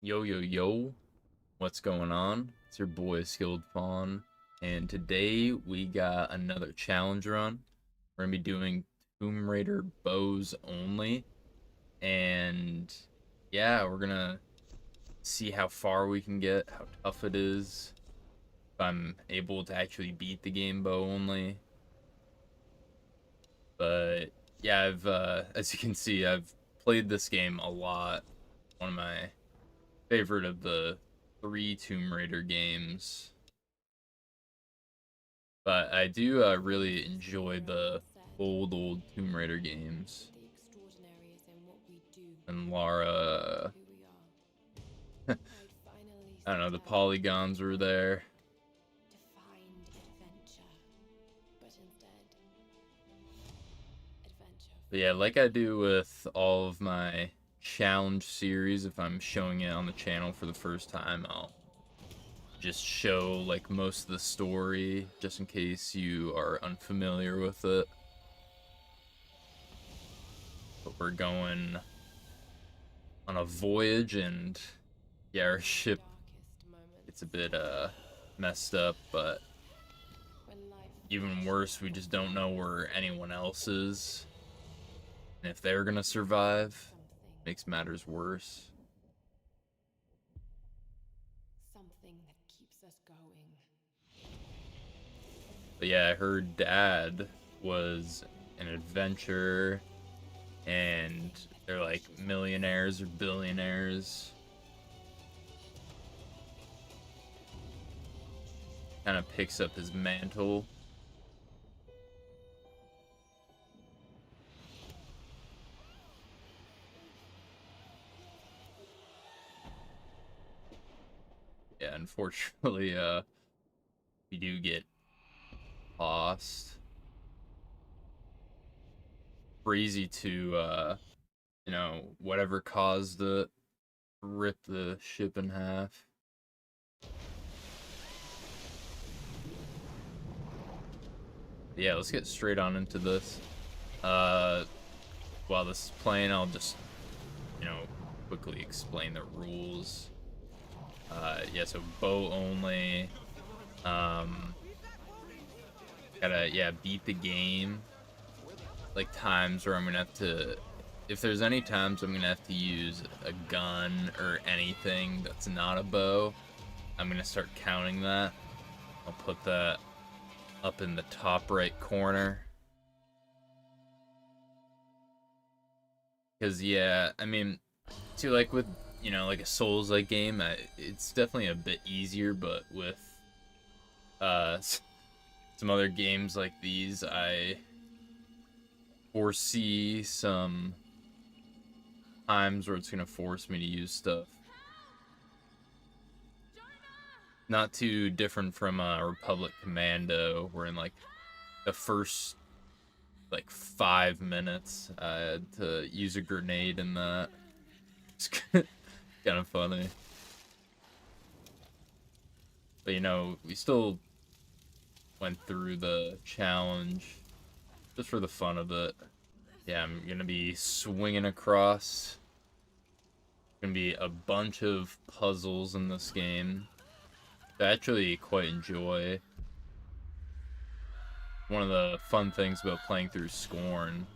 Yo, yo, yo, what's going on? It's your boy Skilled Fawn, and today we got another challenge run. We're gonna be doing Tomb Raider bows only, and yeah, we're gonna see how far we can get, how tough it is, if I'm able to actually beat the game bow only. But yeah, as you can see, I've played this game a lot. One of my favorite of the three Tomb Raider games. But I do really enjoy the old Tomb Raider games. And Lara, I don't know, the polygons were there. But yeah, like I do with all of my challenge series, if I'm showing it on the channel for the first time, I'll just show like most of the story just in case you are unfamiliar with it. But we're going on a voyage, and yeah, our ship gets a bit messed up, but even worse, we just don't know where anyone else is, and if they're gonna survive, makes matters worse. But yeah, her dad was an adventurer, and they're like millionaires or billionaires. Kind of picks up his mantle. Yeah, unfortunately, we do get lost. Crazy to whatever caused it, rip the ship in half. Yeah, let's get straight on into this. While this is playing, I'll just, quickly explain the rules. Yeah, so bow only. Gotta, yeah, beat the game. Like times where I'm gonna have to, if there's any times I'm gonna have to use a gun or anything that's not a bow, I'm gonna start counting that. I'll put that up in the top right corner. Because, yeah, I mean, see, like with, like a Souls-like game, it's definitely a bit easier, but with some other games like these, I foresee some times where it's going to force me to use stuff. Not too different from Republic Commando, where in like the first like 5 minutes I had to use a grenade in that. It's kind of funny. But we still went through the challenge just for the fun of it. Yeah, I'm gonna be swinging across. Gonna be a bunch of puzzles in this game I actually quite enjoy. One of the fun things about playing through Scorn.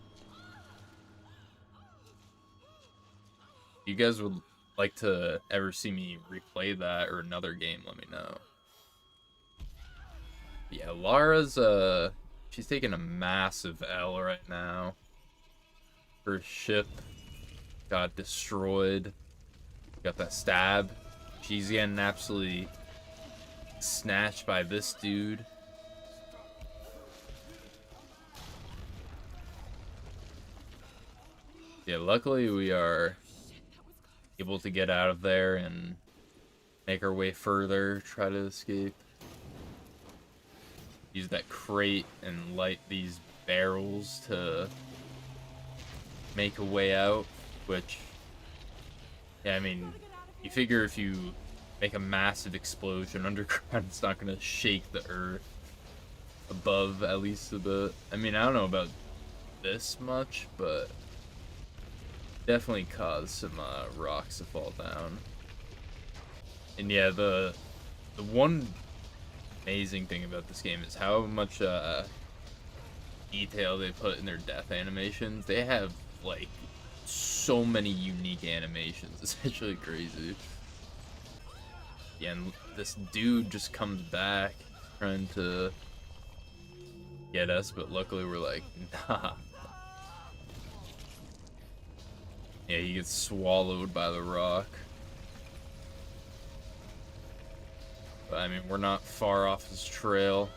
If you guys would like to ever see me replay that or another game, let me know. Yeah, Lara's she's taking a massive L right now. Her ship got destroyed. Got that stab. She's getting absolutely snatched by this dude. Yeah, luckily we are able to get out of there and make our way further, try to escape. Use that crate and light these barrels to make a way out, which, yeah, I mean, you figure if you make a massive explosion underground, it's not gonna shake the earth above at least a bit. I mean, I don't know about this much, but definitely cause some rocks to fall down. And yeah, the one amazing thing about this game is how much detail they put in their death animations. They have like so many unique animations. It's actually crazy. Yeah, and this dude just comes back trying to get us, but luckily we're like, nah. Yeah, he gets swallowed by the rock. But I mean, we're not far off his trail.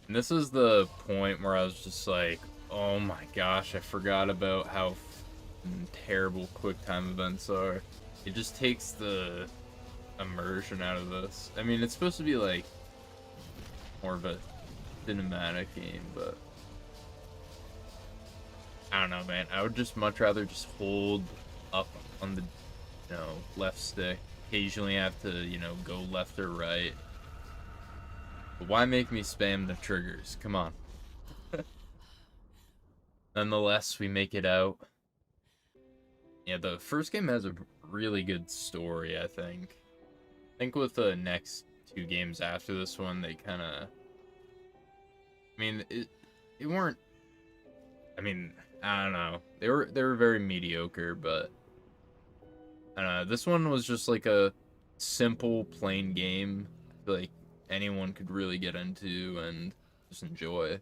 And this is the point where I was just like, oh my gosh, I forgot about how terrible quick time events are. It just takes the immersion out of this. I mean, it's supposed to be like more of a cinematic game, but I don't know, man. I would just much rather just hold up on the, left stick. Occasionally have to, go left or right. But why make me spam the triggers? Come on. Nonetheless, we make it out. Yeah, the first game has a really good story, I think. I think with the next two games after this one, they kind of... I mean, it weren't... I mean, I don't know. They were very mediocre, but... I don't know. This one was just like a simple, plain game. I feel like anyone could really get into and just enjoy.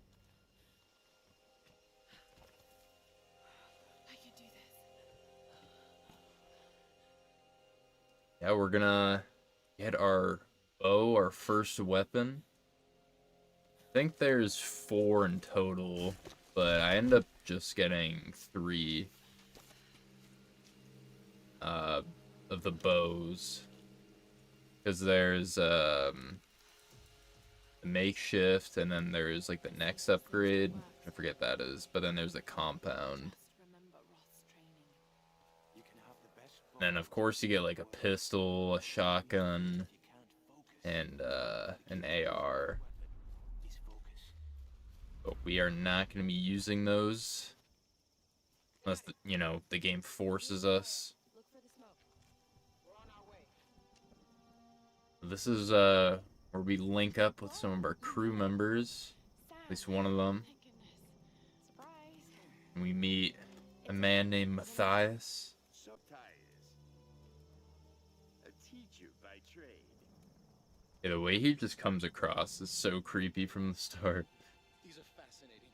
Yeah, we're gonna get our bow, our first weapon. I think there's 4 in total, but I end up just getting 3 of the bows. Because there's the makeshift, and then there's like the next upgrade. I forget that is, but then there's the compound. And of course you get like a pistol, a shotgun, and an AR. But we are not going to be using those unless the game forces us. This is where we link up with some of our crew members, at least one of them. And we meet a man named Matthias. Yeah, the way he just comes across is so creepy from the start. These are fascinating.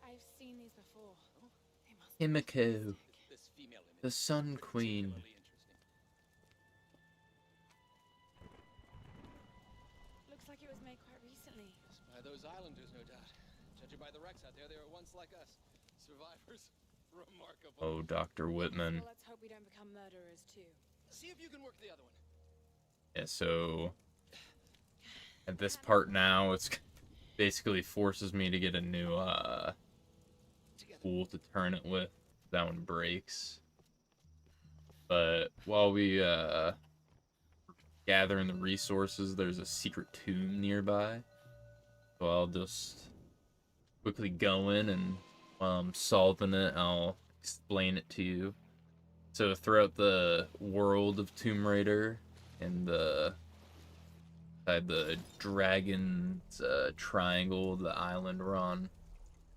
I've seen these before. Himiko, the Sun Queen. Looks like it was made quite recently. By those islanders, no doubt. Judging by the wrecks out there, they were once like us. Survivors. Remarkable. Oh, Dr. Whitman. Well, let's hope we don't become murderers too. See if you can work the other one. Yeah, so at this part now, it's basically forces me to get a new tool to turn it with. That one breaks. But while we gathering the resources, there's a secret tomb nearby. So I'll just quickly go in, and while I'm solving it, I'll explain it to you. So throughout the world of Tomb Raider and the dragon's triangle, the island we're on,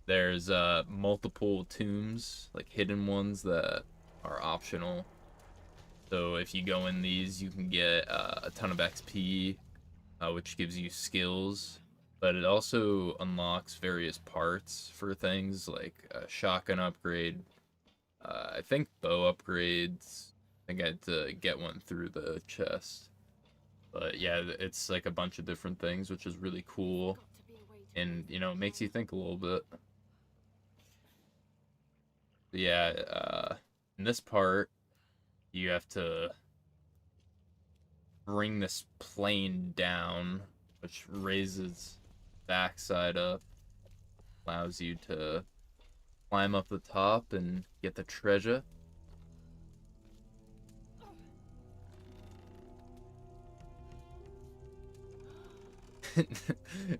there's multiple tombs, like hidden ones that are optional. So if you go in these, you can get a ton of XP, which gives you skills, but it also unlocks various parts for things like a shotgun upgrade. I think bow upgrades. I think I had to get one through the chest. But yeah, it's like a bunch of different things, which is really cool. And, it makes you think a little bit. But yeah, in this part, you have to bring this plane down, which raises backside up, allows you to climb up the top and get the treasure.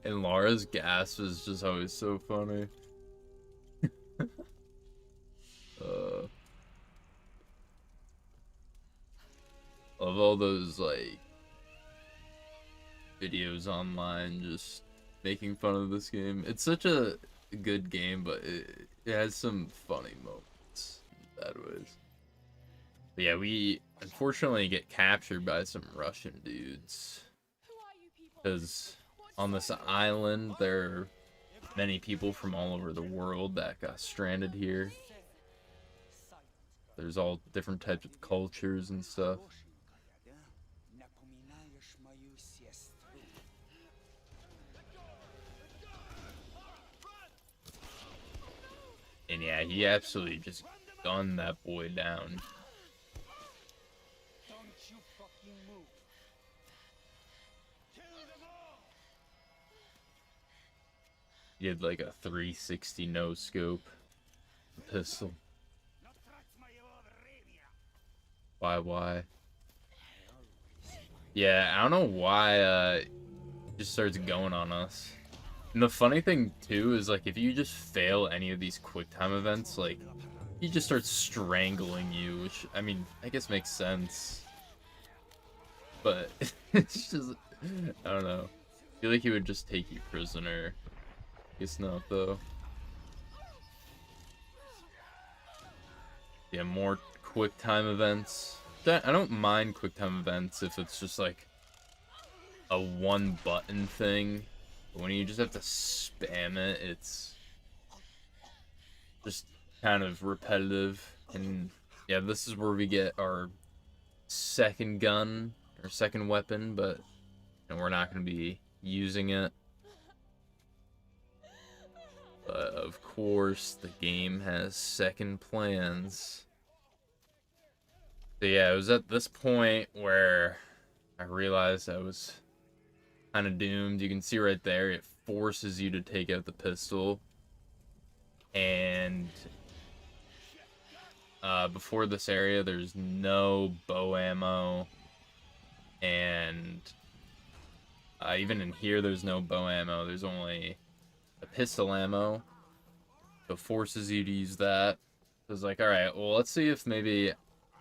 And Laura's gasp is just always so funny. all those like videos online just making fun of this game. It's such a good game, but it has some funny moments in bad ways. But yeah, we unfortunately get captured by some Russian dudes because on this island there are many people from all over the world that got stranded here. There's all different types of cultures and stuff. And yeah, he absolutely just gunned that boy down. He had like a 360 no scope pistol. Why? Yeah, I don't know why it just starts going on us. And the funny thing too is like if you just fail any of these quick time events, like he just starts strangling you, which I mean I guess makes sense. But it's just I don't know. I feel like he would just take you prisoner. Guess not though. Yeah, more quick time events. I don't mind quick time events if it's just like a one button thing. But when you just have to spam it, it's just kind of repetitive. And yeah, this is where we get our second gun or second weapon, but you know, we're not going to be using it. But of course, the game has second plans. So yeah, it was at this point where I realized I was kind of doomed. You can see right there, it forces you to take out the pistol. And before this area, there's no bow ammo. And even in here, there's no bow ammo. There's only a pistol ammo. So it forces you to use that. So it's like, alright, well, let's see if maybe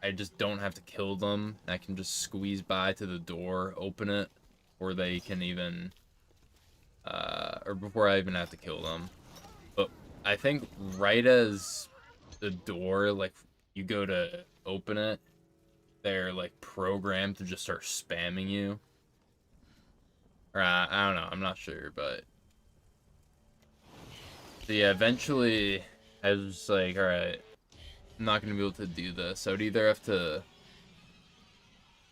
I just don't have to kill them. I can just squeeze by to the door, open it, or they can even, or before I even have to kill them. But I think right as the door, like, you go to open it, they're, like, programmed to just start spamming you. Or, I don't know, I'm not sure, but... So yeah, eventually, I was like, alright, I'm not going to be able to do this. I would either have to...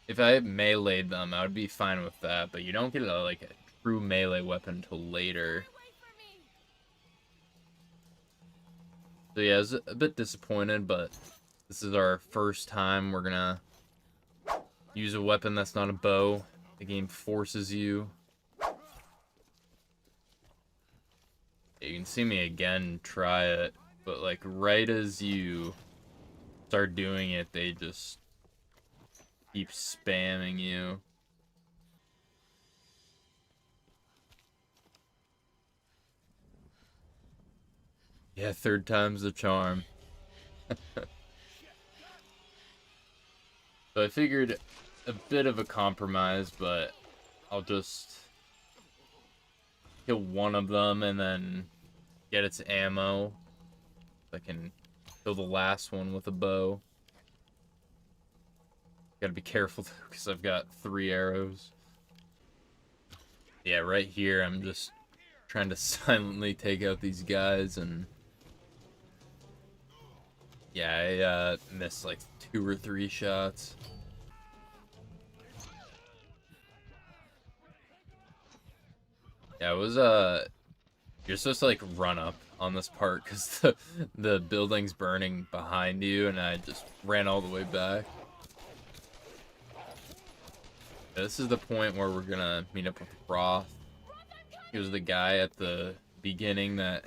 If I meleeed them, I would be fine with that, but you don't get like a true melee weapon until later. So yeah, I was a bit disappointed, but this is our first time we're gonna use a weapon that's not a bow. The game forces you. You can see me again try it, but like right as you start doing it, they just keep spamming you. Yeah, third time's the charm. So I figured a bit of a compromise, but I'll just kill one of them and then get its ammo. I can kill the last one with a bow. Gotta be careful though, because I've got 3 arrows. Yeah, right here I'm just trying to silently take out these guys, and yeah, I missed like 2 or 3 shots. Yeah, it was you're supposed to like run up on this part because the building's burning behind you, and I just ran all the way back. This is the point where we're gonna meet up with Roth. He was the guy at the beginning that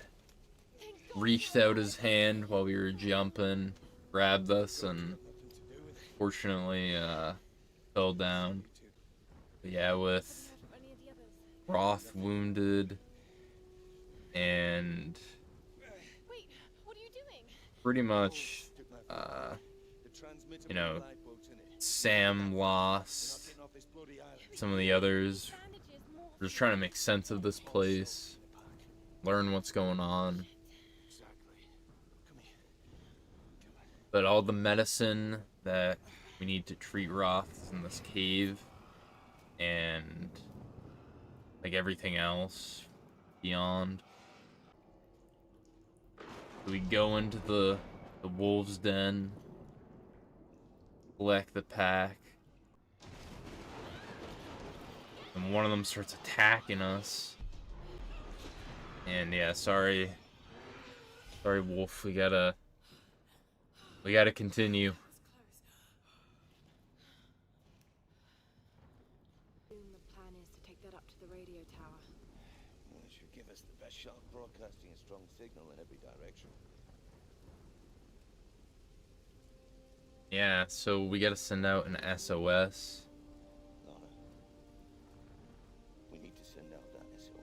reached out his hand while we were jumping, grabbed us, and fortunately fell down. But yeah, with Roth wounded and pretty much, you know, Sam lost. Some of the others. We're just trying to make sense of this place. Learn what's going on. But all the medicine that we need to treat Roths in this cave, and like everything else beyond. We go into the wolves' den, collect the pack, and one of them starts attacking us. And yeah, sorry wolf, we gotta continue. The plan is to take that up to the radio tower. Well, it should give us the best shot of broadcasting a strong signal in every direction. Yeah, so we gotta send out an SOS. Lara, we need to send out that SOS.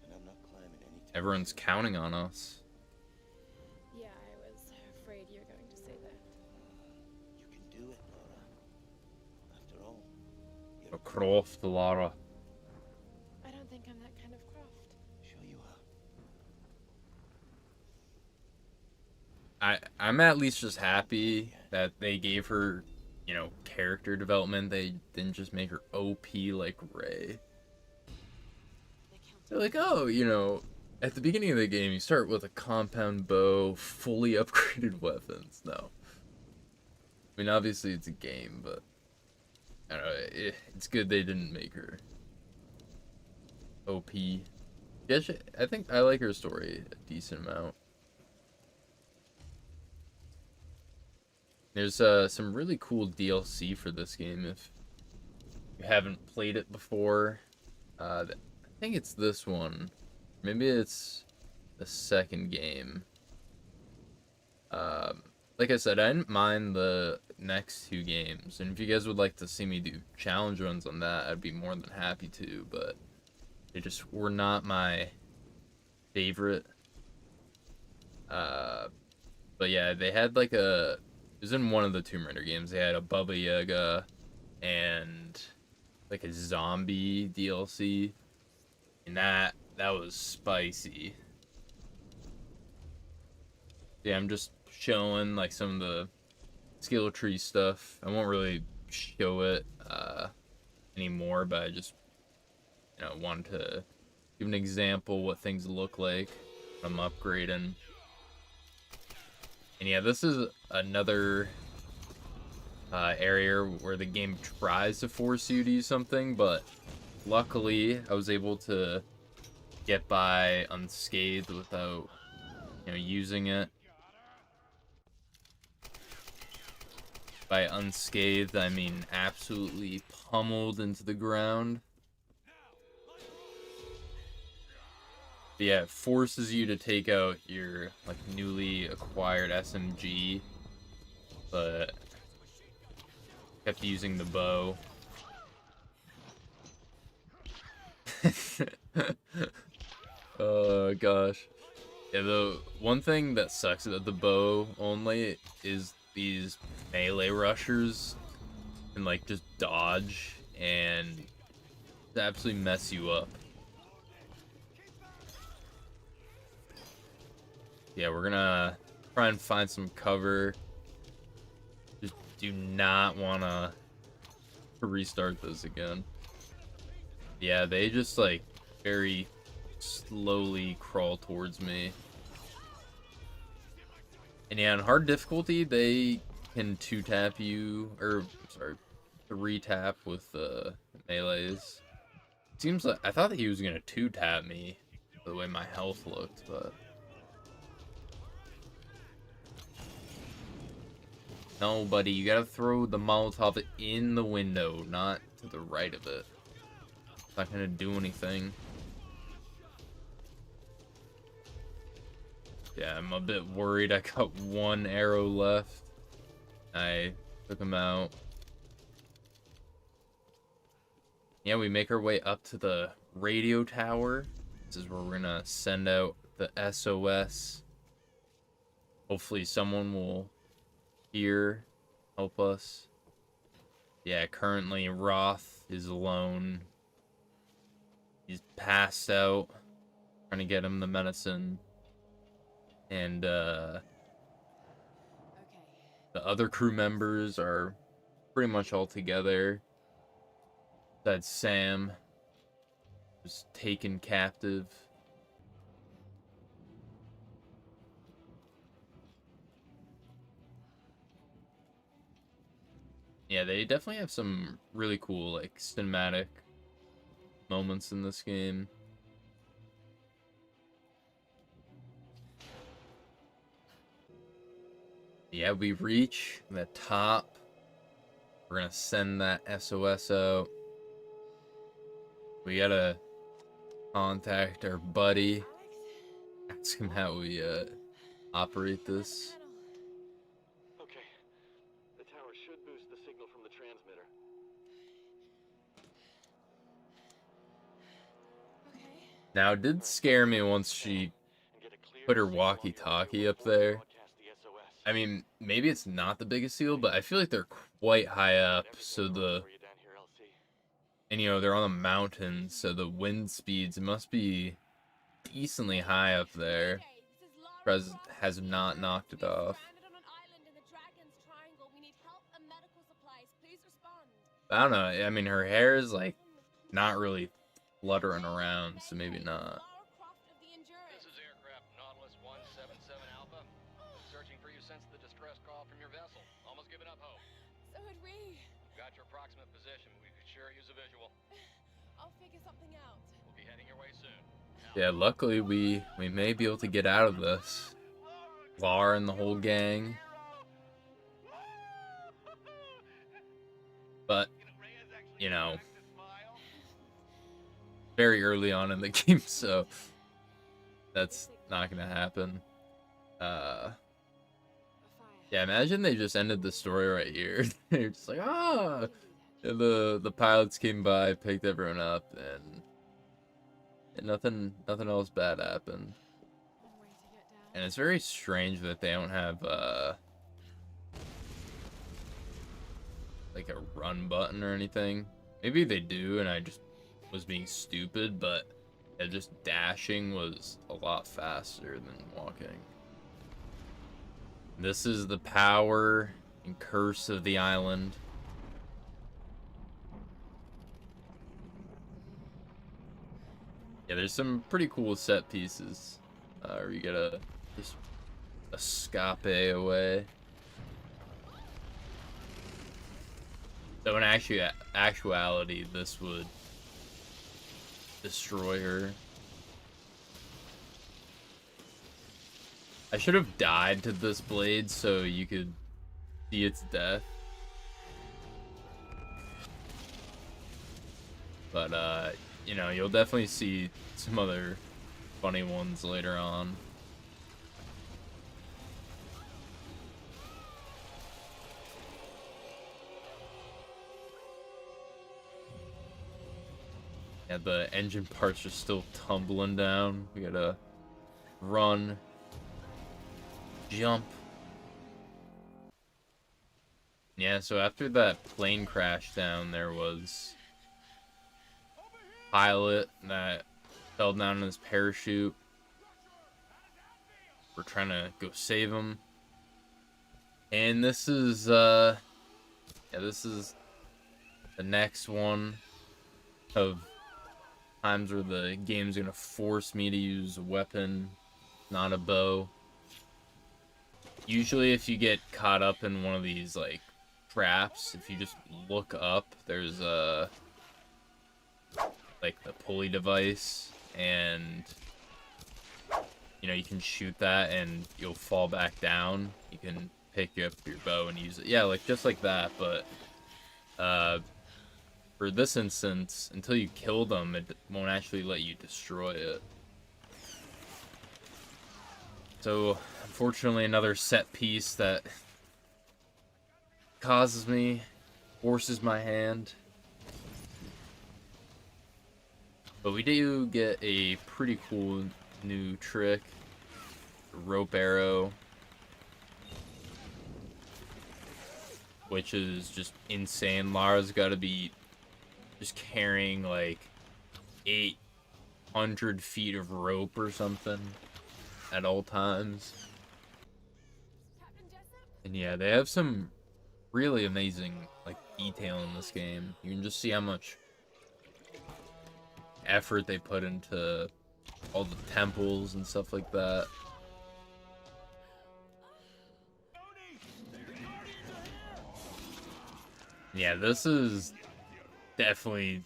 And I'm not climbing any towers. Everyone's counting on us. Yeah, I was afraid you were going to say that. You can do it, Lara. After all, you're A Croft, Lara. I don't think I'm that kind of craft. sure you are. I'm at least just happy that they gave her, you know, character development. They didn't just make her OP like Ray. They're like, oh, you know, at the beginning of the game, you start with a compound bow, fully upgraded weapons. No. I mean, obviously it's a game, but I don't know. It's good they didn't make her OP. Yeah, I think I like her story a decent amount. There's some really cool DLC for this game if you haven't played it before. I think it's this one. Maybe it's the second game. Like I said, I didn't mind the next two games, and if you guys would like to see me do challenge runs on that, I'd be more than happy to, but they just were not my favorite. But yeah, they had like it was in one of the Tomb Raider games. They had a Baba Yaga and like a zombie DLC, and that was spicy. Yeah, I'm just showing like some of the skill tree stuff. I won't really show it anymore, but I just, you know, wanted to give an example what things look like when I'm upgrading. And yeah, this is another area where the game tries to force you to use something, but luckily I was able to get by unscathed without, you know, using it. By unscathed, I mean absolutely pummeled into the ground. But yeah, it forces you to take out your like newly acquired SMG, but kept using the bow. Oh gosh. Yeah, the one thing that sucks about the bow only is these melee rushers and like just dodge and absolutely mess you up. Yeah, we're gonna try and find some cover. Just do not wanna restart this again. Yeah, they just like very slowly crawl towards me. And yeah, on hard difficulty, they can 2-tap you, or sorry, 3-tap with melees. Seems like I thought that he was gonna 2-tap me the way my health looked, but no, buddy, you gotta throw the Molotov in the window, not to the right of it. It's not gonna do anything. Yeah, I'm a bit worried. I got one arrow left. I took him out. Yeah, we make our way up to the radio tower. This is where we're gonna send out the SOS. Hopefully someone will hear help us. Yeah, currently Roth is alone. He's passed out. Trying to get him the medicine. And the other crew members are pretty much all together. Besides Sam, who's taken captive. Yeah, they definitely have some really cool, like, cinematic moments in this game. Yeah, we reach the top. We're gonna send that SOS out. We gotta contact our buddy. Ask him how we operate this. Okay. The tower should boost the signal from the transmitter. Okay. Now, it did scare me once she put her walkie-talkie up there. I mean, maybe it's not the biggest seal, but I feel like they're quite high up, so and you know, they're on a mountain, so the wind speeds must be decently high up there. Prez has not knocked it off. I don't know, I mean, her hair is, like, not really fluttering around, so maybe not. This is aircraft Nautilus 177 Alpha. Searching for you since the distress call from your vessel. Almost given up hope. So had we. Got your approximate position. We could sure use a visual. I'll figure something out. We'll be heading your way soon. Yeah, luckily we may be able to get out of this. Lar and the whole gang. But, you know, very early on in the game, so that's not gonna happen. Yeah, imagine they just ended the story right here. They're just like, ah, and the pilots came by, picked everyone up, and nothing else bad happened. And it's very strange that they don't have like a run button or anything. Maybe they do, and I just was being stupid, but yeah, just dashing was a lot faster than walking. This is the power and curse of the island. Yeah, there's some pretty cool set pieces. Where you gotta just escape away. So in actuality, this would destroy her. I should have died to this blade so you could see its death. But, you know, you'll definitely see some other funny ones later on. Yeah, the engine parts are still tumbling down. We gotta run, jump. Yeah, so after that plane crash down, there was a pilot that fell down in his parachute. We're trying to go save him. And this is, yeah, this is the next one of times where the game's gonna force me to use a weapon, not a bow. Usually if you get caught up in one of these, like, traps, if you just look up, there's a, like, the pulley device, and, you know, you can shoot that and you'll fall back down. You can pick up your bow and use it. Yeah, like, just like that, but, for this instance, until you kill them, it won't actually let you destroy it. So, unfortunately, another set piece that forces my hand. But we do get a pretty cool new trick. Rope arrow. which is just insane. Lara's got to be just carrying like 800 feet of rope or something at all times. And yeah, they have some really amazing like detail in this game. You can just see how much effort they put into all the temples and stuff like that. Yeah, this is definitely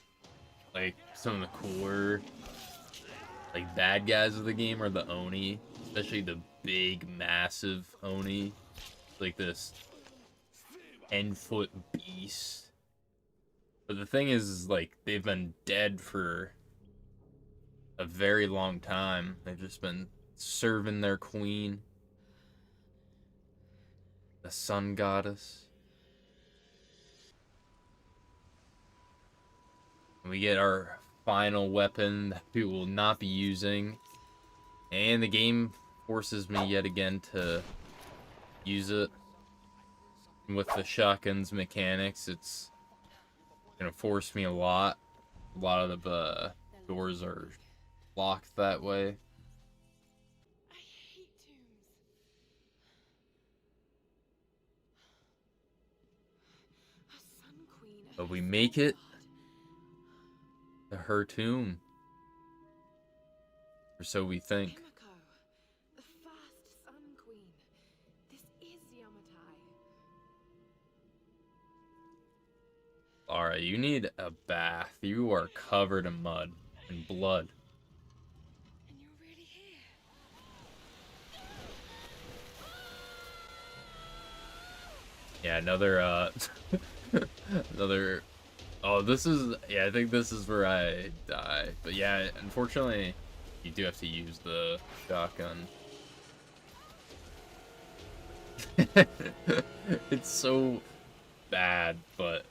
like some of the cooler like bad guys of the game are the Oni, especially the big massive Oni, like this 10-foot beast. But the thing is like they've been dead for a very long time. They've just been serving their queen, the sun goddess. And we get our final weapon that we will not be using. And the game forces me yet again to use it. And with the shotgun's mechanics, it's gonna force me a lot. A lot of the doors are locked that way. I hate tombs. A sun queen. But we make it to her tomb. Or so we think. Himiko, the first sun queen. This is Yamatai. Alright, you need a bath. You are covered in mud and blood. And you're really here. Yeah, another another. Oh, this is, yeah, I think this is where I die. But yeah, unfortunately, you do have to use the shotgun. It's so bad, but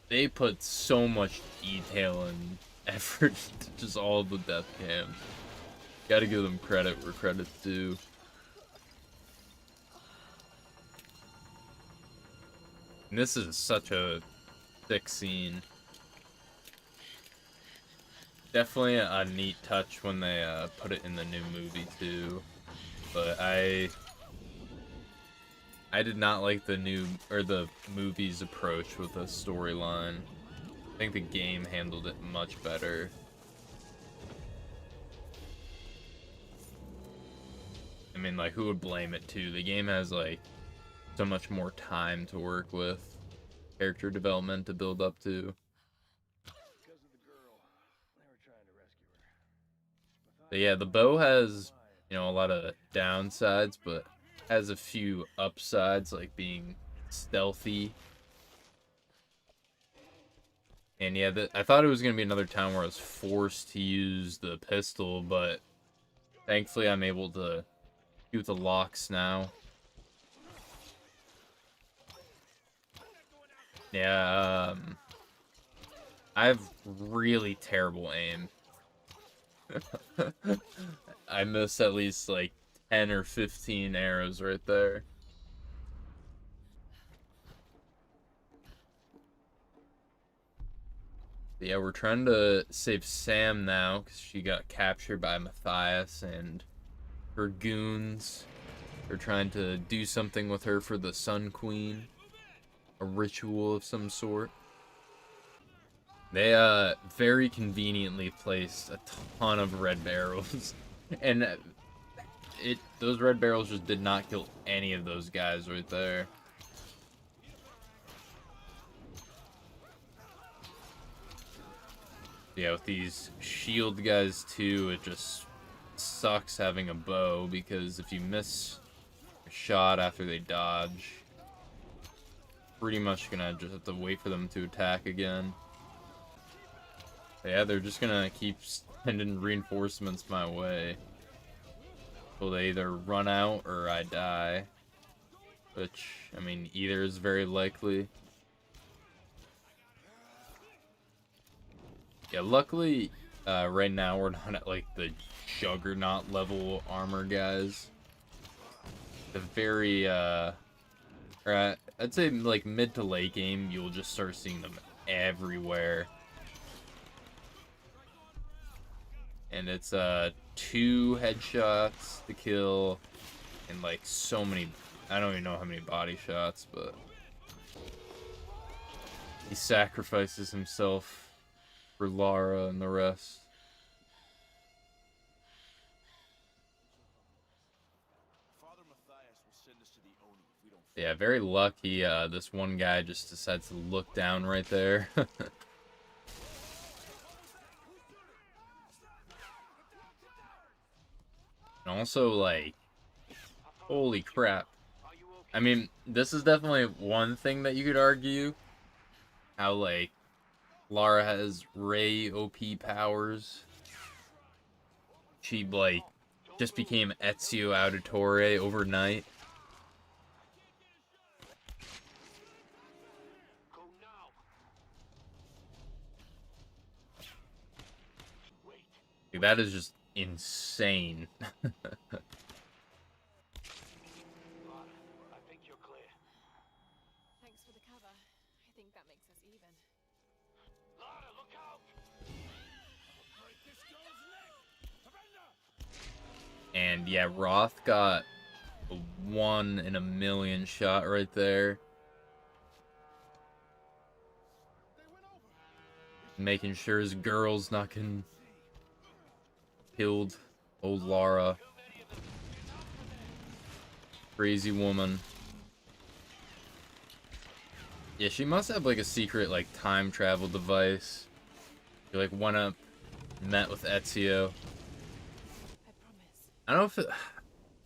they put so much detail and effort into just all the death cams. Gotta give them credit where credit's due. And this is such a sick scene. Definitely a neat touch when they put it in the new movie too. But I did not like the movie's approach with the storyline. I think the game handled it much better. I mean, like, who would blame it too? The game has like so much more time to work with, character development to build up to. But yeah, the bow has, you know, a lot of downsides, but has a few upsides, like being stealthy. And yeah, I thought it was going to be another time where I was forced to use the pistol, but thankfully I'm able to do the locks now. Yeah, I have really terrible aim. I missed at least like 10 or 15 arrows right there. But yeah, we're trying to save Sam now because she got captured by Matthias and her goons. They're trying to do something with her for the Sun Queen, a ritual of some sort. They very conveniently placed a ton of red barrels, and those red barrels just did not kill any of those guys right there. Yeah, with these shield guys too, it just sucks having a bow, because if you miss a shot after they dodge, pretty much gonna just have to wait for them to attack again. Yeah, they're just gonna keep sending reinforcements my way. Will they either run out or I die? Which, I mean, either is very likely. Yeah, luckily, right now we're not at, like, the juggernaut level armor guys. The very, Or I'd say like mid to late game, you'll just start seeing them everywhere. And it's 2 headshots to kill and like so many, I don't even know how many body shots, but he sacrifices himself for Lara and the rest. Yeah, very lucky. This one guy just decides to look down right there. And also, like, holy crap. I mean, this is definitely one thing that you could argue. How, like, Lara has Ray OP powers. She, like, just became Ezio Auditore overnight. Like, that is just insane. Thanks for the cover. I think that makes us even. And yeah, Roth got a 1 in a million shot right there. Making sure his girl's not getting killed. Old Lara. Crazy woman. Yeah, she must have like a secret like time travel device. She like went up, met with Ezio. I promise. I don't know if it,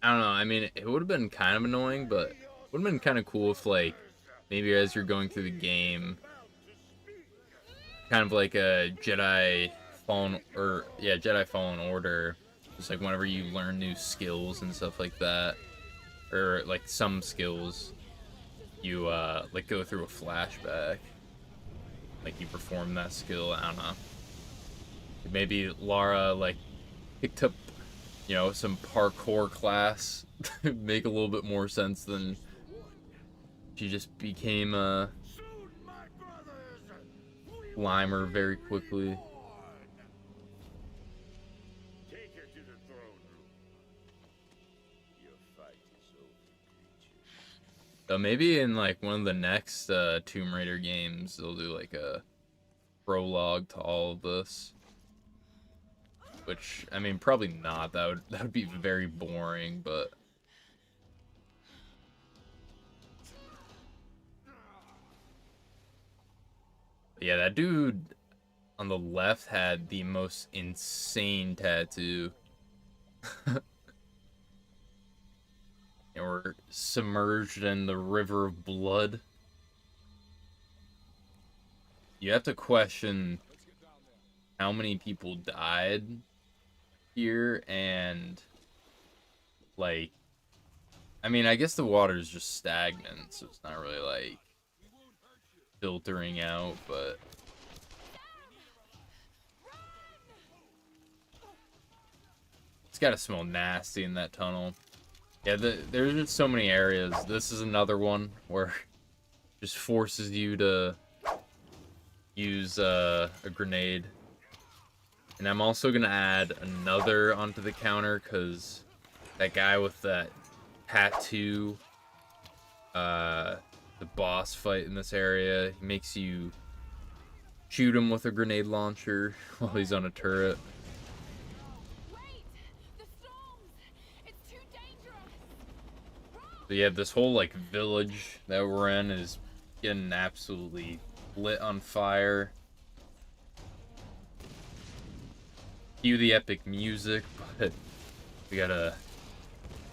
I don't know. I mean, it would have been kind of annoying, but it would have been kind of cool if like maybe as you're going through the game, kind of like a Jedi Fallen Order. Just like whenever you learn new skills and stuff like that, or like some skills, you like go through a flashback. Like you perform that skill. I don't know. Maybe Lara like picked up, you know, some parkour class. Make a little bit more sense than she just became a Limer very quickly. So maybe in like one of the next Tomb Raider games, they'll do like a prologue to all of this. Which, I mean, probably not. That would be very boring, but yeah, that dude on the left had the most insane tattoo. And we're submerged in the river of blood. You have to question how many people died here, and like, I mean, I guess the water is just stagnant, so it's not really like filtering out, but it's gotta smell nasty in that tunnel. Yeah, there's just so many areas. This is another one where it just forces you to use a grenade. And I'm also gonna add another onto the counter because that guy with that tattoo, the boss fight in this area, he makes you shoot him with a grenade launcher while he's on a turret. So yeah, this whole like village that we're in is getting absolutely lit on fire. Cue the epic music, but we gotta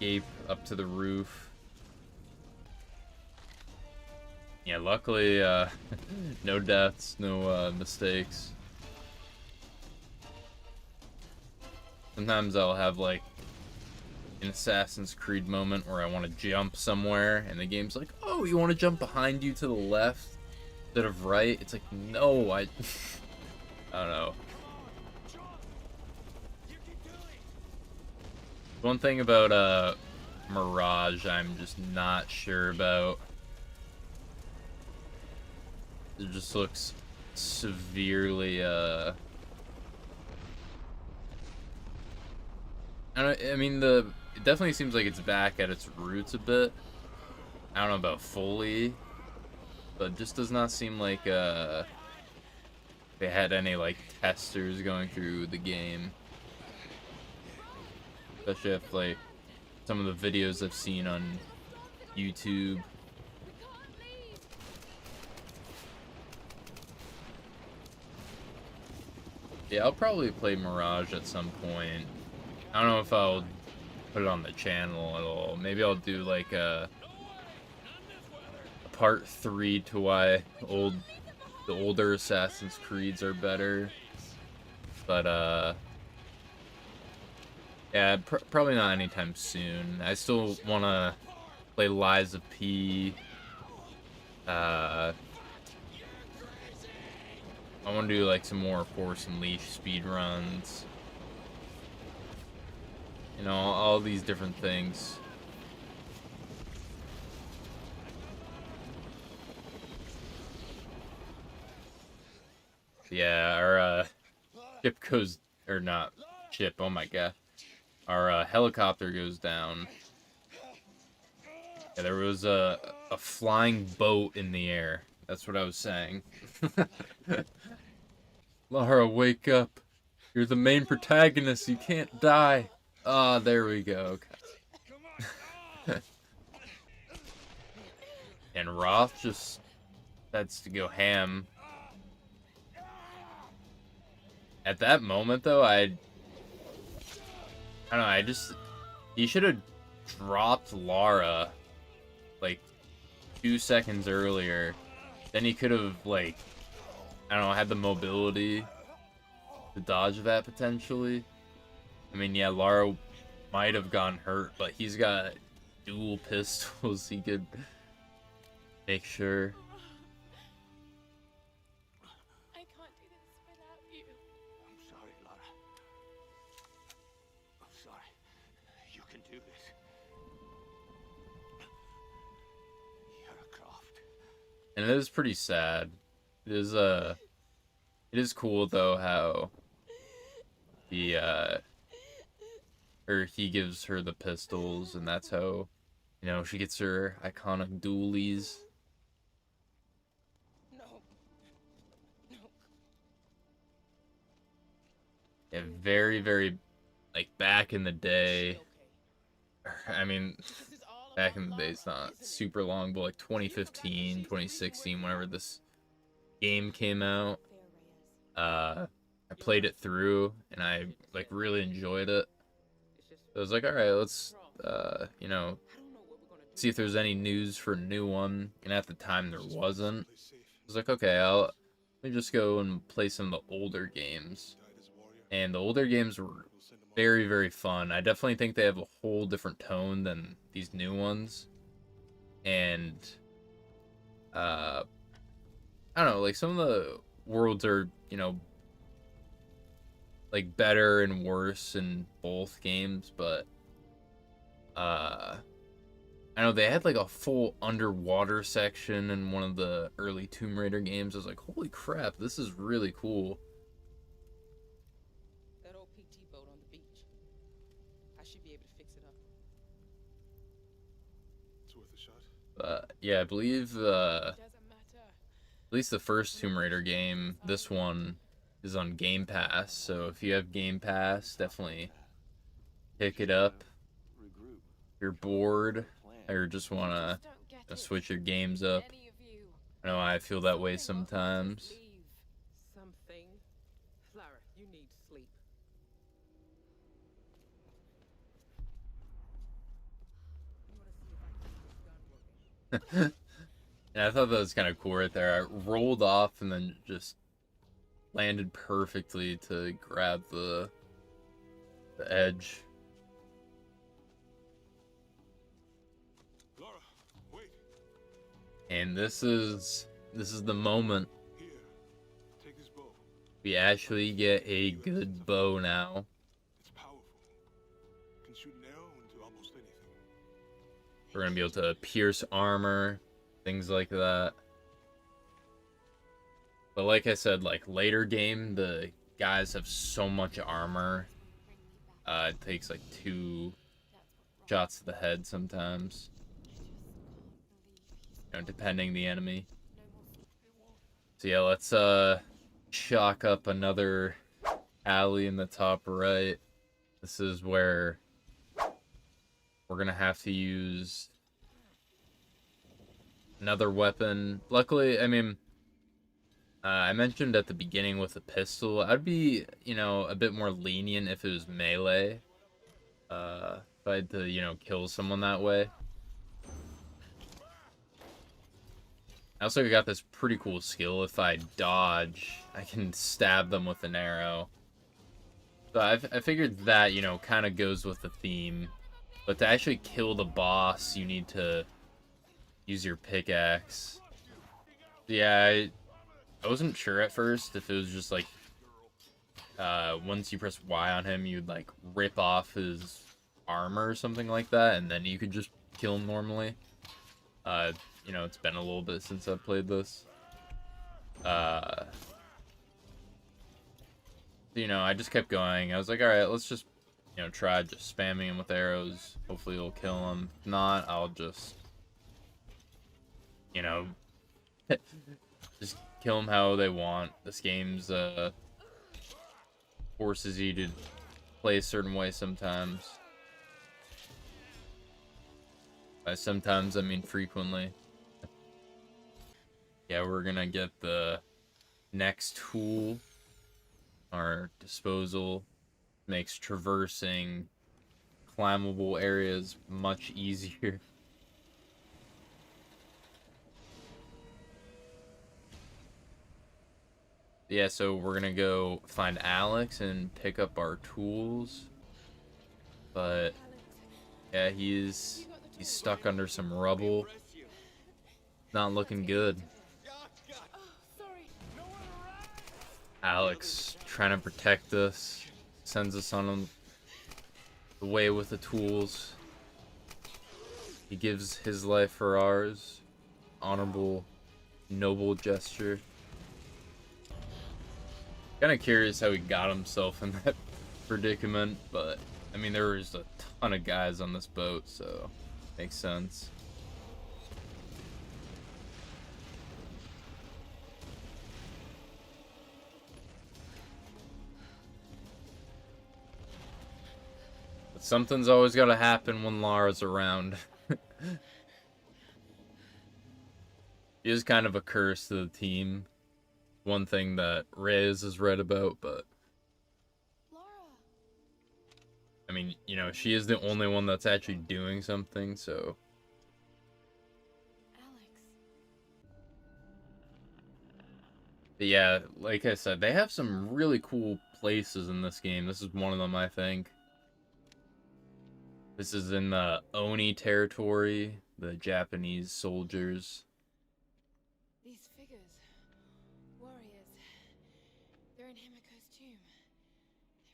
escape up to the roof. Yeah, luckily, no deaths, no mistakes. Sometimes I'll have like an Assassin's Creed moment where I want to jump somewhere, and the game's like, "Oh, you want to jump behind you to the left instead of right?" It's like, no, I don't know. One thing about Mirage I'm just not sure about It just looks severely, I mean, it definitely seems like it's back at its roots a bit. I don't know about fully, but it just does not seem like, they had any, like, testers going through the game. Especially if, like, some of the videos I've seen on YouTube. Yeah, I'll probably play Mirage at some point. I don't know if I'll put it on the channel at all. Maybe I'll do like a part 3 to why the older Assassin's Creeds are better. But yeah, probably not anytime soon. I still want to play Lies of P. I want to do like some more Force Unleashed speed runs. You know, all these different things. Yeah, our ship goes, or not ship, oh my god. Our helicopter goes down. Yeah, there was a flying boat in the air. That's what I was saying. Lara, wake up. You're the main protagonist. You can't die. Ah, there we go. Okay. And Roth just decides to go ham. At that moment, though, I don't know, he should have dropped Lara, like, 2 seconds earlier. Then he could have, like, I don't know, had the mobility to dodge that, potentially. I mean, yeah, Lara might have gotten hurt, but he's got dual pistols. He could make sure. I can't do this without you. I'm sorry, Lara. I'm sorry. You can do this. You're a Croft. And it is pretty sad. It is cool though how he gives her the pistols, and that's how, you know, she gets her iconic dualies. No. No. Yeah, very, very, like, back in the day. I mean, back in the day, it's not super long, but like 2015, 2016, whenever this game came out, I played it through, and I, like, really enjoyed it. So I was like, alright, let's, you know, see if there's any news for a new one. And at the time, there wasn't. I was like, okay, let me just go and play some of the older games. And the older games were very, very fun. I definitely think they have a whole different tone than these new ones. And, I don't know, like, some of the worlds are, you know, like, better and worse in both games, but, I know they had, like, a full underwater section in one of the early Tomb Raider games. I was like, holy crap, this is really cool. That old PT boat on the beach. I should be able to fix it up. It's worth a shot. But, yeah, I believe, Doesn't matter. at least the first Tomb Raider game, this one is on Game Pass. So if you have Game Pass, definitely pick it up. Regroup. If you're bored or just want Just to don't get it. switch your games up. Any of you. I know I feel that way Something won't let us sometimes. leave. Something? Lara, you need sleep. You want to see if I can get this gun working? And I thought that was kind of cool right there. I rolled off and then just landed perfectly to grab the edge. Lara, wait. And this is the moment Here. Take this bow. we actually get a good bow now. It's powerful. Can shoot an arrow into almost anything. We're gonna be able to pierce armor, things like that. But like I said, like later game, the guys have so much armor. It takes like 2 shots to the head sometimes, depending the enemy. So yeah, let's chalk up another alley in the top right. This is where we're gonna have to use another weapon. Luckily, I mean, I mentioned at the beginning with the pistol, I'd be, a bit more lenient if it was melee. If I had to, kill someone that way. I also got this pretty cool skill. If I dodge, I can stab them with an arrow. So I figured that, kind of goes with the theme. But to actually kill the boss, you need to use your pickaxe. Yeah, I wasn't sure at first if it was just like, once you press Y on him, you'd like rip off his armor or something like that, and then you could just kill him normally. It's been a little bit since I've played this. I just kept going. I was like, alright, let's just, try just spamming him with arrows. Hopefully it'll kill him. If not, I'll just, just kill them how they want. This game's, forces you to play a certain way sometimes. By sometimes, I mean frequently. Yeah, we're gonna get the next tool. Our disposal makes traversing climbable areas much easier. Yeah, so we're gonna go find Alex and pick up our tools. But yeah, he's stuck under some rubble. Not looking good. Alex trying to protect us, sends us on the way with the tools. He gives his life for ours. Honorable, noble gesture. Kind of curious how he got himself in that predicament, but I mean, there was a ton of guys on this boat, so makes sense. But something's always got to happen when Lara's around. She is kind of a curse to the team. One thing that Reyes has read about, but I mean, she is the only one that's actually doing something, so. But yeah, like I said, they have some really cool places in this game. This is one of them, I think. This is in the Oni territory, the Japanese soldiers. These figures. Warriors. They're in Himiko's tomb. They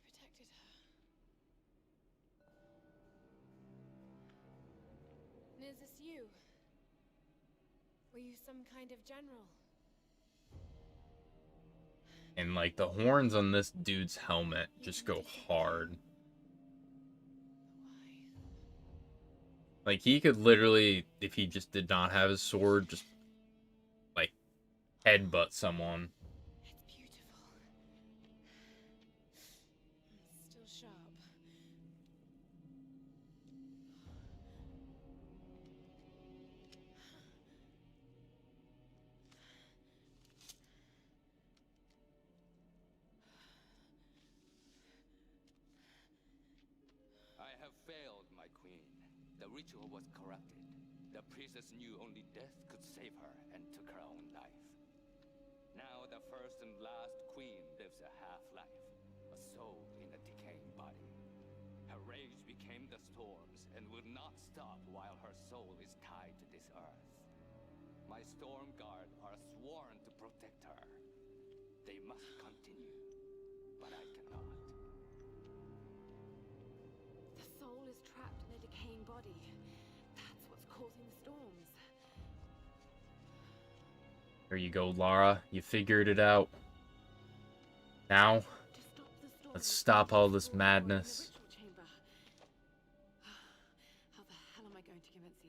protected her. And is this you? Were you some kind of general? And like the horns on this dude's helmet just go hard. Like he could literally, if he just did not have his sword, just like headbutt someone. It's beautiful. Still sharp. I have failed, my queen. The ritual was corrupted. The priestess knew only death could save her and took her own life. Now the first and last queen lives a half-life, a soul in a decaying body. Her rage became the storms and will not stop while her soul is tied to this earth. My storm guard are sworn to protect her. They must continue, but I cannot. The soul is trapped in a decaying body. That's what's causing the storms. There you go, Lara. You figured it out. Now, let's stop all this madness. How the hell am I going to convince the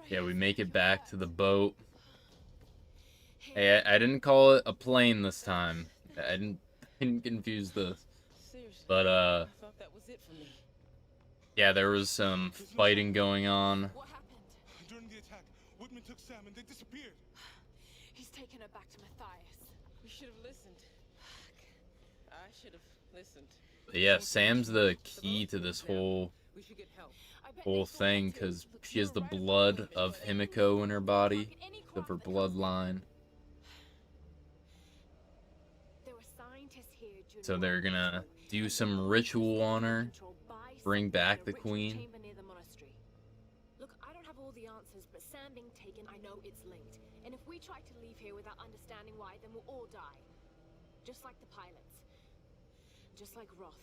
others? Yeah, we make it back to the boat. Hey, I didn't call it a plane this time. I didn't confuse this. Seriously, But, I thought that was it for me. yeah, there was some fighting going on. What happened? During the attack, Whitman took Sam and they disappeared. He's taken her back to Matthias. We should have listened. I should have listened. But yeah, Sam's the key to this whole We should get help. I bet whole they thought thing, too. because Look, she has the you're right. blood of Himiko in her body, Any of her craft that comes- bloodline. There were scientists here during So they're World War gonna II, do and some they ritual on her, controlled by bring something back in the a ritual queen. chamber near the monastery. Look, I don't have all the answers, but Sam being taken, I know it's linked. And if we try to leave here without understanding why, then we'll all die. Just like the pilots. Just like Roth.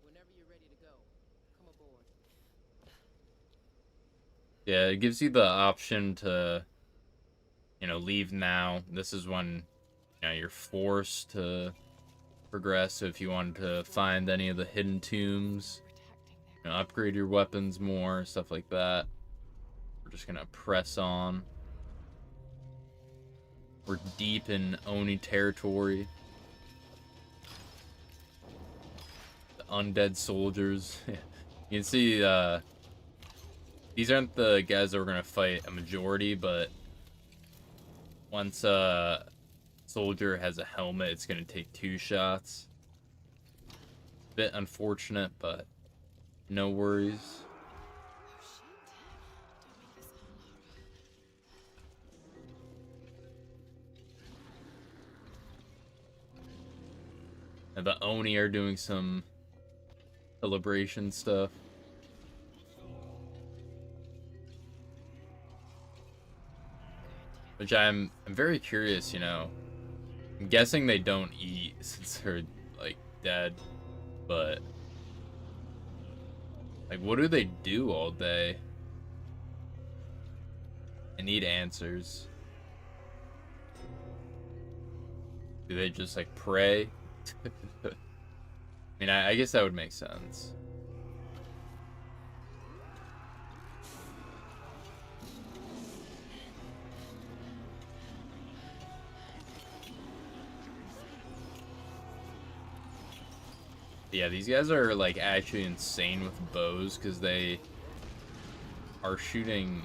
Whenever you're ready to go, come aboard. Yeah, it gives you the option to, leave now. This is when, you're forced to progress. So if you wanted to find any of the hidden tombs, upgrade your weapons more, stuff like that. We're just gonna press on. We're deep in Oni territory. The undead soldiers. You can see, these aren't the guys that we're gonna fight a majority, but once a soldier has a helmet, it's gonna take 2 shots. Bit unfortunate, but no worries. And the Oni are doing some celebration stuff. Which I'm very curious, I'm guessing they don't eat since they're, dead. But, what do they do all day? I need answers. Do they just, pray? I mean, I guess that would make sense. Yeah, these guys are, actually insane with bows, because they are shooting,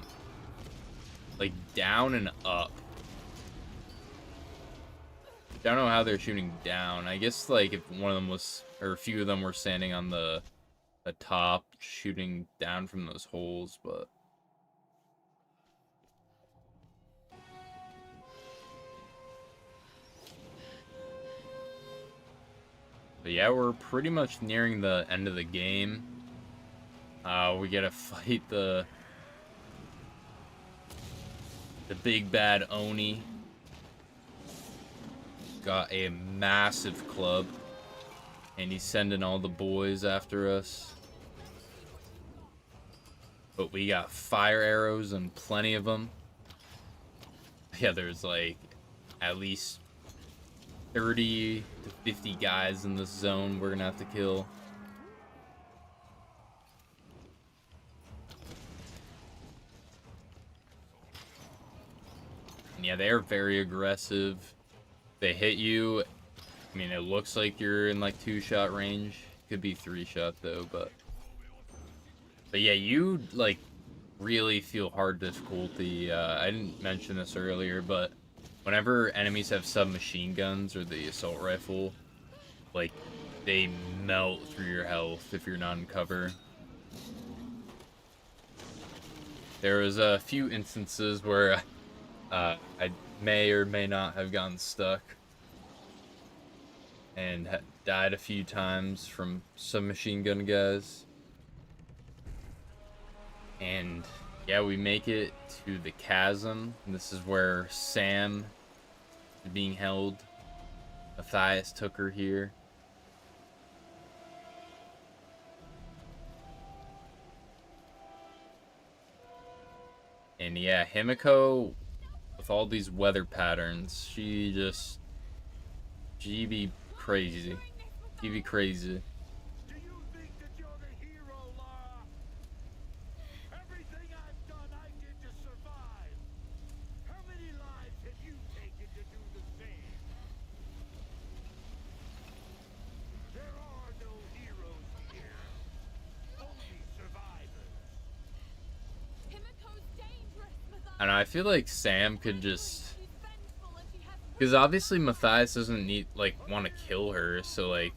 down and up. I don't know how they're shooting down. I guess, if one of them was, or a few of them were standing on the top, shooting down from those holes, but... But yeah, we're pretty much nearing the end of the game. We gotta fight the big bad Oni. Got a massive club, and he's sending all the boys after us. But we got fire arrows and plenty of them. Yeah, there's at least 30 to 50 guys in this zone we're gonna have to kill. And yeah, they're very aggressive. They hit you. I mean, it looks like you're in 2-shot range. Could be 3-shot though, but yeah, you really feel hard difficulty. I didn't mention this earlier, but whenever enemies have submachine guns or the assault rifle, they melt through your health if you're not in cover. There was a few instances where I may or may not have gotten stuck and died a few times from submachine gun guys. And yeah, we make it to the chasm. This is where Sam is being held. Matthias took her here. And yeah, Himiko, with all these weather patterns, she be crazy. She be crazy. Do you think that you're the hero, Lara? Everything I've done, I did to survive. How many lives have you taken to do the same? There are no heroes here. Only survivors. Himiko's dangerous, Matthias. And I feel like Sam could just, She's vengeful and she has because obviously Matthias doesn't want to kill her, so like,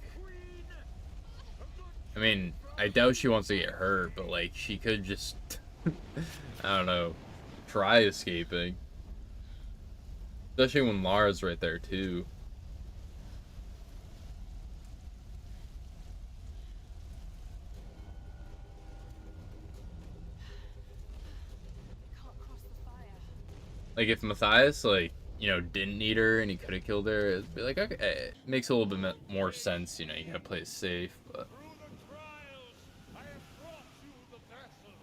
I mean, I doubt she wants to get hurt, but like, she could just, I don't know, try escaping. Especially when Lara's right there too. can't cross the fire. Like, if Matthias, like, you know, didn't need her and he could have killed her, it'd be like, okay, it makes a little bit more sense, you know, you gotta play it safe, but... Through the trials, I have brought you the vessel.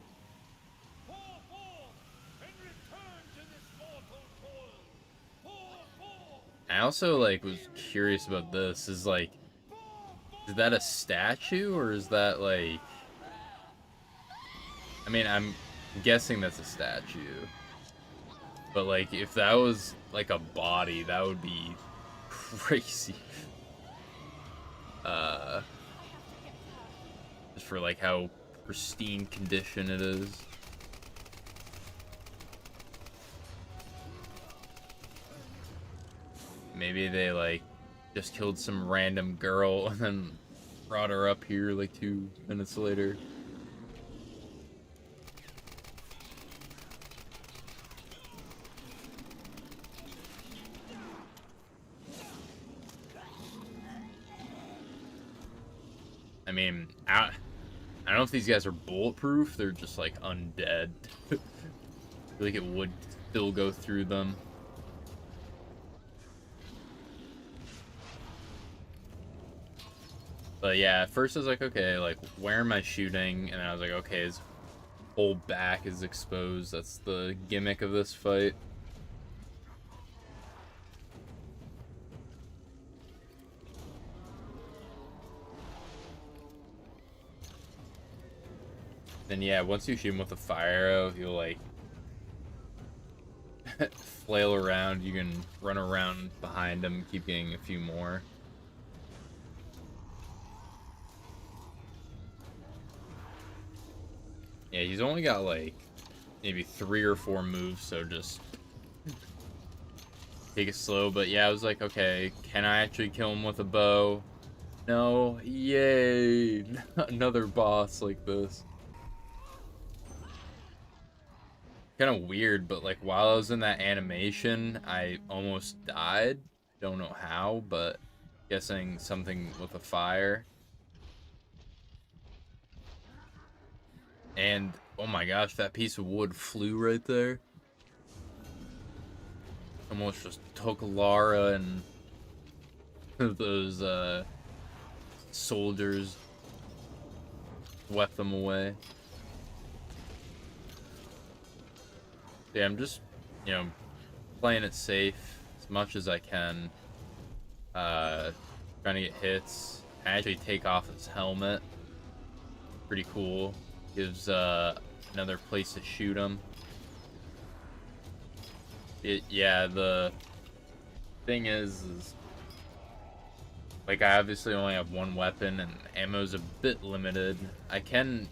Pour forth and return to this mortal toil. Pour forth. I also, like, was curious about this, is, like, is that a statue, or is that, like... I mean, I'm guessing that's a statue. But, like, if that was, like, a body, that would be crazy. Just for, like, how pristine condition it is. Maybe they, like, just killed some random girl and then brought her up here, like, 2 minutes later. I mean, I don't know if these guys are bulletproof. They're just, like, undead. I feel like it would still go through them. But yeah, at first I was like, okay, like, where am I shooting? And then I was like, okay, his whole back is exposed. That's the gimmick of this fight. Then yeah, once you shoot him with a fire arrow, he'll like flail around. You can run around behind him, keep getting a few more. Yeah, he's only got like maybe 3 or 4 moves, so just take it slow. But yeah, I was like, okay, can I actually kill him with a bow? No, yay! Another boss like this. Kind of weird, but like while I was in that animation, I almost died. Don't know how, but guessing something with a fire. And oh my gosh, that piece of wood flew right there. Almost just took Lara and those soldiers, swept them away. Yeah, I'm just, you know, playing it safe as much as I can. Trying to get hits. I actually take off his helmet. Pretty cool. Gives another place to shoot him. Yeah, the thing is like I obviously only have 1 weapon and ammo's a bit limited. I can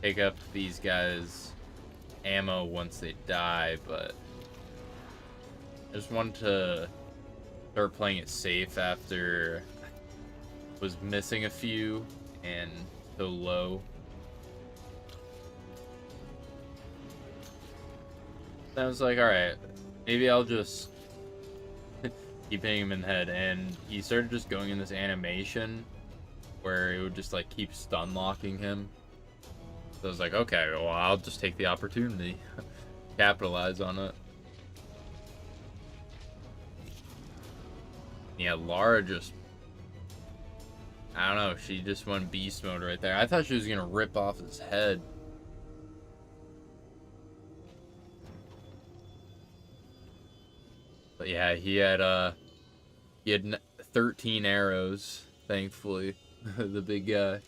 pick up these guys' ammo once they die, but I just wanted to start playing it safe after I was missing a few and so low. I was like, alright, maybe I'll just keep hitting him in the head. And he started just going in this animation where it would just like keep stun locking him. So I was like, okay, well, I'll just take the opportunity. Capitalize on it. Yeah, Lara just... I don't know, she just went beast mode right there. I thought she was gonna rip off his head. But yeah, he had 13 arrows, thankfully. The big guy.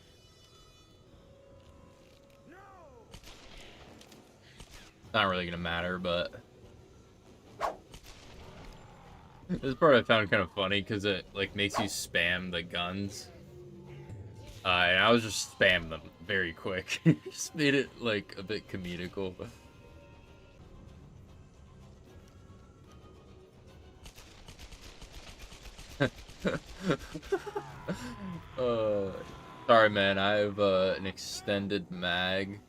Not really gonna matter, but this part I found kind of funny because it like makes you spam the guns. And I was just spam them very quick. Just made it like a bit comedical. uh, sorry, man. I have an extended mag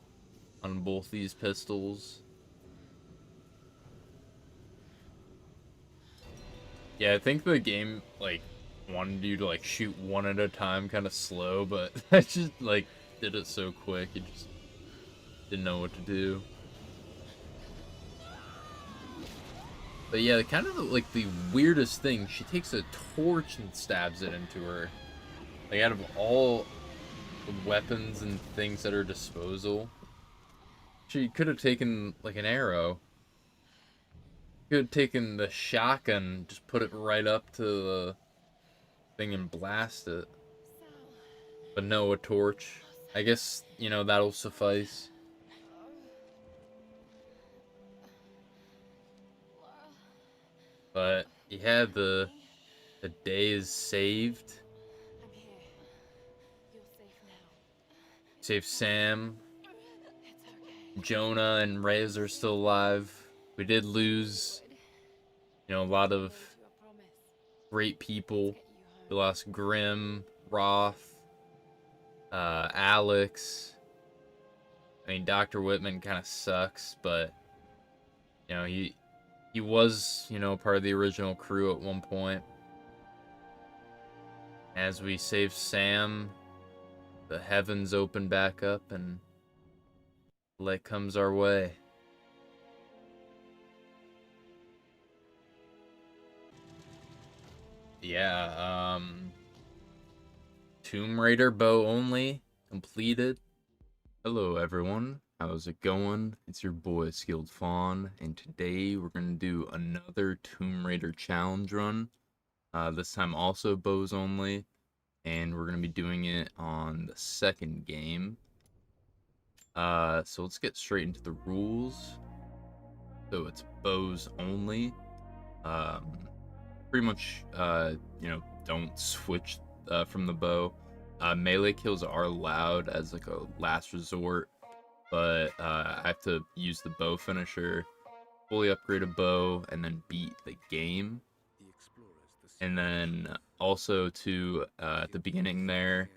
on both these pistols. Yeah, I think the game like wanted you to like shoot one at a time, kind of slow, but I just like did it so quick. You just didn't know what to do. But yeah, kind of like the weirdest thing, she takes a torch and stabs it into her. Like out of all the weapons and things at her disposal, she could have taken like an arrow. Could have taken the shotgun, just put it right up to the thing and blast it. But no, a torch. I guess, you know, that'll suffice. But yeah, the day is saved. I'm here. You're safe now. Save Sam. It's okay. Jonah and Reyes are still alive. We did lose, you know, a lot of To a promise. great people. Get you home. We lost Grim, Roth, Alex. I mean, Dr. Whitman kind of sucks, but you know, he was, you know, part of the original crew at one point. As we save Sam, the heavens open back up and light comes our way. Yeah, Tomb Raider bow only completed. Hello everyone, how's it going? It's your boy Skilled Fawn, and today we're gonna do another Tomb Raider challenge run. This time also bows only, and we're gonna be doing it on the second game. So let's get straight into the rules. So it's bows only. Pretty much, you know, don't switch from the bow. Melee kills are allowed as like a last resort, but I have to use the bow finisher, fully upgrade a bow, and then beat the game. And then also at the beginning there,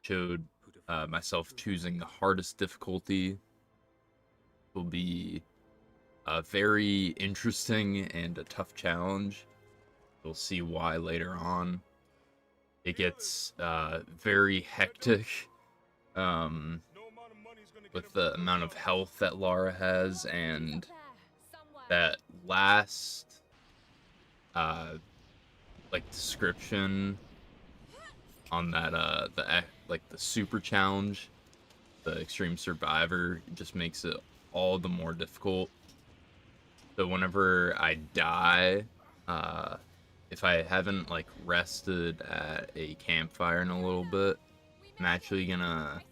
showed myself choosing the hardest difficulty. Will be very interesting and a tough challenge. You'll see why later on. It gets very hectic with the amount of health that Lara has, and that last like description on that the super challenge, the extreme survivor, just makes it all the more difficult. So whenever I die, if I haven't like rested at a campfire in a little bit, I'm actually gonna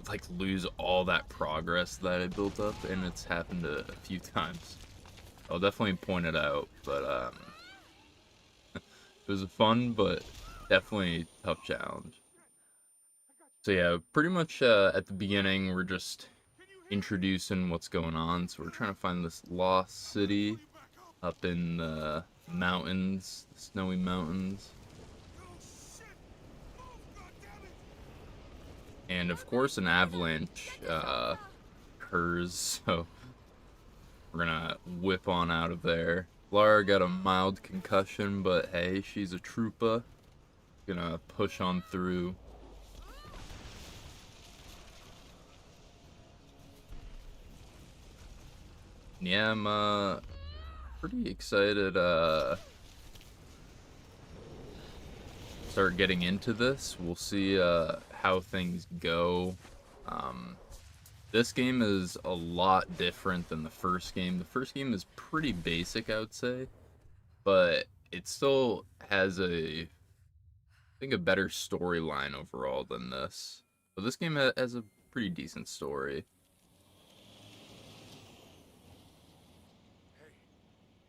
like lose all that progress that I built up, and it's happened a few times. I'll definitely point it out, but it was a fun but definitely tough challenge. So yeah, pretty much at the beginning we're just introducing what's going on. So we're trying to find this lost city up in the mountains, the snowy mountains. And of course an avalanche occurs, so we're gonna whip on out of there. Lara got a mild concussion, but hey, she's a trooper. Gonna push on through. Yeah, I'm pretty excited start getting into this. We'll see how things go. This game is a lot different than the first game. The first game is pretty basic, I would say, but it still has I think, a better storyline overall than this. But this game has a pretty decent story. Hey,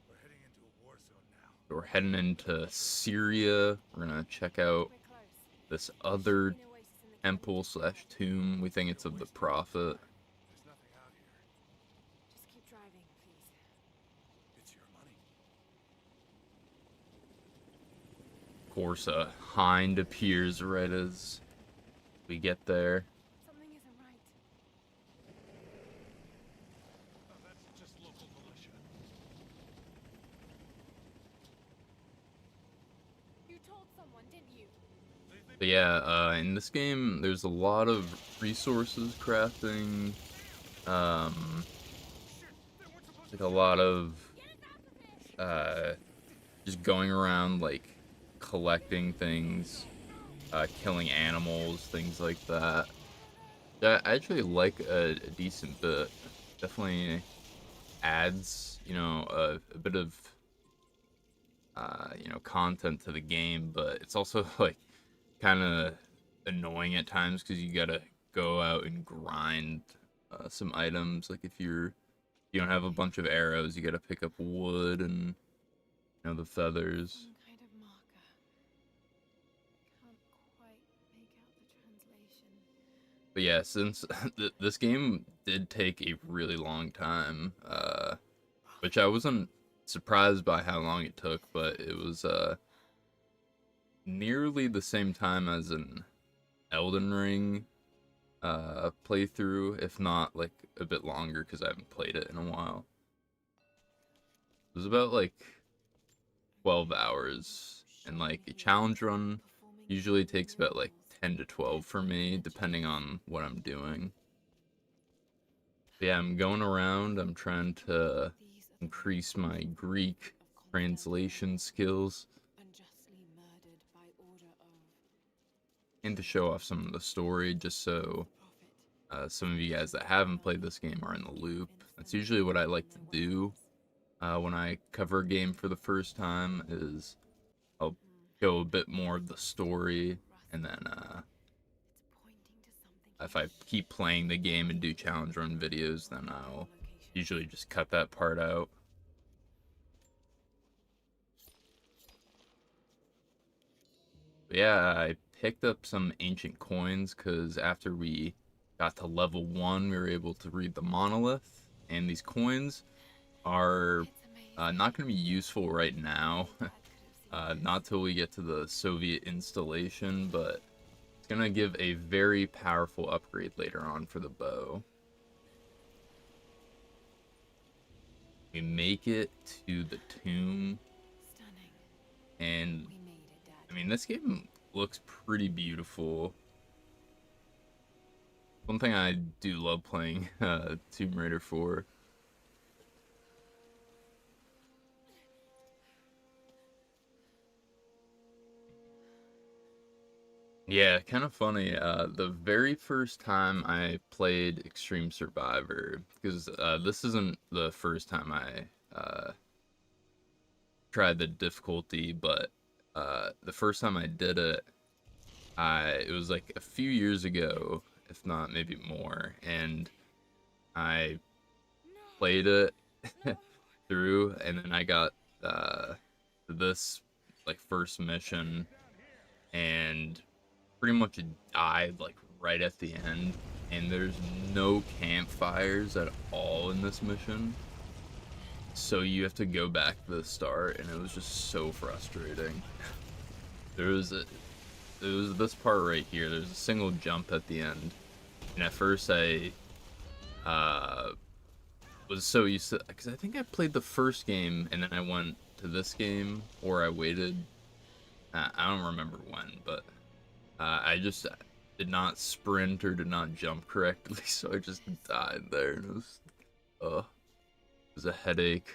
we're heading into a war zone now. So we're heading into Syria. We're gonna check out We're close. this There should other be an oasis in the temple slash tomb. We think it's of the prophet. There's nothing out here. Just keep driving, please. It's your money. Of course, a hind appears right as we get there. Something isn't right. Oh, that's just local militia. You told someone, didn't you? But yeah, in this game, there's a lot of resources crafting. Like a lot of just going around like collecting things, killing animals, things like that. That I actually like a decent bit. Definitely adds, a bit of content to the game, but it's also like kind of annoying at times because you gotta go out and grind some items. Like if you don't have a bunch of arrows, you gotta pick up wood and the feathers. Some kind of marker. Can't quite make out the translation. But yeah, since this game did take a really long time, which I wasn't surprised by how long it took, but it was nearly the same time as an Elden Ring playthrough, if not like a bit longer because I haven't played it in a while. It was about like 12 hours, and like a challenge run usually takes about like 10 to 12 for me, depending on what I'm doing. But yeah, I'm going around, I'm trying to increase my Greek translation skills Unjustly murdered by order of and to show off some of the story, just so prophet. some of you guys that haven't played this game are in the loop. That's usually what I like to do when I cover a game for the first time, is I'll show a bit more of the story, and then It's pointing to something. if I keep playing the game and do challenge run videos, then I'll usually just cut that part out. But yeah, I picked up some ancient coins because after we got to level 1, we were able to read the monolith, and these coins are not going to be useful right now. Not till we get to the Soviet installation, but it's going to give a very powerful upgrade later on for the bow. We make it to the tomb, Stunning. and We made it, Dad. I mean, this game looks pretty beautiful. One thing I do love playing Tomb Raider for. Yeah, kind of funny. The very first time I played Extreme Survivor, because this isn't the first time I tried the difficulty, but the first time I did it, it was like a few years ago, if not maybe more, and I played it through, and then I got this like first mission, and pretty much died like right at the end, and there's no campfires at all in this mission, so you have to go back to the start, and it was just so frustrating. There was this part right here. There's a single jump at the end, and at first I was so used to, because I think I played the first game and then I went to this game, or I waited. I don't remember when, but I just did not sprint or did not jump correctly, so I just died there, and it was a headache.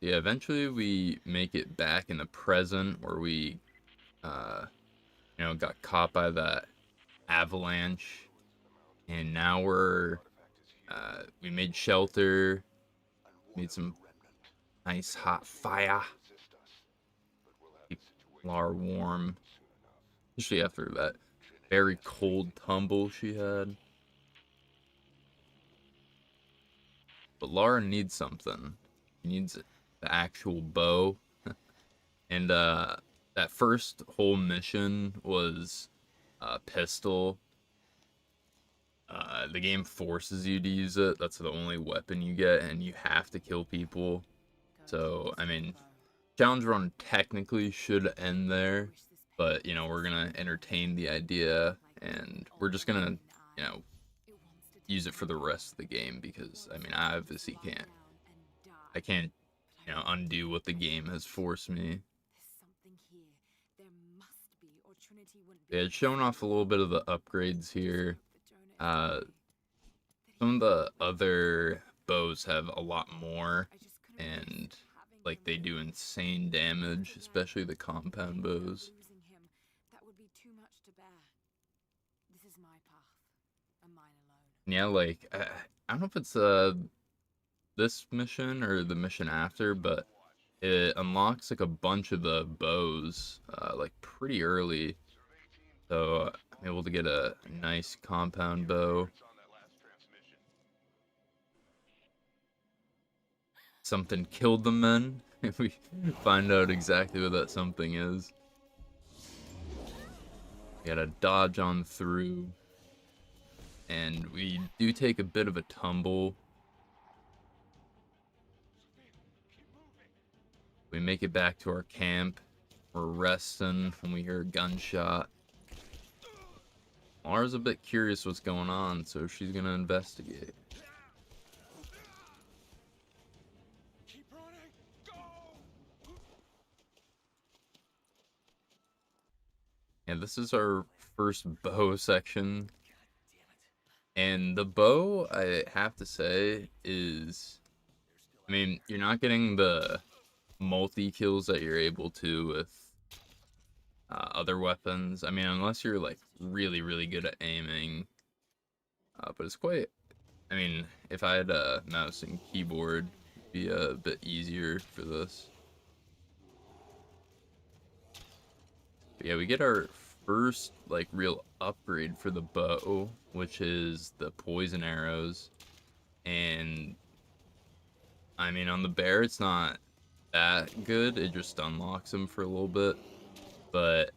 Yeah, eventually we make it back in the present, where we got caught by that avalanche, and now we made shelter, made some nice hot fire, keep Lara warm, especially after that very cold tumble she had. But Lara needs something. She needs the actual bow. And that first whole mission was pistol. The game forces you to use it. That's the only weapon you get, and you have to kill people. So, I mean, challenge run technically should end there, but we're gonna entertain the idea, and we're just gonna, use it for the rest of the game because I mean, I obviously can't, undo what the game has forced me. Yeah, it's showing off a little bit of the upgrades here. Some of the other bows have a lot more, and like they do insane damage, especially the compound bows. Yeah, like I don't know if it's this mission or the mission after, but it unlocks like a bunch of the bows like pretty early. So I'm able to get a nice compound bow. Something killed the men. If we find out exactly what that something is. We gotta dodge on through. And we do take a bit of a tumble. We make it back to our camp. We're resting when we hear a gunshot. Lara's a bit curious what's going on, so she's gonna investigate. Keep running! Go! Yeah, this is our first bow section. And the bow, I have to say, is... I mean, you're not getting the multi-kills that you're able to with other weapons. I mean, unless you're, like, really, really good at aiming. But it's quite... I mean, if I had a mouse and keyboard, it'd be a bit easier for this. But yeah, we get our first, like, real upgrade for the bow, which is the poison arrows. And, I mean, on the bear, it's not that good. It just unlocks them for a little bit. But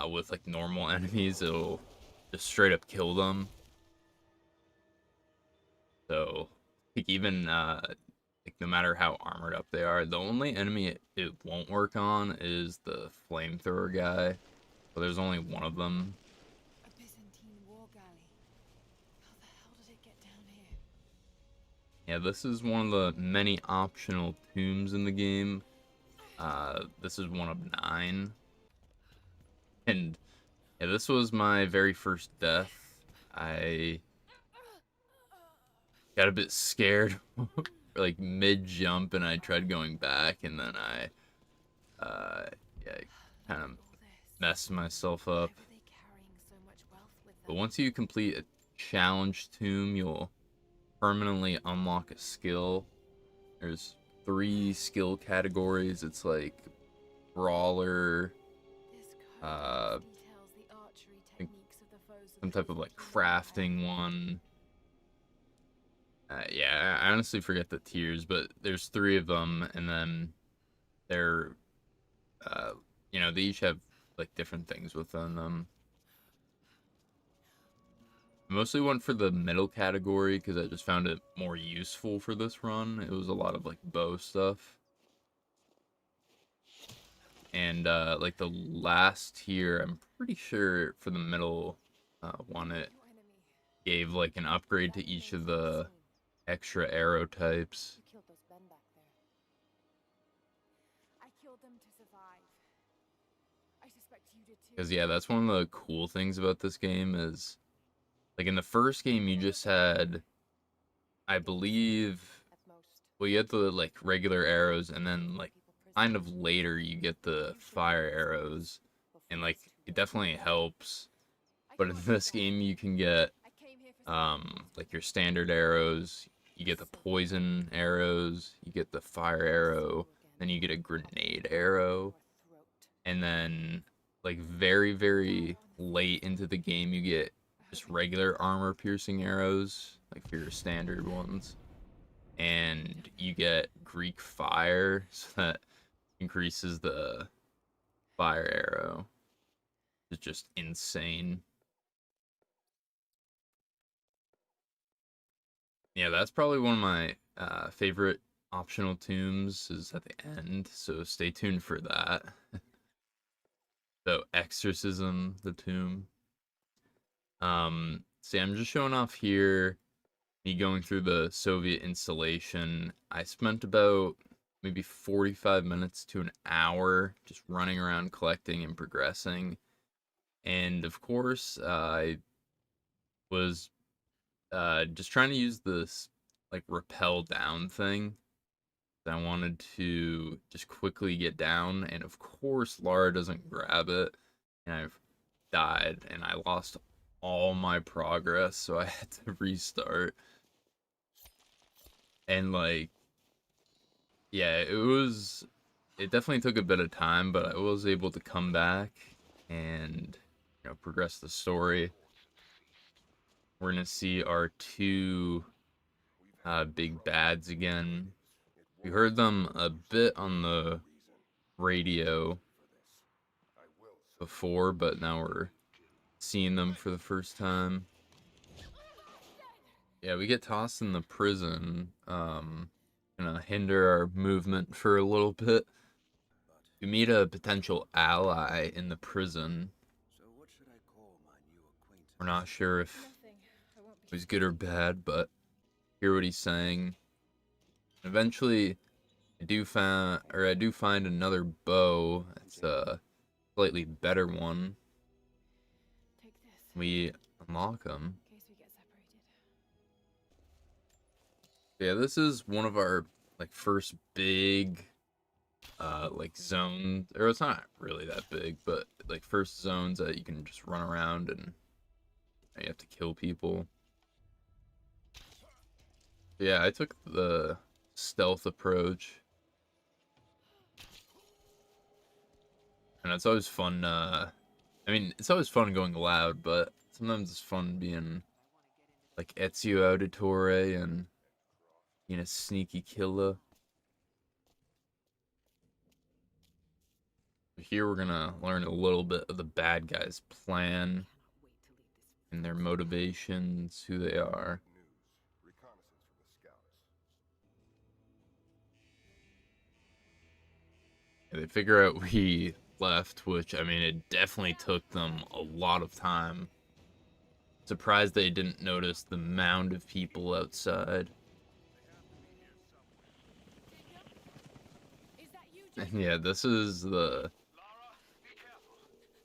with, like, normal enemies, it'll just straight up kill them. So, like, even, like, no matter how armored up they are, the only enemy it won't work on is the flamethrower guy. But there's only one of them. A Byzantine war galley. How the hell did it get down here? Yeah, this is one of the many optional tombs in the game. This is one of 9. And yeah, this was my very first death. I got a bit scared like mid-jump, and I tried going back, and then I yeah, kind of messed myself up. But once you complete a challenge tomb, you'll permanently unlock a skill. There's 3 skill categories. It's like brawler, some type of like crafting one. Yeah, I honestly forget the tiers, but there's 3 of them, and then they're, they each have like different things within them. I mostly went for the middle category because I just found it more useful for this run. It was a lot of like bow stuff. And like the last tier, I'm pretty sure for the middle one, it gave like an upgrade to each of the extra arrow types. You killed those men back there. I killed them to survive. I suspect you did too. Because yeah, that's one of the cool things about this game is, like in the first game, you just had, I believe, well, you had the like regular arrows, and then like kind of later you get the fire arrows, and like it definitely helps. But in this game, you can get like your standard arrows, you get the poison arrows, you get the fire arrow, then you get a grenade arrow, and then like very, very late into the game, you get just regular armor piercing arrows, like for your standard ones, and you get Greek fire, so that increases the fire arrow. It's just insane. Yeah, that's probably one of my favorite optional tombs is at the end, so stay tuned for that. So Exorcism, the tomb. See, I'm just showing off here, me going through the Soviet installation. I spent about maybe 45 minutes to an hour just running around collecting and progressing. And of course, I was just trying to use this like rappel down thing. I wanted to just quickly get down, and of course Lara doesn't grab it, and I've died, and I lost all my progress, so I had to restart. And like, yeah, it definitely took a bit of time, but I was able to come back and progress the story. We're gonna see our two big bads again. We heard them a bit on the radio before, but now we're seeing them for the first time. Yeah, we get tossed in the prison, gonna hinder our movement for a little bit. We meet a potential ally in the prison. We're not sure if he's good or bad, but hear what he's saying. Eventually, I do find another bow. It's a slightly better one. We unlock them. Yeah, this is one of our like first big like zones, or it's not really that big, but like first zones that you can just run around and you have to kill people. Yeah, I took the stealth approach. And it's always fun, I mean, it's always fun going loud, but sometimes it's fun being like Ezio Auditore and being a sneaky killer. Here we're gonna learn a little bit of the bad guys' plan and their motivations, who they are. Yeah, they figure out we left, which, I mean, it definitely took them a lot of time. Surprised they didn't notice the mound of people outside. And yeah, this is the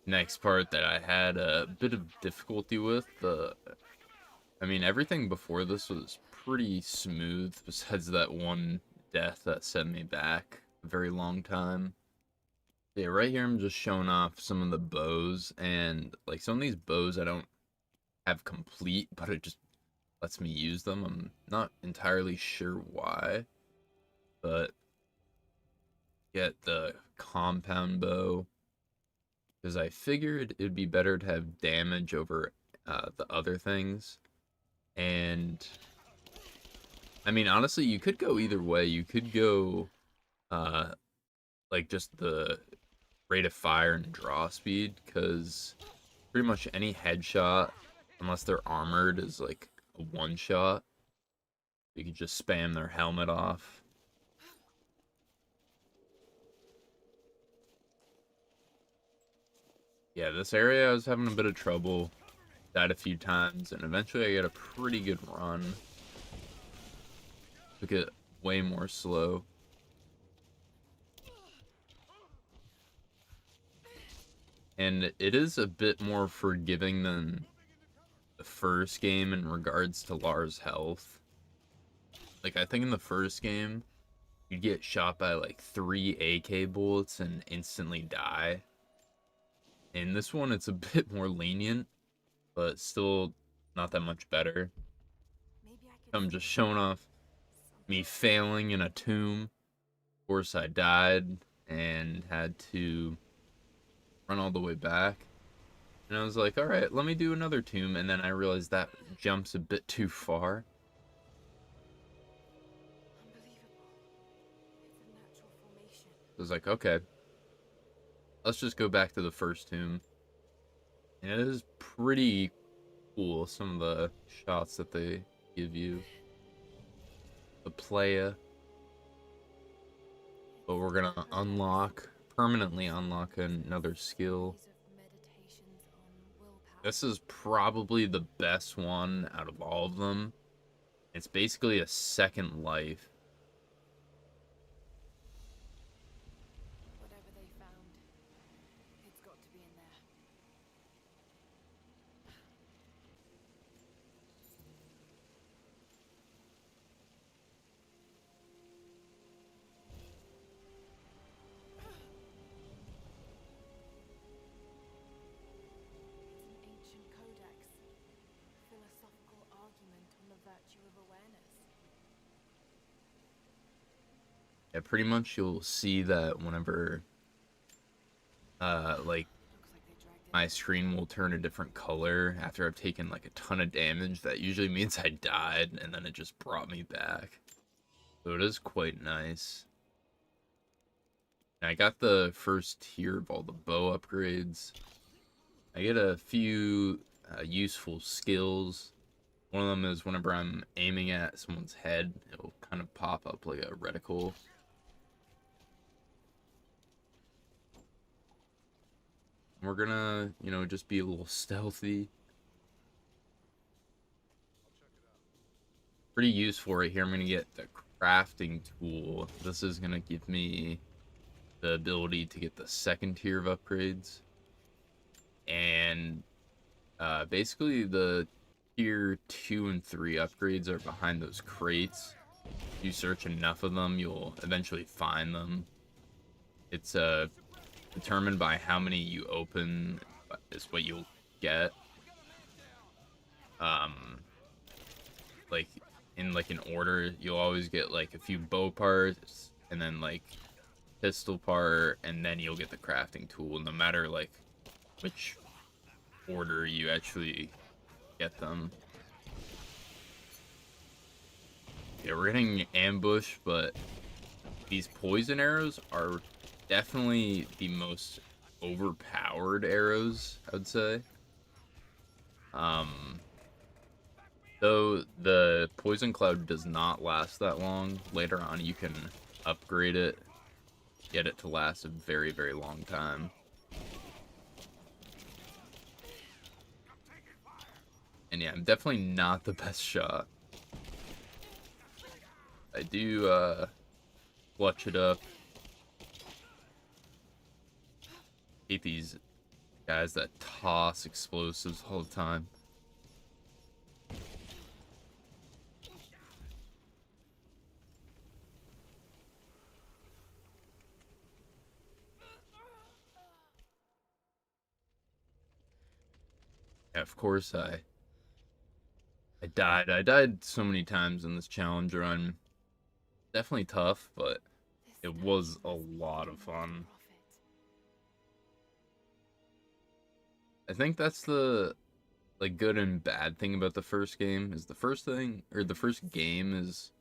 next part that I had a bit of difficulty with. I mean, everything before this was pretty smooth, besides that one death that set me back a very long time. Yeah, right here I'm just showing off some of the bows, and like some of these bows I don't have complete, but it just lets me use them. I'm not entirely sure why, but get the compound bow because I figured it'd be better to have damage over the other things. And I mean, honestly, you could go either way. You could go like just the rate of fire and draw speed, because pretty much any headshot, unless they're armored, is like a one shot. You could just spam their helmet off. Yeah, this area I was having a bit of trouble. Died a few times, and eventually I got a pretty good run. Took it way more slow. And it is a bit more forgiving than the first game in regards to Lara's health. Like, I think in the first game, you'd get shot by like 3 AK bullets and instantly die. In this one, it's a bit more lenient, but still not that much better. Maybe I could I'm just showing off me failing in a tomb. Of course, I died and had to run all the way back. And I was like, alright, let me do another tomb. And then I realized that jumps a bit too far. Unbelievable. It's a natural formation. I was like, okay, let's just go back to the first tomb. And it is pretty cool, some of the shots that they give you. The playa. But we're gonna permanently unlock another skill. This is probably the best one out of all of them. It's basically a second life. Whatever they found, it's got to be in there. It's an ancient codex. Philosophical argument on the virtue of awareness. Yeah, pretty much you'll see that whenever like Looks like they dragged it. my screen will turn a different color after I've taken like a ton of damage. That usually means I died, and then it just brought me back. So it is quite nice. And I got the first tier of all the bow upgrades. I get a few useful skills. One of them is whenever I'm aiming at someone's head, it'll kind of pop up like a reticle. We're gonna, just be a little stealthy. Pretty useful right here. I'm gonna get the crafting tool. This is gonna give me the ability to get the second tier of upgrades. And basically the tier 2 and 3 upgrades are behind those crates. If you search enough of them, you'll eventually find them. It's determined by how many you open is what you'll get. Like in an order, you'll always get like a few bow parts and then like pistol part, and then you'll get the crafting tool, no matter like which order you actually get them. Yeah, we're getting ambushed, but these poison arrows are definitely the most overpowered arrows, I would say. Though the poison cloud does not last that long. Later on, you can upgrade it, get it to last a very, very long time. And yeah, I'm definitely not the best shot. I do clutch it up. Hate these guys that toss explosives all the time. Yeah, of course I died. I died so many times in this challenge run. Definitely tough, but it was a lot of fun. I think that's the like good and bad thing about the first game is the first game is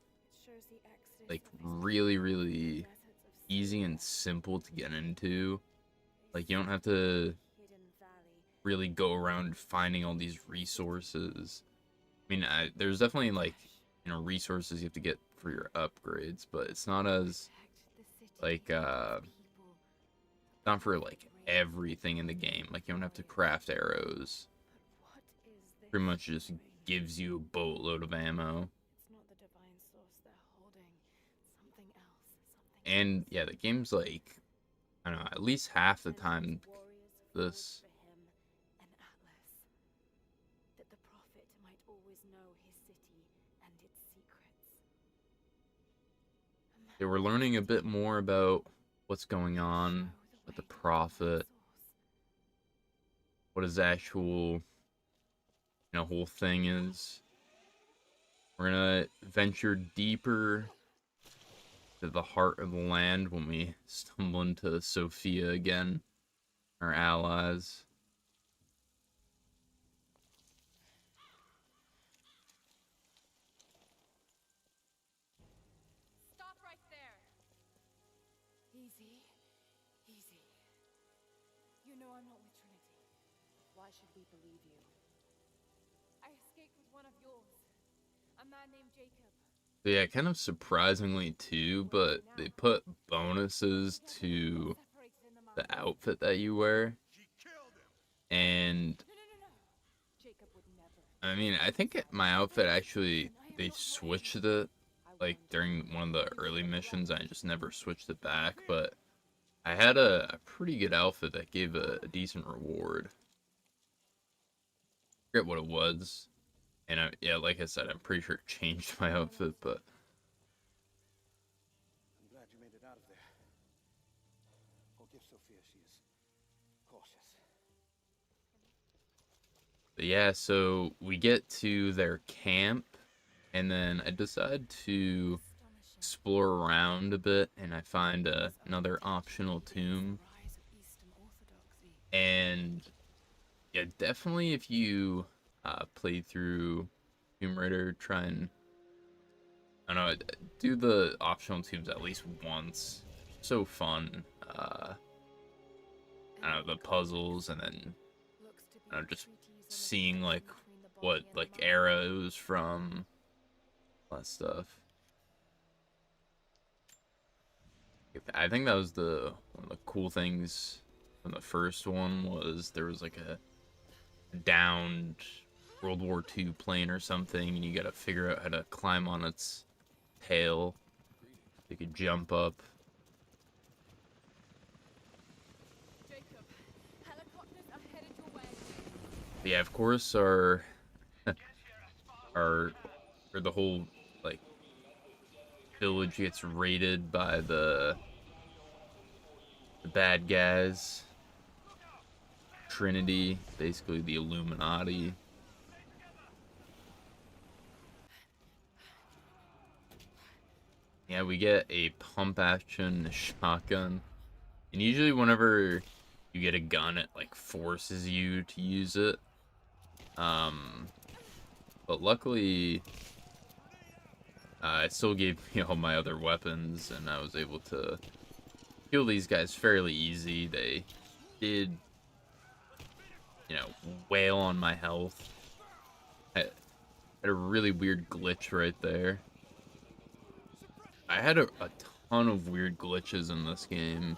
like really, really easy and simple to get into. Like you don't have to really go around finding all these resources. I mean, there's definitely like, resources you have to get for your upgrades, but it's not as like not for like everything in the game. Like you don't have to craft arrows. Pretty much just gives you a boatload of ammo. And yeah, the game's like, I don't know, at least half the time this. Yeah, we're learning a bit more about what's going on with the Prophet. what his actual, whole thing is. We're gonna venture deeper to the heart of the land when we stumble into Sophia again, our allies. Stop right there. Easy. Easy. You know I'm not with Trinity. Why should we believe you? I escaped with one of yours. A man named Jacob. So yeah, kind of surprisingly too, but they put bonuses to Separated in the the mountains. outfit that you wear. And No. Jacob would never. I mean, I think my outfit actually, they switched it like during one of the early missions. I just never switched it back, but I had a pretty good outfit that gave a decent reward. I forget what it was. And yeah, like I said, I'm pretty sure it changed my outfit, but I'm glad you made it out of there. Forgive Sophia, she is cautious. But yeah, so we get to their camp, and then I decide to explore around a bit, and I find another optional tomb. Rise of Eastern Orthodoxy. And yeah, definitely if you play through Tomb Raider, try and, I don't know, do the optional tombs at least once. So fun. I don't know, the puzzles, and then Looks to be I don't know, a just treaty on the seeing like between the what body and like the era it was from, all that stuff. I think that was one of the cool things from the first one, was there was like a downed World War II plane or something, and you gotta figure out how to climb on its tail. You could jump up. Jacob, helicopters are headed your way. But yeah, of course, our or the whole like village gets raided by the bad guys. Trinity, basically the Illuminati. Yeah, we get a pump action shotgun. And usually whenever you get a gun, it like forces you to use it. But luckily, it still gave me all my other weapons, and I was able to kill these guys fairly easy. They did, wail on my health. I had a really weird glitch right there. I had a ton of weird glitches in this game.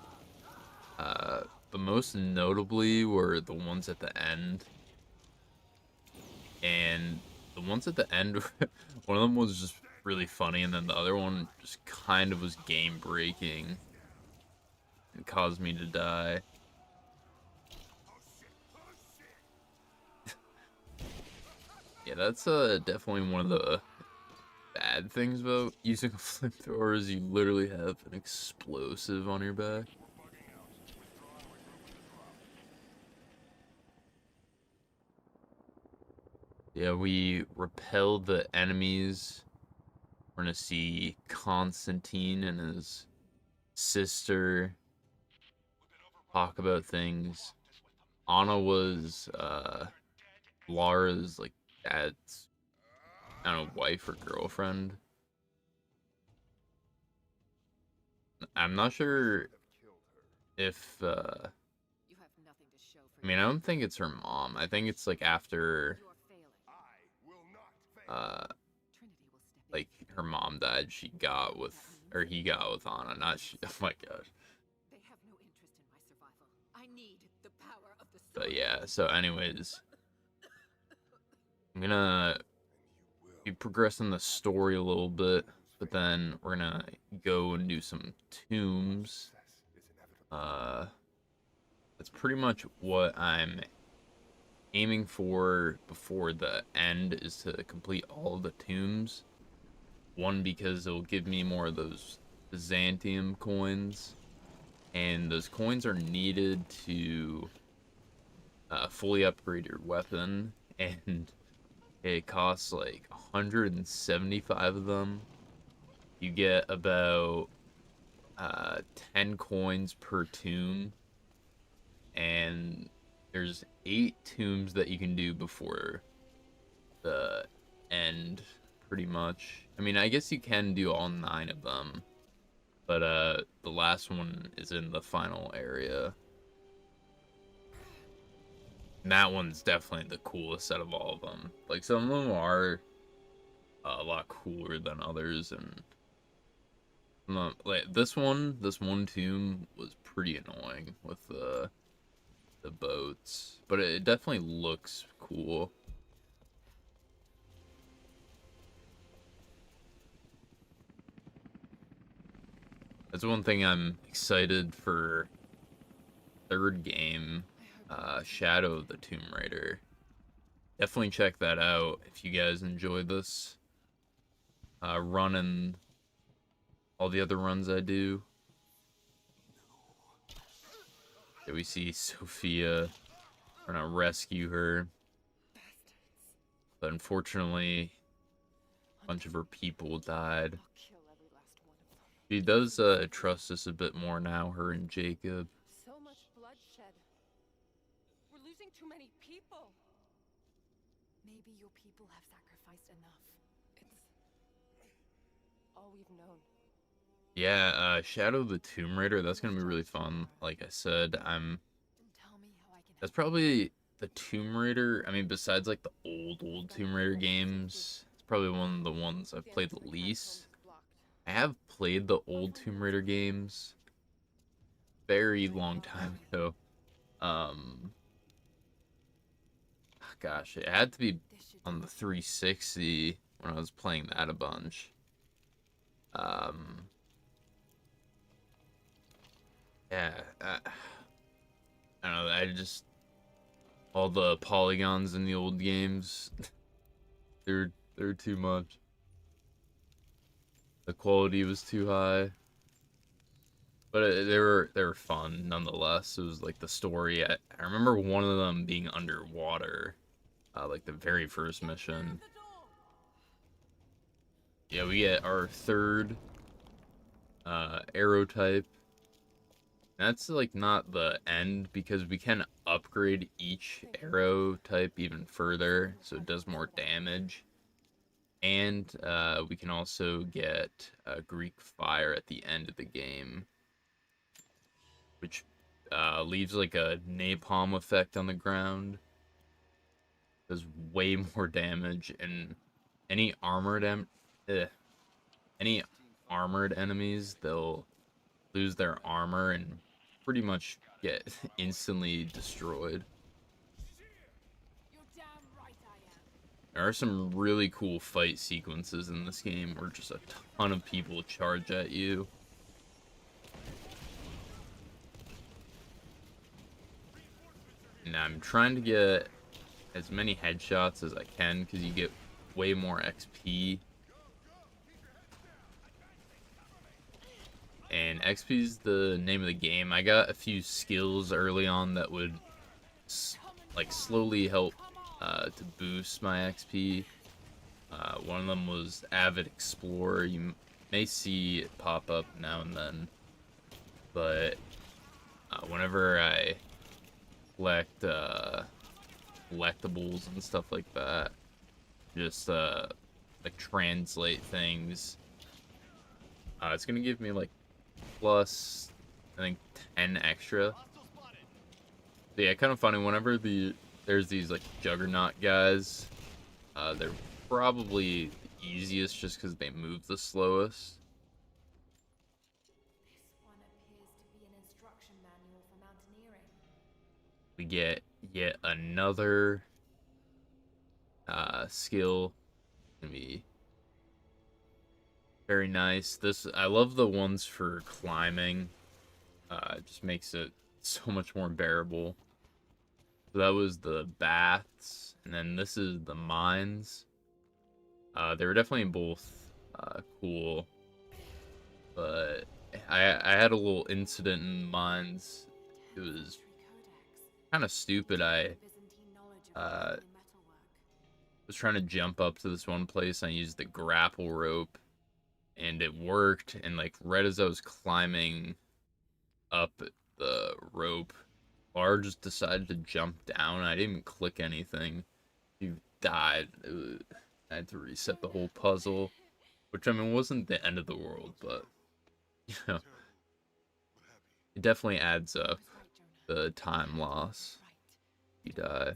But most notably were the ones at the end. And the ones at the end, one of them was just really funny, and then the other one just kind of was game breaking and caused me to die. Yeah, that's definitely one of the bad things about using a flamethrower, is you literally have an explosive on your back. Yeah, we repelled the enemies. We're gonna see Constantine and his sister talk about things. Anna was Lara's like dad's, I don't know, wife or girlfriend. I'm not sure if You have nothing to show for I mean, I don't think it's her mom. I think it's like after You're failing. uh Trinity will step in. like her mom died, he got with Anna, not she. Oh my gosh. They have no interest in my survival. I need the power of the But sword. yeah, so anyways, I'm gonna be progressing the story a little bit, but then we're gonna go and do some tombs. That's pretty much what I'm aiming for before the end, is to complete all the tombs. One, because it'll give me more of those Byzantium coins, and those coins are needed to fully upgrade your weapon, and it costs like 175 of them. You get about 10 coins per tomb, and there's 8 tombs that you can do before the end, pretty much. I mean, I guess you can do all 9 of them, but the last one is in the final area. And that one's definitely the coolest out of all of them. Like, some of them are a lot cooler than others, and like this one tomb was pretty annoying with the boats, but it definitely looks cool. That's one thing I'm excited for. Third game, Shadow of the Tomb Raider. Definitely check that out if you guys enjoy this. Running all the other runs I do. Here we see Sophia trying to rescue her, but unfortunately, a bunch of her people died. She does trust us a bit more now, her and Jacob. So much bloodshed. We're losing too many people. Maybe your people have sacrificed enough. It's all we've known. Yeah, Shadow of the Tomb Raider, that's gonna be really fun. Like I said, Tell me how I can that's probably the Tomb Raider. I mean, besides like the old Tomb Raider games, it's probably one of the ones I've played the least. I have played the old Tomb Raider games very long time ago. Gosh, it had to be on the 360 when I was playing that a bunch. Yeah, I don't know. I just all the polygons in the old games, they're too much. The quality was too high, but they were fun nonetheless. It was like the story. I remember one of them being underwater, like the very first mission. Yeah, we get our third arrow type. That's like not the end, because we can upgrade each arrow type even further, so it does more damage. And we can also get Greek Fire at the end of the game, which leaves like a napalm effect on the ground. Does way more damage, and any any armored enemies, they'll lose their armor and pretty much get instantly destroyed. There are some really cool fight sequences in this game where just a ton of people charge at you. And I'm trying to get as many headshots as I can, because you get way more XP. And XP is the name of the game. I got a few skills early on that would like slowly help to boost my XP. One of them was Avid Explorer. You may see it pop up now and then, but whenever I collect collectibles and stuff like that, just like translate things, it's gonna give me like plus I think 10 extra. So yeah, kind of funny. Whenever there's these like Juggernaut guys, they're probably the easiest just because they move the slowest. This one appears to be an instruction manual for mountaineering. We get yet another skill. Gonna be very nice. I love the ones for climbing. It just makes it so much more bearable. So that was the baths, and then this is the mines. They were definitely both cool, but I had a little incident in the mines. It was kind of stupid. I was trying to jump up to this one place. I used the grapple rope, and it worked. And like right as I was climbing up the rope, Lara just decided to jump down. I didn't even click anything. She died. I had to reset the whole puzzle, which I mean wasn't the end of the world, but you know, it definitely adds up. The time loss. You die.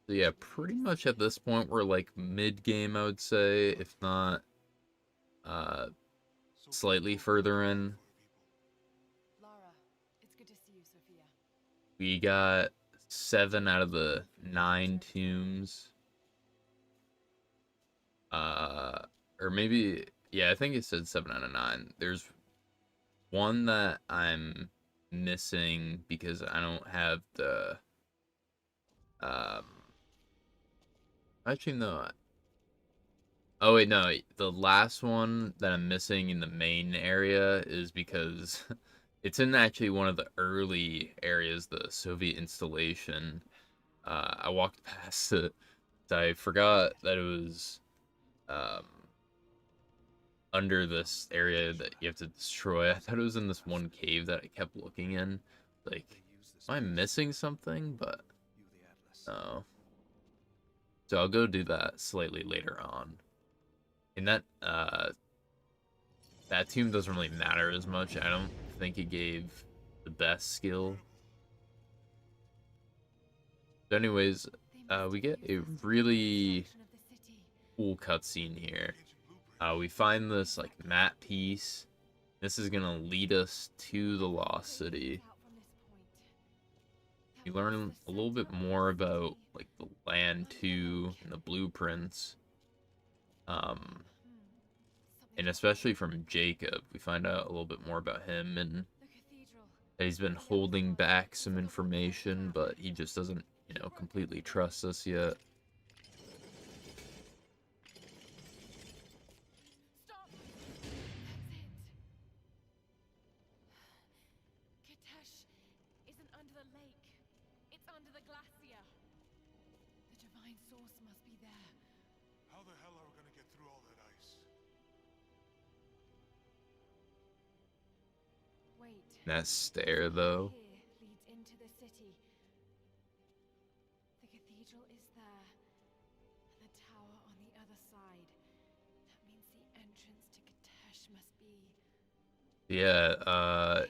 So yeah, pretty much at this point we're like mid-game, I would say, if not slightly further in. Lara, it's good to see you, Sophia. We got 7 out of the 9 tombs. Or maybe, yeah, I think it said 7 out of 9. There's one that I'm missing because I don't have the actually no. Oh wait, no. The last one that I'm missing in the main area is because it's in actually one of the early areas, the Soviet installation. I walked past it. I forgot that it was under this area that you have to destroy. I thought it was in this one cave that I kept looking in. Like, am I missing something? But no. So I'll go do that slightly later on. And that tomb doesn't really matter as much. I don't think it gave the best skill. So anyways, we get a really cool cutscene here. We find this like map piece. This is gonna lead us to the Lost City. You learn a little bit more about like the land too and the blueprints. And especially from Jacob, we find out a little bit more about him and that he's been holding back some information, but he just doesn't, you know, completely trust us yet. Stop! That's it. Kitesh isn't under the lake. It's under the glacier. The divine source must be there. How the hell are we gonna get through all that ice? Wait. That stare, though. Here leads into the city. The cathedral is there, and the tower on the other side. That means the entrance to Kitesh must be. Yeah,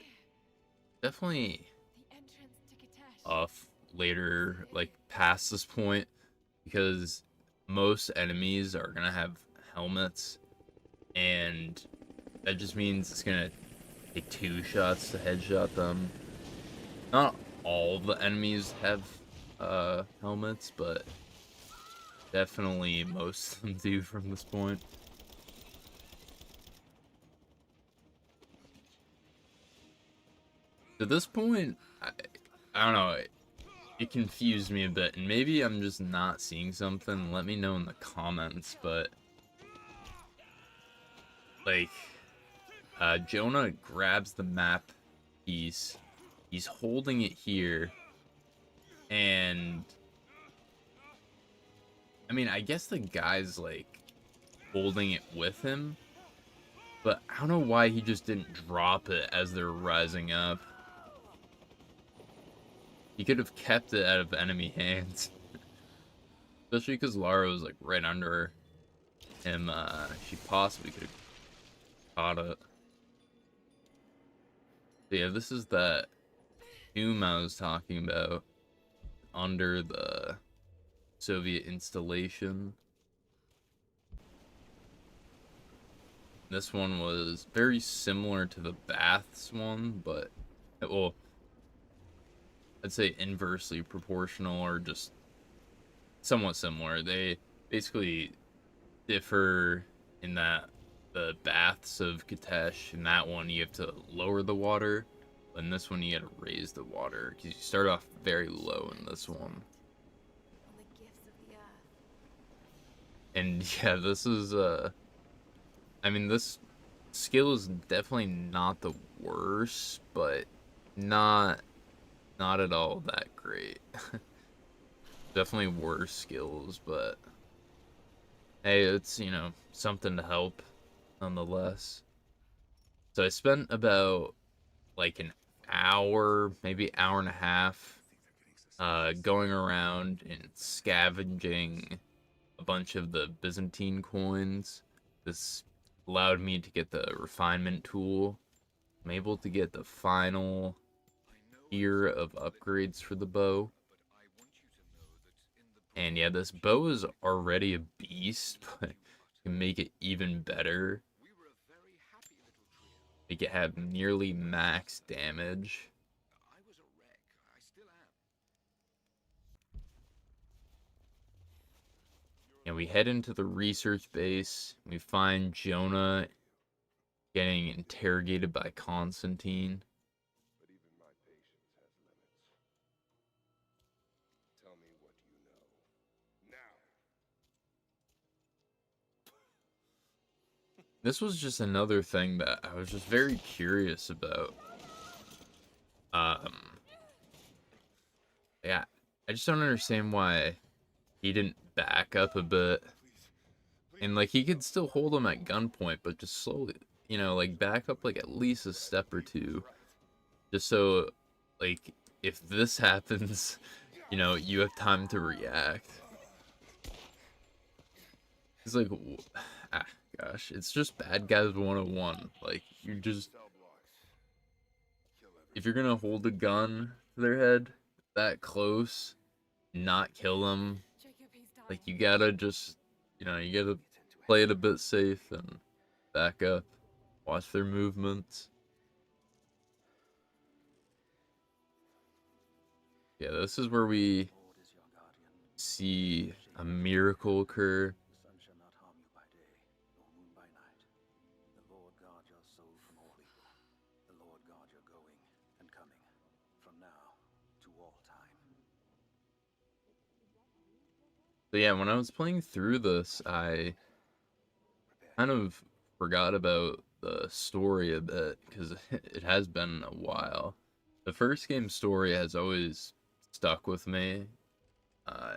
definitely The entrance to Kitesh. off later, like past this point, because most enemies are gonna have helmets, and that just means it's gonna take 2 shots to headshot them. Not all the enemies have helmets, but definitely most of them do from this point. At this point, I don't know, it confused me a bit, and maybe I'm just not seeing something. Let me know in the comments, but like Jonah grabs the map piece, he's holding it here, and I mean, I guess the guy's like holding it with him, but I don't know why he just didn't drop it as they're rising up. He could have kept it out of enemy hands. Especially because Lara was like right under him. She possibly could have caught it. So yeah, this is that tomb I was talking about under the Soviet installation. This one was very similar to the baths one, but well, I'd say inversely proportional, or just somewhat similar. They basically differ in that the baths of Kitesh, in that one you have to lower the water, but in this one you gotta raise the water, because you start off very low in this one. On the gifts of the earth. And yeah, this is I mean, this skill is definitely not the worst, but not at all that great. Definitely worse skills, but hey, it's, you know, something to help nonetheless. So I spent about like an hour, maybe hour and a half, going around and scavenging a bunch of the Byzantine coins. This allowed me to get the refinement tool. I'm able to get the final tier of upgrades for the bow. And yeah, this bow is already a beast, but can make it even better. Make it have nearly max damage. And we head into the research base. We find Jonah getting interrogated by Constantine. But even my patience has limits. Tell me what you know. Now! This was just another thing that I was just very curious about. Yeah, I just don't understand why he didn't back up a bit. And like he could still hold him at gunpoint, but just slowly, you know, like back up like at least a step or two. Just so like if this happens, you know, you have time to react. It's like ah, gosh, it's just bad guys 101. Like you just if you're gonna hold a gun to their head that close, not kill them, like you gotta just, you know, you gotta play it a bit safe and back up, watch their movements. Yeah, this is where we see a miracle occur. The sun shall not harm you by day, nor moon by night. The Lord guard your soul from all evil. The Lord guard your going and coming, from now to all time. So yeah, when I was playing through this, I kind of forgot about the story a bit because it has been a while. The first game story has always stuck with me, uh,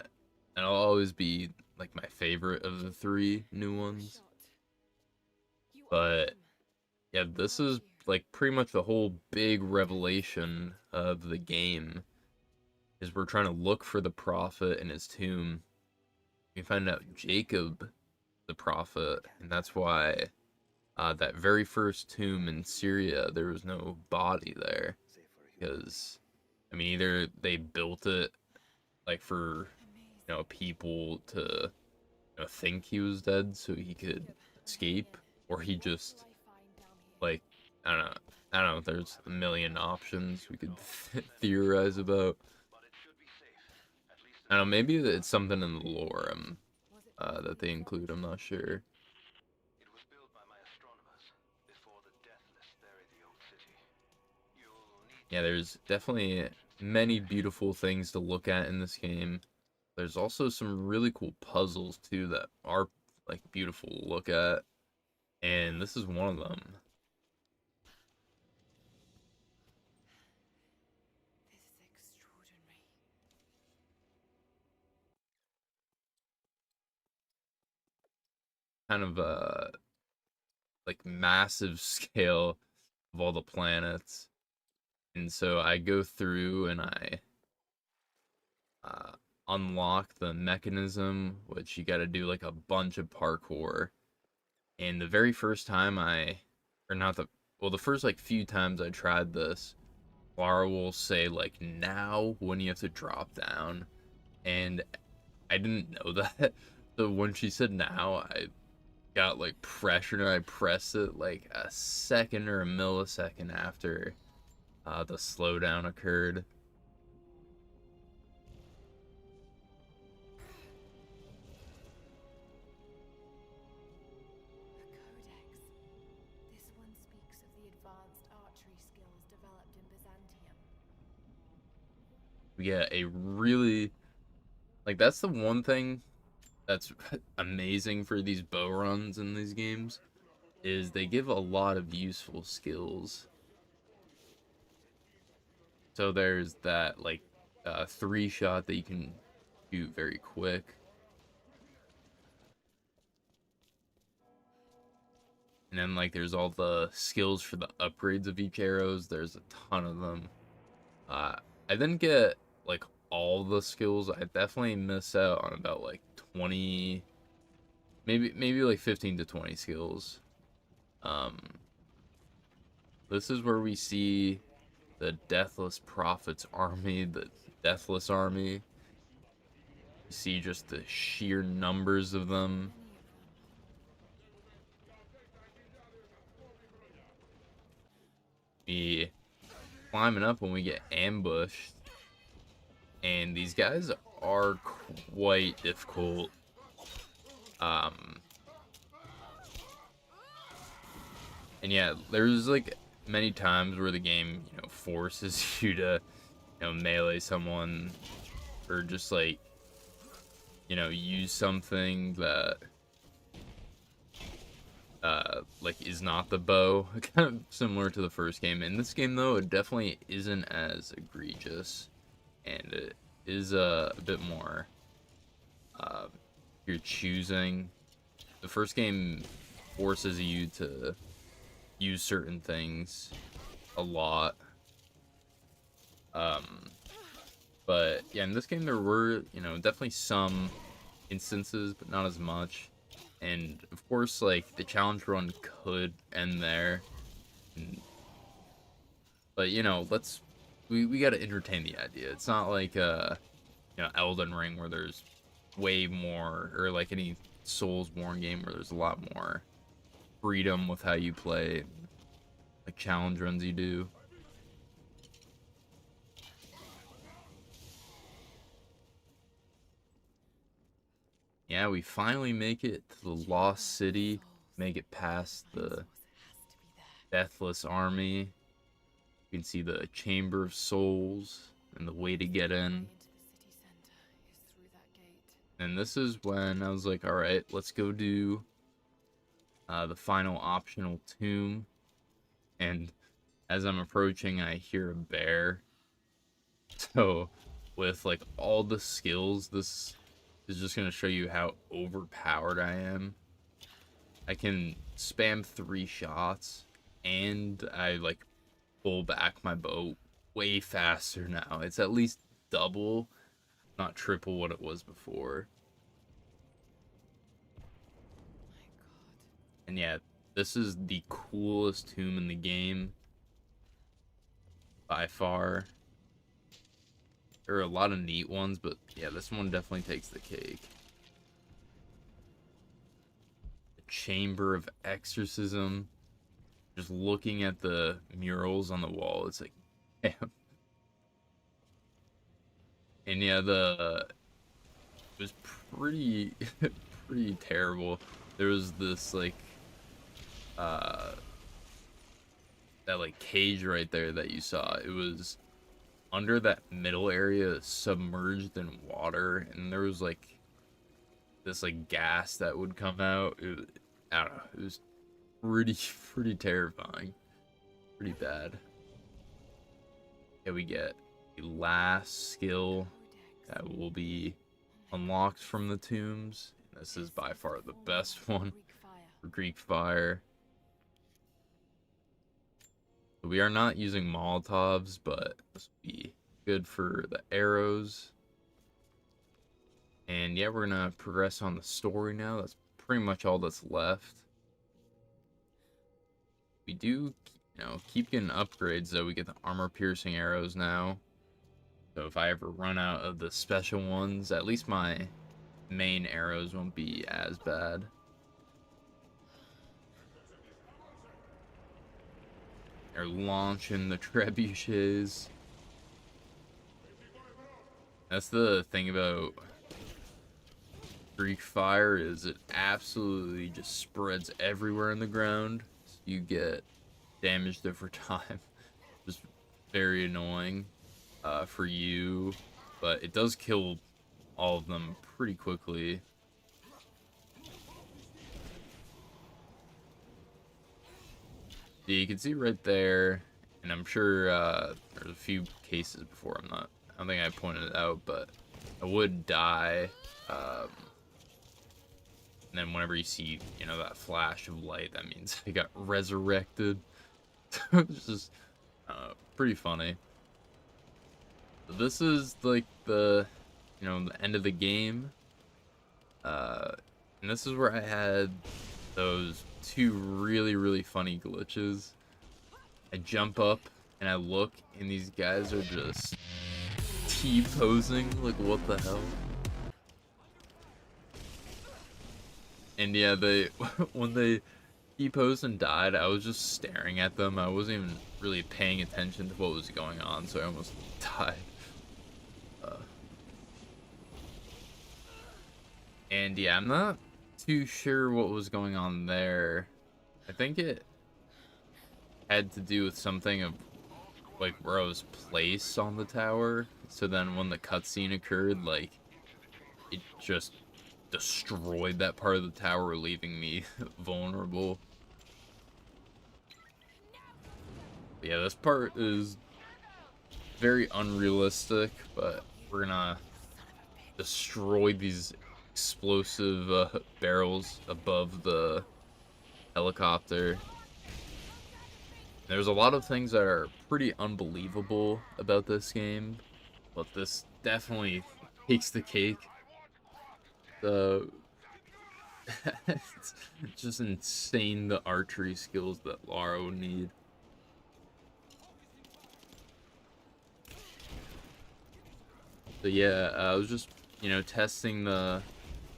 and it'll always be like my favorite of the three new ones. But yeah, this is like pretty much the whole big revelation of the game. Is we're trying to look for the prophet in his tomb. We find out Jacob, the prophet, and that's why that very first tomb in Syria there was no body there, because I mean either they built it like for, you know, people to, you know, think he was dead so he could escape, or he just like I don't know. I don't know. There's a million options we could theorize about. I don't know. Maybe it's something in the lore that they include. I'm not sure. It was built by my astronomers before the deathless buried the old city. You'll need Yeah, there's definitely many beautiful things to look at in this game. There's also some really cool puzzles too that are like beautiful to look at, and this is one of them. This is extraordinary. Kind of like massive scale of all the planets. And so I go through and I uh, unlock the mechanism, which you got to do like a bunch of parkour. And the very first time or not the, well, the first like few times I tried this, Lara will say like now when you have to drop down, and I didn't know that. So when she said now, I got like pressured and I pressed it like a second or a millisecond after the slowdown occurred. A codex. This one speaks of the advanced archery skills developed in Byzantium. We get a really, like, that's the one thing that's amazing for these bow runs in these games, is they give a lot of useful skills. So there's that like 3-shot that you can do very quick. And then like there's all the skills for the upgrades of each arrows. There's a ton of them. I didn't get like all the skills. I definitely missed out on about like 20, maybe like 15 to 20 skills. This is where we see the Deathless Prophets army, the Deathless army. You see just the sheer numbers of them. We climbing up when we get ambushed. And these guys are quite difficult. And yeah, there's like many times where the game, forces you to, melee someone or just like, use something that like is not the bow. Kind of similar to the first game. In this game though, it definitely isn't as egregious, and it is a bit more you're choosing. The first game forces you to use certain things a lot. But yeah, in this game there were, definitely some instances, but not as much. And of course, like the challenge run could end there. But we got to entertain the idea. It's not like Elden Ring where there's way more, or like any Soulsborne game where there's a lot more freedom with how you play, like challenge runs you do. Yeah, we finally make it to the Lost City, make it past the Deathless Army. You can see the Chamber of Souls and the way to get in. And this is when I was like, alright, let's go do the final optional tomb. And as I'm approaching, I hear a bear. So with like all the skills, this is just going to show you how overpowered I am. I can spam 3 shots, and I like pull back my bow way faster now. It's at least double, not triple what it was before. And yeah, this is the coolest tomb in the game by far. There are a lot of neat ones, but yeah, this one definitely takes the cake. The Chamber of Exorcism. Just looking at the murals on the wall, it's like, damn. And yeah, it was pretty pretty terrible. There was this like that like cage right there that you saw. It was under that middle area, submerged in water, and there was like this like gas that would come out. I don't know, it was pretty terrifying, pretty bad. Yeah, we get the last skill that will be unlocked from the tombs. This is by far the best one for Greek Fire. We are not using Molotovs, but this will be good for the arrows. And yeah, we're gonna progress on the story now. That's pretty much all that's left. We do, keep getting upgrades though. We get the armor-piercing arrows now. So if I ever run out of the special ones, at least my main arrows won't be as bad. They're launching the trebuchets. That's the thing about Greek Fire, is it absolutely just spreads everywhere in the ground. So you get damaged over time. Just very annoying for you, but it does kill all of them pretty quickly. You can see right there, and I'm sure there's a few cases before I don't think I pointed it out, but I would die. And then whenever you see, you know, that flash of light, that means I got resurrected. It's just pretty funny. So this is like the, you know, the end of the game. And this is where I had those two really funny glitches. I jump up and I look, and these guys are just T-posing. Like, what the hell? And yeah, they when they T-posed and died, I was just staring at them. I wasn't even really paying attention to what was going on, so I almost died. And yeah, I'm not too sure what was going on there. I think it had to do with something of like where I was placed on the tower. So then when the cutscene occurred, like it just destroyed that part of the tower, leaving me vulnerable. But yeah, this part is very unrealistic, but we're gonna destroy these explosive barrels above the helicopter. There's a lot of things that are pretty unbelievable about this game, but this definitely takes the cake. It's just insane, the archery skills that Lara would need. So yeah, I was just, you know, testing the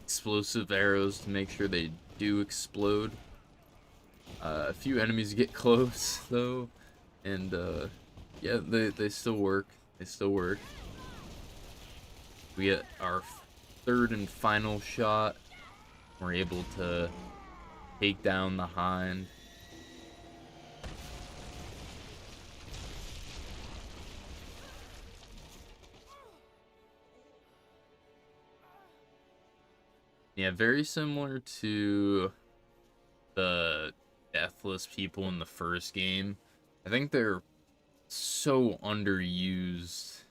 explosive arrows to make sure they do explode. A few enemies get close though, and yeah, they still work. They still work. We get our third and final shot. We're able to take down the Hind. Yeah, very similar to the deathless people in the first game. I think they're so underused,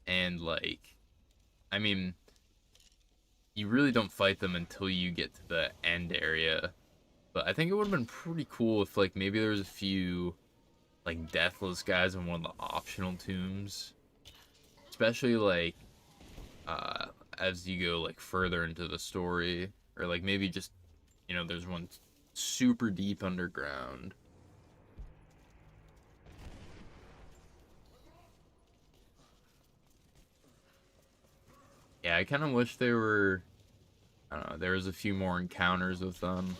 and like, I mean, you really don't fight them until you get to the end area. But I think it would have been pretty cool if like maybe there was a few like deathless guys in one of the optional tombs, especially like as you go like further into the story, or like maybe just, you know, there's one super deep underground. Yeah, I kind of wish there were, I don't know, there was a few more encounters with them.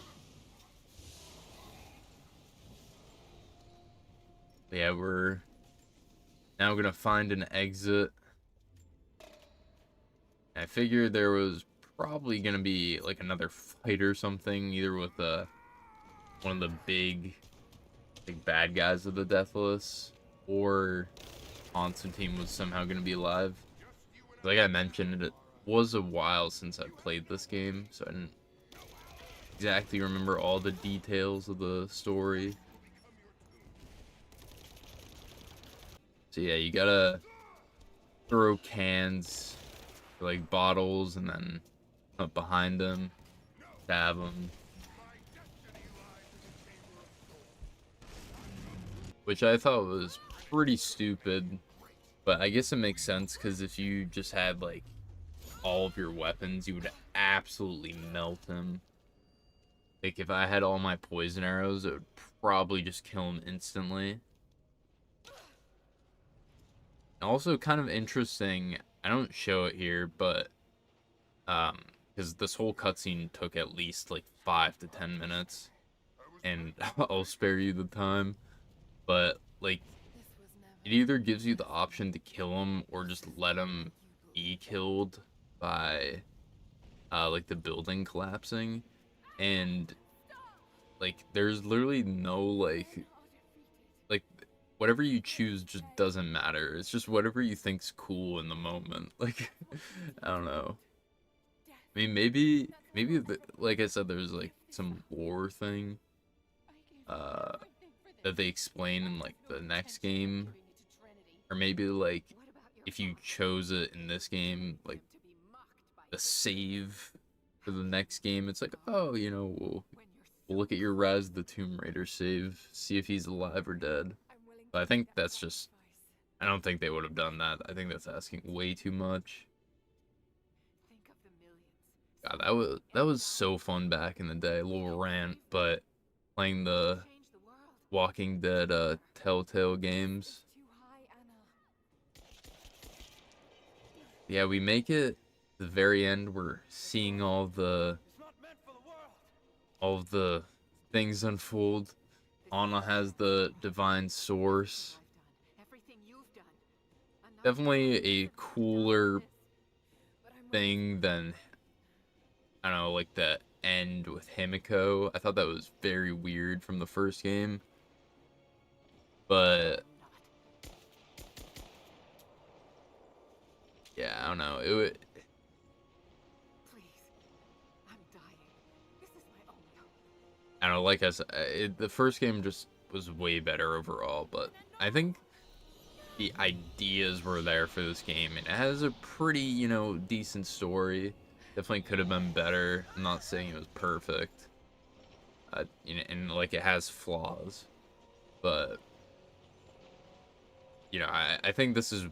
But yeah, we're now gonna find an exit. I figured there was probably gonna be like another fight or something, either with one of the big bad guys of the Deathless, or Constantine was somehow gonna be alive. Like I mentioned, it was a while since I played this game, so I didn't exactly remember all the details of the story. So yeah, you gotta throw cans, like bottles, and then up behind them, stab them. Which I thought was pretty stupid, but I guess it makes sense, because if you just had like all of your weapons, you would absolutely melt him. Like if I had all my poison arrows, it would probably just kill him instantly. Also kind of interesting, I don't show it here, but because this whole cutscene took at least like 5 to 10 minutes, and I'll spare you the time, but like it either gives you the option to kill him or just let him be killed by like the building collapsing, and like there's literally no like whatever you choose just doesn't matter. It's just whatever you think's cool in the moment. Like I don't know. I mean, maybe like I said, there's like some lore thing that's that they explain in like the next game, or maybe like if you chose it in this game, like the save for the next game, it's like, oh, you know, we'll look at your Rise of the Tomb Raider save, see if he's alive or dead. But I think that's just, I don't think they would have done that. I think that's asking way too much. God, that was so fun back in the day. A little rant, but playing the Walking Dead Telltale games. Yeah, we make it to the very end. We're seeing all of the things unfold. Anna has the divine source. Definitely a cooler thing than, I don't know, like the end with Himiko. I thought that was very weird from the first game. But yeah, I don't know. I don't know, like I said, the first game just was way better overall, but I think the ideas were there for this game, and it has a pretty, you know, decent story. Definitely could have been better. I'm not saying it was perfect. You know, and like it has flaws, but you know, I think this is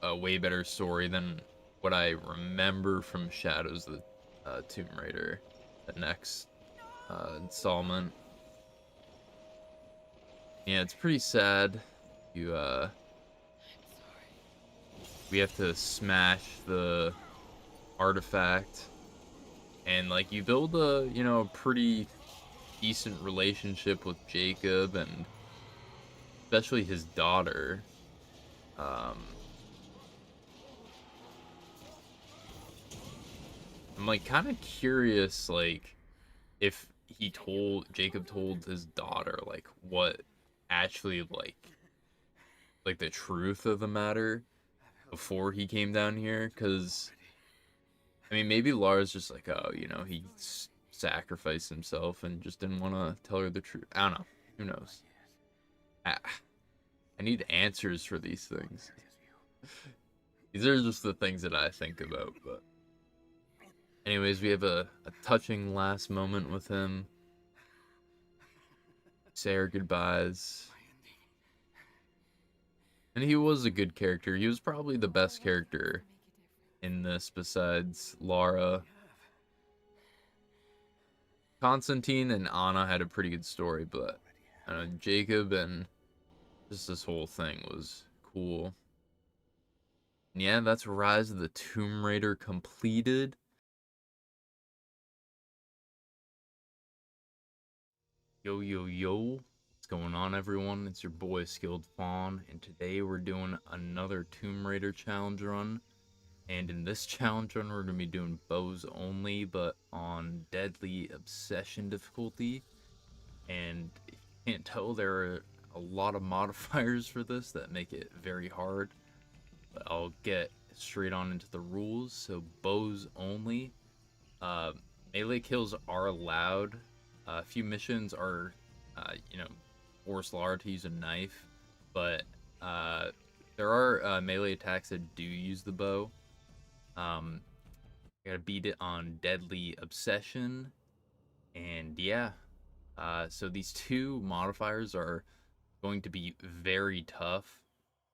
a way better story than what I remember from Shadows of the Tomb Raider, the next installment. Yeah, it's pretty sad. We have to smash the artifact, and like you build a, you know, a pretty decent relationship with Jacob, and especially his daughter. I'm like kind of curious, like if Jacob told his daughter like what actually like the truth of the matter before he came down here, because I mean maybe Lara's just like, oh, you know, he sacrificed himself and just didn't want to tell her the truth. I don't know, who knows. I need answers for these things. These are just the things that I think about. But anyways, we have a touching last moment with him. Say our goodbyes. And he was a good character. He was probably the best character in this besides Lara. Constantine and Anna had a pretty good story, but I don't know, Jacob and just this whole thing was cool. And yeah, that's Rise of the Tomb Raider completed. Yo, yo, yo. What's going on, everyone? It's your boy, Skilled Fawn, and today we're doing another Tomb Raider challenge run. And in this challenge run, we're going to be doing bows only, but on Deadly Obsession difficulty. And if you can't tell, there are a lot of modifiers for this that make it very hard. But I'll get straight on into the rules. So bows only. Melee kills are allowed. A few missions are, you know, force Lara to use a knife, but there are melee attacks that do use the bow. I gotta beat it on Deadly Obsession, and yeah. So these two modifiers are going to be very tough.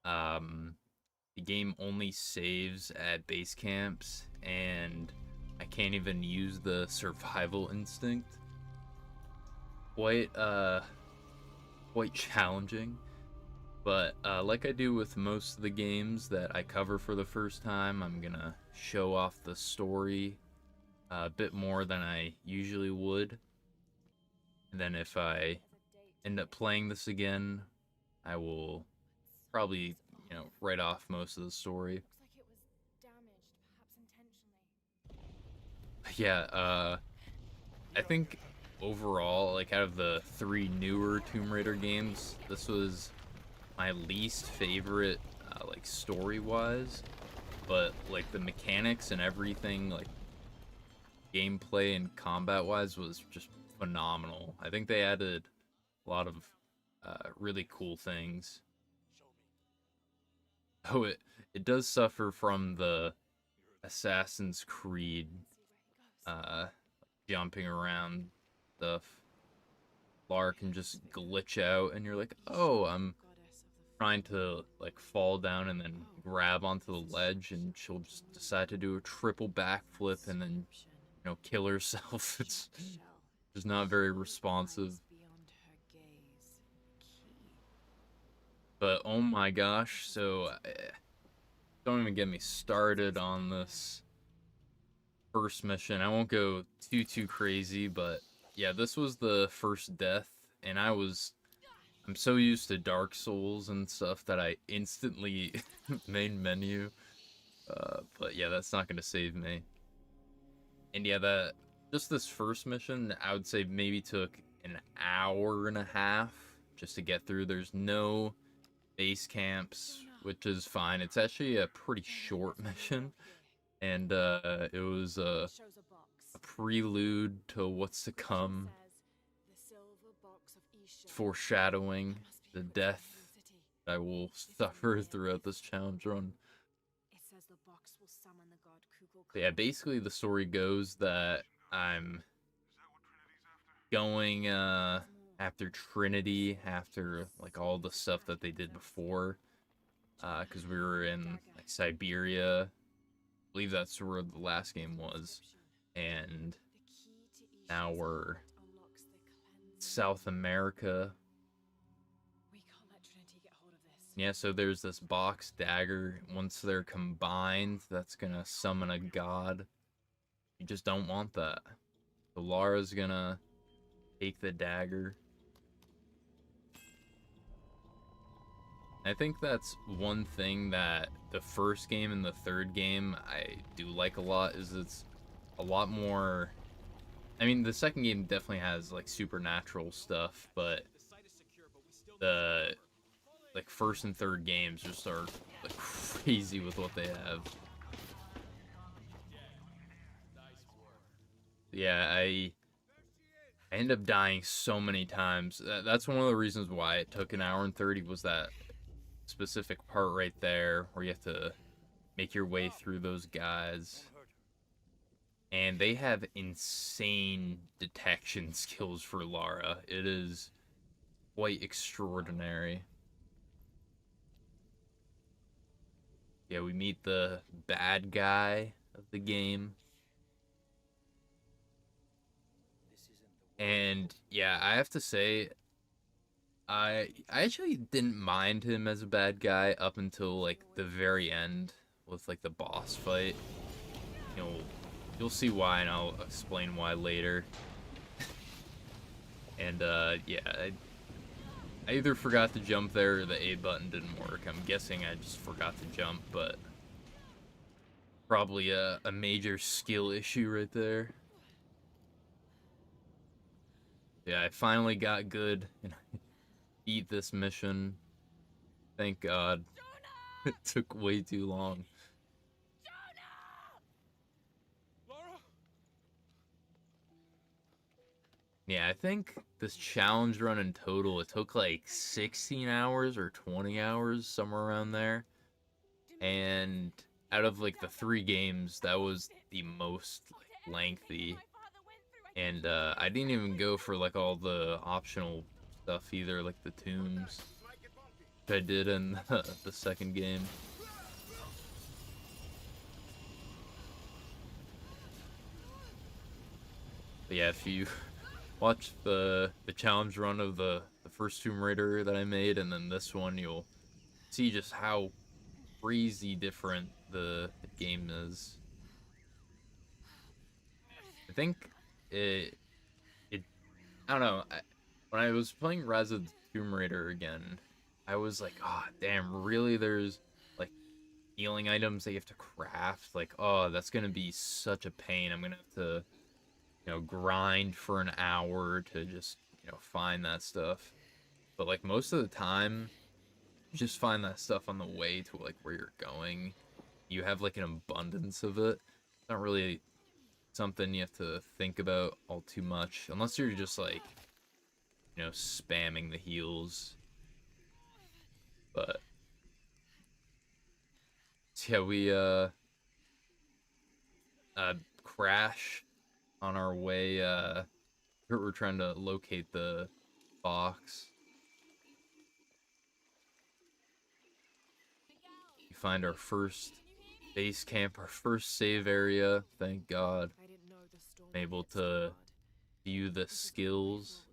The game only saves at base camps, and I can't even use the survival instinct. Quite challenging, but like I do with most of the games that I cover for the first time, I'm gonna show off the story a bit more than I usually would, and then if I end up playing this again, I will probably, you know, write off most of the story. Yeah, I think overall, like out of the 3 newer Tomb Raider games, this was my least favorite, like story-wise, but like the mechanics and everything, like gameplay and combat-wise, was just phenomenal. I think they added a lot of really cool things. Oh, it does suffer from the Assassin's Creed uh, jumping around stuff. Lara can just glitch out, and you're like, oh, I'm trying to like fall down and then grab onto the ledge, and she'll just decide to do a triple backflip and then kill herself. It's just not very responsive. But oh my gosh, so don't even get me started on this first mission. I won't go too crazy, but yeah, this was the first death, and I'm so used to Dark Souls and stuff that I instantly main menu. But yeah, that's not gonna save me. And yeah, that just this first mission, I would say maybe took an hour and a half just to get through. There's no base camps, which is fine. It's actually a pretty short mission, and it was a prelude to what's to come, foreshadowing the death I will suffer throughout this challenge run. But yeah, basically the story goes that I'm going after Trinity, after like all the stuff that they did before, because we were in like Siberia. I believe that's where the last game was, and now we're South America. Yeah, so there's this box dagger. Once they're combined, that's gonna summon a god. You just don't want that. So Lara's gonna take the dagger. I think that's one thing that the first game and the third game I do like a lot, is it's a lot more... I mean, the second game definitely has like supernatural stuff, but the like first and third games just are like crazy with what they have. Yeah, I end up dying so many times. That's one of the reasons why it took an hour and 30, was that specific part right there where you have to make your way through those guys. And they have insane detection skills for Lara. It is quite extraordinary. Yeah, we meet the bad guy of the game. And yeah, I have to say, I actually didn't mind him as a bad guy up until like the very end with like the boss fight. You know, you'll see why, and I'll explain why later. And yeah, I either forgot to jump there or the A button didn't work. I'm guessing I just forgot to jump, but probably a major skill issue right there. Yeah, I finally got good and beat this mission. Thank God. It took way too long. Yeah, I think this challenge run in total, it took like 16 hours or 20 hours, somewhere around there. And out of like the 3 games, that was the most like, lengthy. And I didn't even go for like all the optional stuff either, like the tombs, which I did in the second game. But yeah, if you watch the challenge run of the first Tomb Raider that I made, and then this one, you'll see just how crazy different the game is. I think it I don't know. When I was playing Rise of the Tomb Raider again, I was like, oh damn, really? There's like healing items that you have to craft. Like, oh, that's gonna be such a pain. I'm gonna have to, grind for an hour to just, find that stuff. But like most of the time, you just find that stuff on the way to like where you're going. You have like an abundance of it. It's not really something you have to think about all too much, unless you're just like you know, spamming the heals. But yeah, we crash on our way. We're trying to locate the box. We find our first base camp, our first save area. Thank God. I didn't know the storm I'm able would hit so to hard. view the This is skills.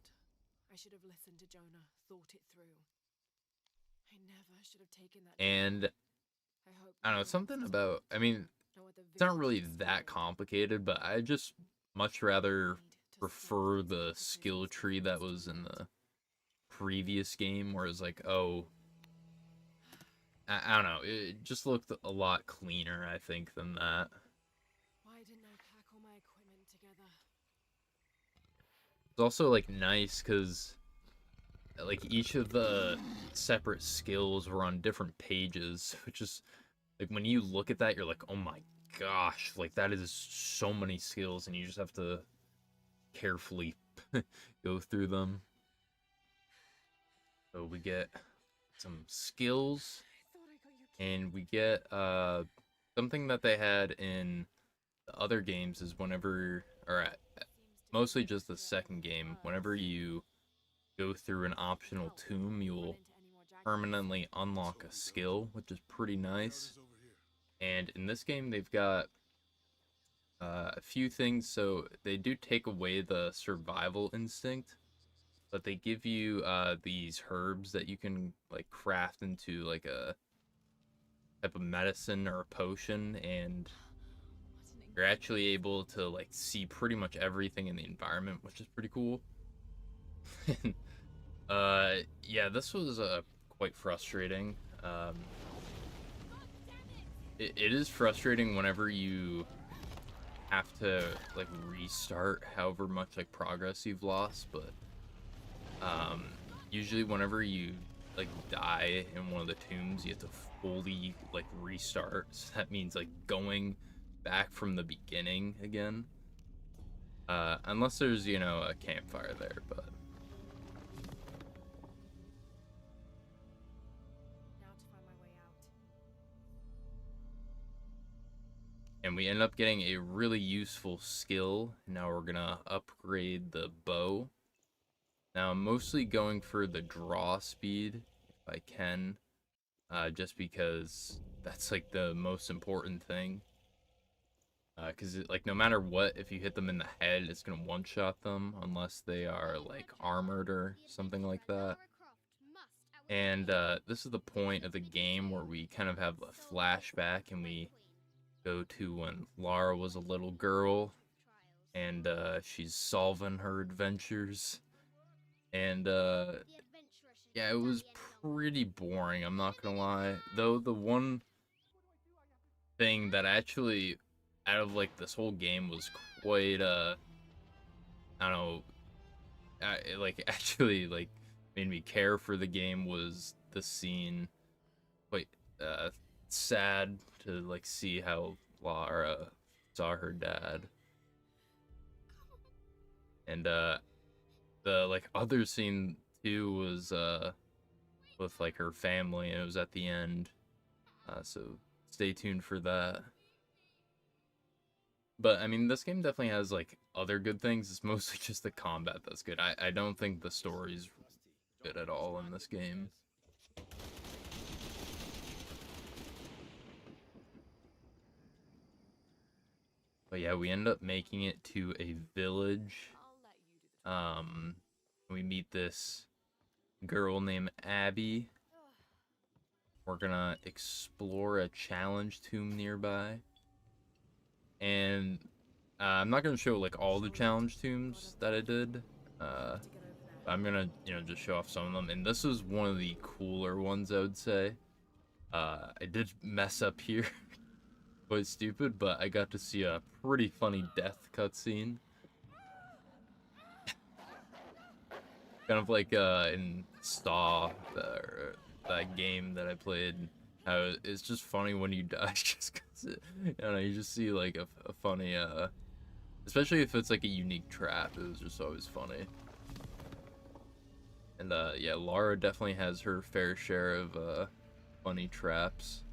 I should have listened to Jonah, thought it through. I never should have taken that. And I hope I don't know, no something one's about, I mean, no other it's not really villages that explored. complicated, but I just much rather Need to prefer stop these the cataclysms skill tree that before was it's in too late. the previous game, where it's like, oh, I don't know, it just looked a lot cleaner, I think, than that. Why didn't I pack all my equipment together? It's also like nice because like each of the separate skills were on different pages, which is like when you look at that, you're like, oh my gosh, like that is so many skills, and you just have to carefully go through them. So we get some skills, I thought I got your and we get something that they had in the other games is whenever, or mostly just the second game, whenever you go through an optional tomb, you'll permanently unlock a skill, which is pretty nice. And in this game, they've got a few things. So they do take away the survival instinct, but they give you these herbs that you can like craft into like a type of medicine or a potion, and you're actually able to like see pretty much everything in the environment, which is pretty cool. Yeah, this was quite frustrating. It is frustrating whenever you have to like restart however much like progress you've lost, but usually whenever you like die in one of the tombs, you have to fully like restart. So that means like going back from the beginning again. Unless there's, you know, a campfire there, but Now to find my way out. and we end up getting a really useful skill. Now we're gonna upgrade the bow. Now I'm mostly going for the draw speed if I can, just because that's like the most important thing. Because like no matter what, if you hit them in the head, it's gonna one-shot them unless they are like armored or something like that. And this is the point of the game where we kind of have a flashback, and we go to when Lara was a little girl, and she's solving her adventures. And yeah, it was pretty boring, I'm not gonna lie. Though the one thing that actually, out of like this whole game, was quite I don't know, like actually like made me care for the game was the scene. Quite sad to like see how Lara saw her dad. And the like other scene too was with like her family, and it was at the end. So stay tuned for that. But I mean, this game definitely has like other good things. It's mostly just the combat that's good. I don't think the story's good at all in this game. But yeah, we end up making it to a village. We meet this girl named Abby. We're gonna explore a challenge tomb nearby. And I'm not gonna show like all the challenge tombs that I did. I'm gonna, you know, just show off some of them. And this is one of the cooler ones, I would say. I did mess up here. Quite stupid, but I got to see a pretty funny death cutscene. Kind of like in Saw, that game that I played. How it's just funny when you die, just because you know, you just see like a funny, especially if it's like a unique trap. It was just always funny. And yeah, Lara definitely has her fair share of funny traps.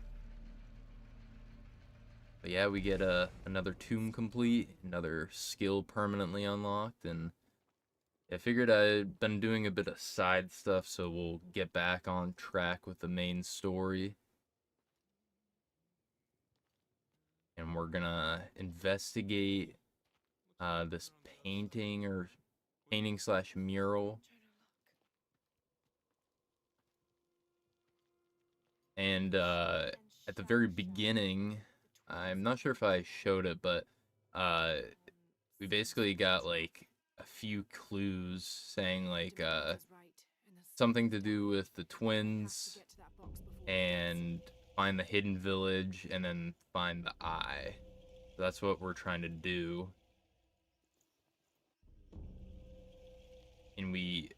But yeah, we get another tomb complete, another skill permanently unlocked, and I figured I'd been doing a bit of side stuff, so we'll get back on track with the main story. And we're gonna investigate this painting slash mural. And at the very beginning, I'm not sure if I showed it, but uh, we basically got like a few clues saying like something to do with the twins and find the hidden village and then find the eye. So that's what we're trying to do. And we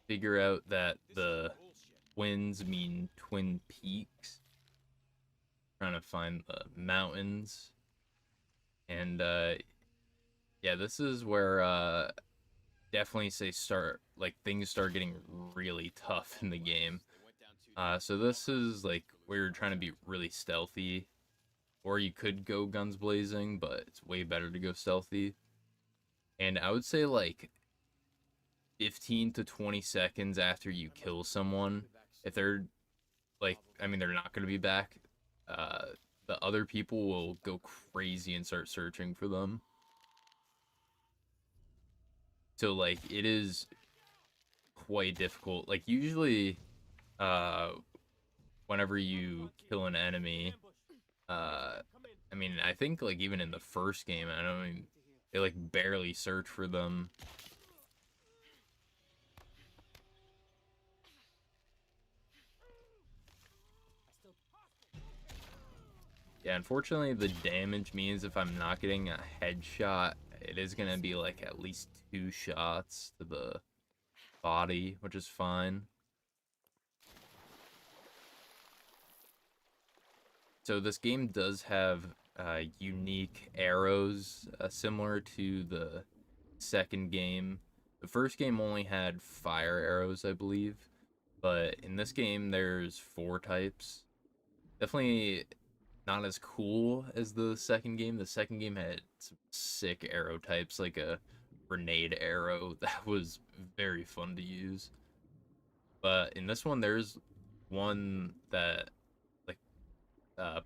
figure out that the twins mean Twin Peaks. Trying to find the mountains. And yeah, this is where definitely say start like things start getting really tough in the game. So this is like where you're trying to be really stealthy, or you could go guns blazing, but it's way better to go stealthy. And I would say like 15 to 20 seconds after you kill someone, if they're like, I mean, they're not going to be back, uh, the other people will go crazy and start searching for them. So like it is quite difficult. Like usually, uh, whenever you kill an enemy, uh, I mean, I think like even in the first game, I don't mean they like barely search for them. Yeah, unfortunately, the damage means if I'm not getting a headshot, it is gonna be like at least 2 shots to the body, which is fine. So this game does have unique arrows, similar to the second game. The first game only had fire arrows, I believe, but in this game there's 4 types. Definitely not as cool as the second game. The second game had some sick arrow types, like a grenade arrow that was very fun to use. But in this one, there's one that like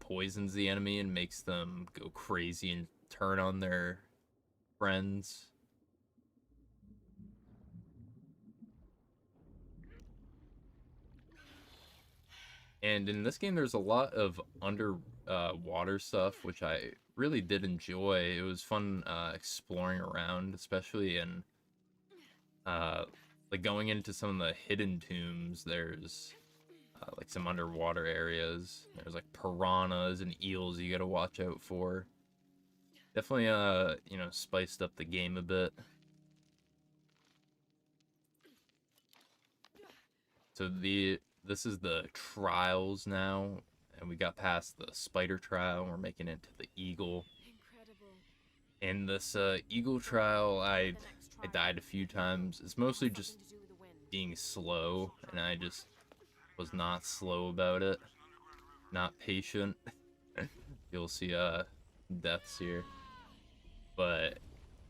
poisons the enemy and makes them go crazy and turn on their friends. And in this game, there's a lot of water stuff, which I really did enjoy. It was fun exploring around, especially in like going into some of the hidden tombs. There's like some underwater areas. There's like piranhas and eels you gotta watch out for. Definitely you know, spiced up the game a bit. So this is the trials now, and we got past the spider trial, and we're making it to the eagle. Incredible. In this eagle trial, I died a few times. It's mostly just being slow, and I just was not slow about it. Not patient. You'll see deaths here. But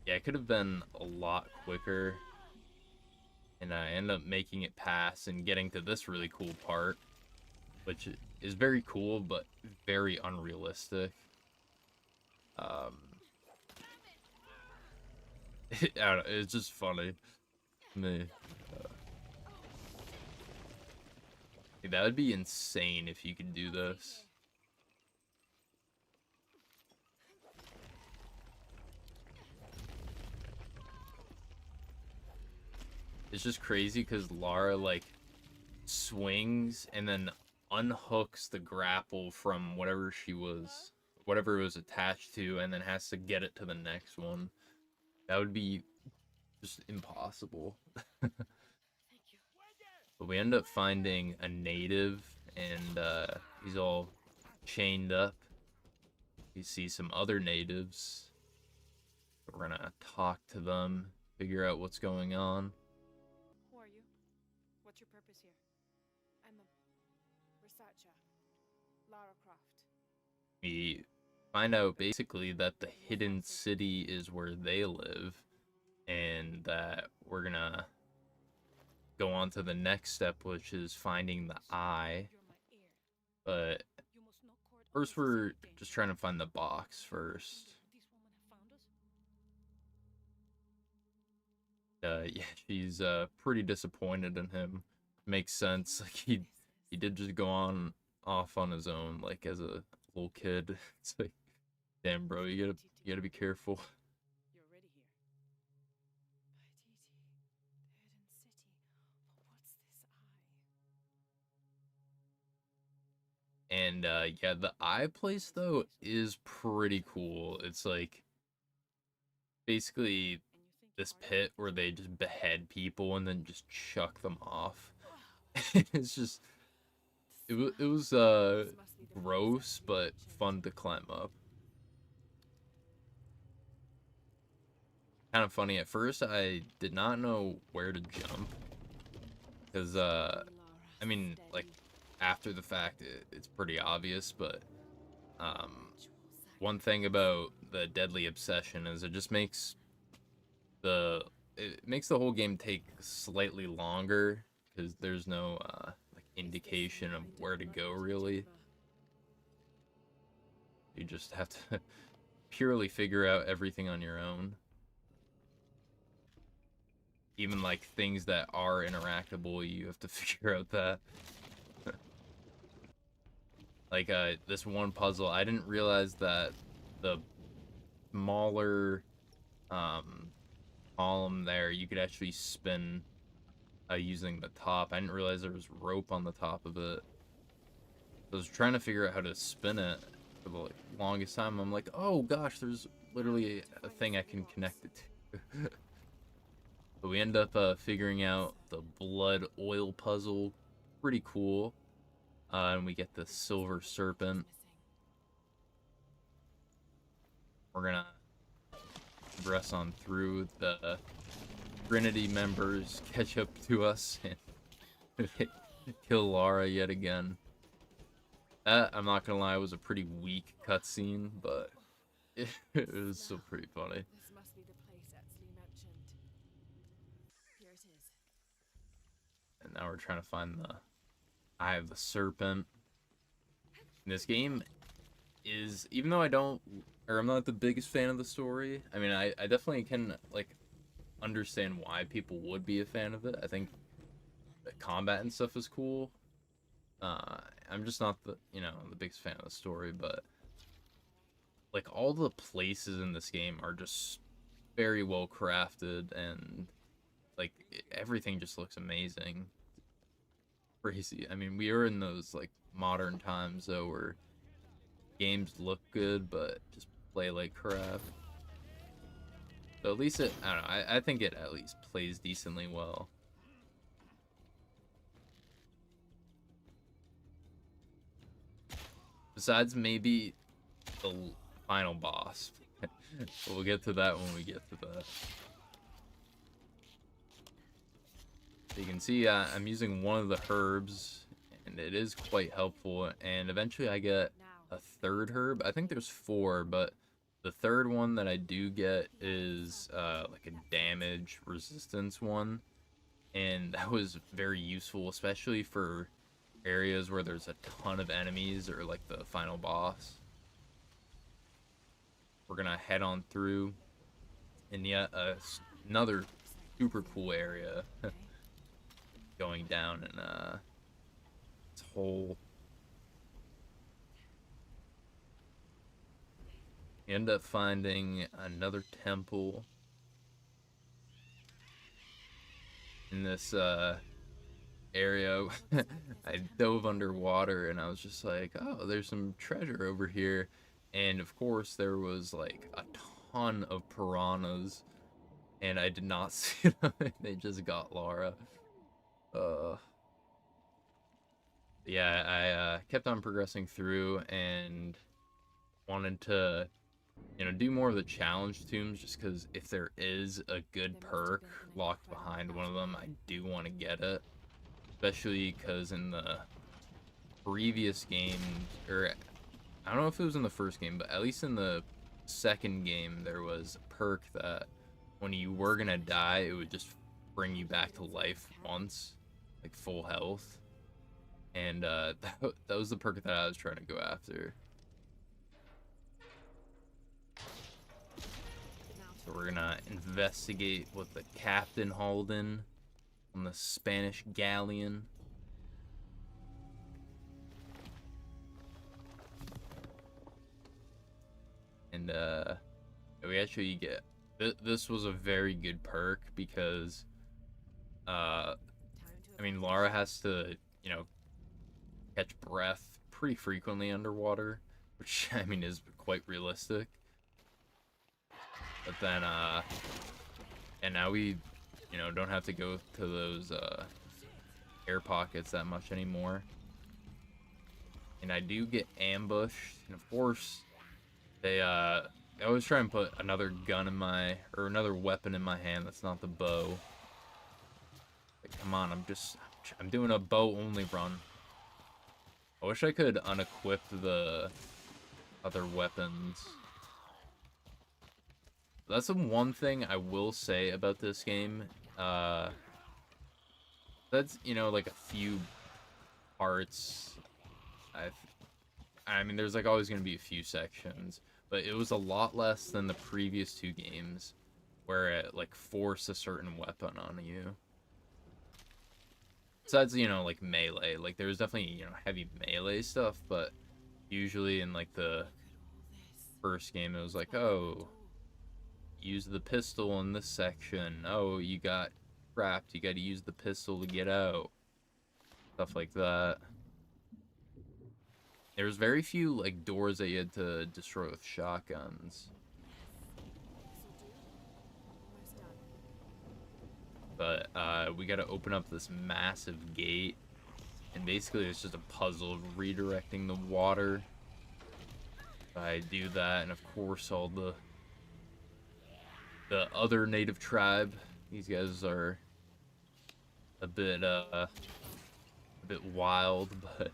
yeah, it could have been a lot quicker. And I end up making it pass and getting to this really cool part, which is very cool but very unrealistic. I don't know, it's just funny to me. That would be insane if you could do this. It's just crazy because Lara like swings and then unhooks the grapple from whatever it was attached to, and then has to get it to the next one. That would be just impossible. But we end up finding a native, and he's all chained up. We see some other natives. We're gonna talk to them, figure out what's going on. Who are you? I'm a researcher, Lara Croft. We find out basically that the hidden city is where they live, and that we're gonna go on to the next step, which is finding the eye. You're my heir. But You must not court first, officers we're again. just trying to find the box first. This woman have found us? Yeah, she's pretty disappointed in him. Makes sense. Like he did just go on off on his own, like as a little kid. It's like, damn, bro, you gotta be careful. You're already here. Paititi, the hidden city. But what's this eye? And yeah, the eye place though is pretty cool. It's like basically And you think this you are pit where they just behead people and then just chuck them off. It's just it was This must be the place gross that but mentioned. fun to climb up. Kind of funny at first. I did not know where to jump because Lara, I mean, like steady. after the fact it's pretty obvious, but Ritual one thing about the Deadly Obsession is it just makes the whole game take slightly longer because there's no like indication of where to go really. You just have to purely figure out everything on your own. Even like things that are interactable, you have to figure out that. Like this one puzzle, I didn't realize that the smaller column there you could actually spin using the top. I didn't realize there was rope on the top of it. I was trying to figure out how to spin it for the longest time. I'm like, oh gosh, there's literally a thing I can connect it to. But we end up figuring out the blood oil puzzle. Pretty cool. And we get the silver serpent. We're gonna progress on through. The Trinity members catch up to us and kill Lara yet again. That, I'm not gonna lie, was a pretty weak cutscene, but it was still pretty funny. This must be the place Etsley mentioned. Here it is. And now we're trying to find the Eye of the Serpent. And this game is, even though I'm not the biggest fan of the story, I mean, I definitely can, like, understand why people would be a fan of it. I think the combat and stuff is cool. I'm just not the biggest fan of the story, but like all the places in this game are just very well crafted, and like everything just looks amazing. Crazy. I mean, we are in those like modern times though where games look good but just play like crap. So at least I don't know, I think it at least plays decently well. Besides maybe the final boss. But we'll get to that when we get to that. So you can see I'm using one of the herbs, and it is quite helpful. And eventually I get a third herb. I think there's 4, but the third one that I do get is like a damage resistance one. And that was very useful, especially for areas where there's a ton of enemies or like the final boss. We're gonna head on through, and yet another super cool area going down in this hole. You end up finding another temple in this area. I dove underwater and I was just like, oh, there's some treasure over here. And of course there was like a ton of piranhas, and I did not see them. They just got Lara. Yeah, I kept on progressing through and wanted to do more of the challenge tombs, just because if there is a good perk locked behind one of them, I do want to get it. especially because in the previous game, or I don't know if it was in the first game, but at least in the second game, there was a perk that when you were gonna die, it would just bring you back to life once, like full health. And that was the perk that I was trying to go after. So we're gonna investigate what the captain hauled in on the Spanish galleon. And we actually get this was a very good perk because I mean, Lara has to, you know, catch breath pretty frequently underwater, which I mean is quite realistic. But then and now we, you know, don't have to go to those air pockets that much anymore. And I do get ambushed, and of course they I always try and put another gun in my, or another weapon in my hand that's not the bow. Like, come on, I'm doing a bow only run. I wish I could unequip the other weapons. That's the one thing I will say about this game. That's, you know, like a few parts. I mean, there's like always going to be a few sections, but it was a lot less than the previous two games where it like forced a certain weapon on you. Besides, you know, like melee, like there was definitely, you know, heavy melee stuff, but usually in like the first game it was like, oh, use the pistol in this section. Oh, you got trapped, you got to use the pistol to get out. Stuff like that. There's very few like doors that you had to destroy with shotguns. But we got to open up this massive gate, and basically it's just a puzzle of redirecting the water. I do that, and of course all the other native tribe, these guys are a bit wild, but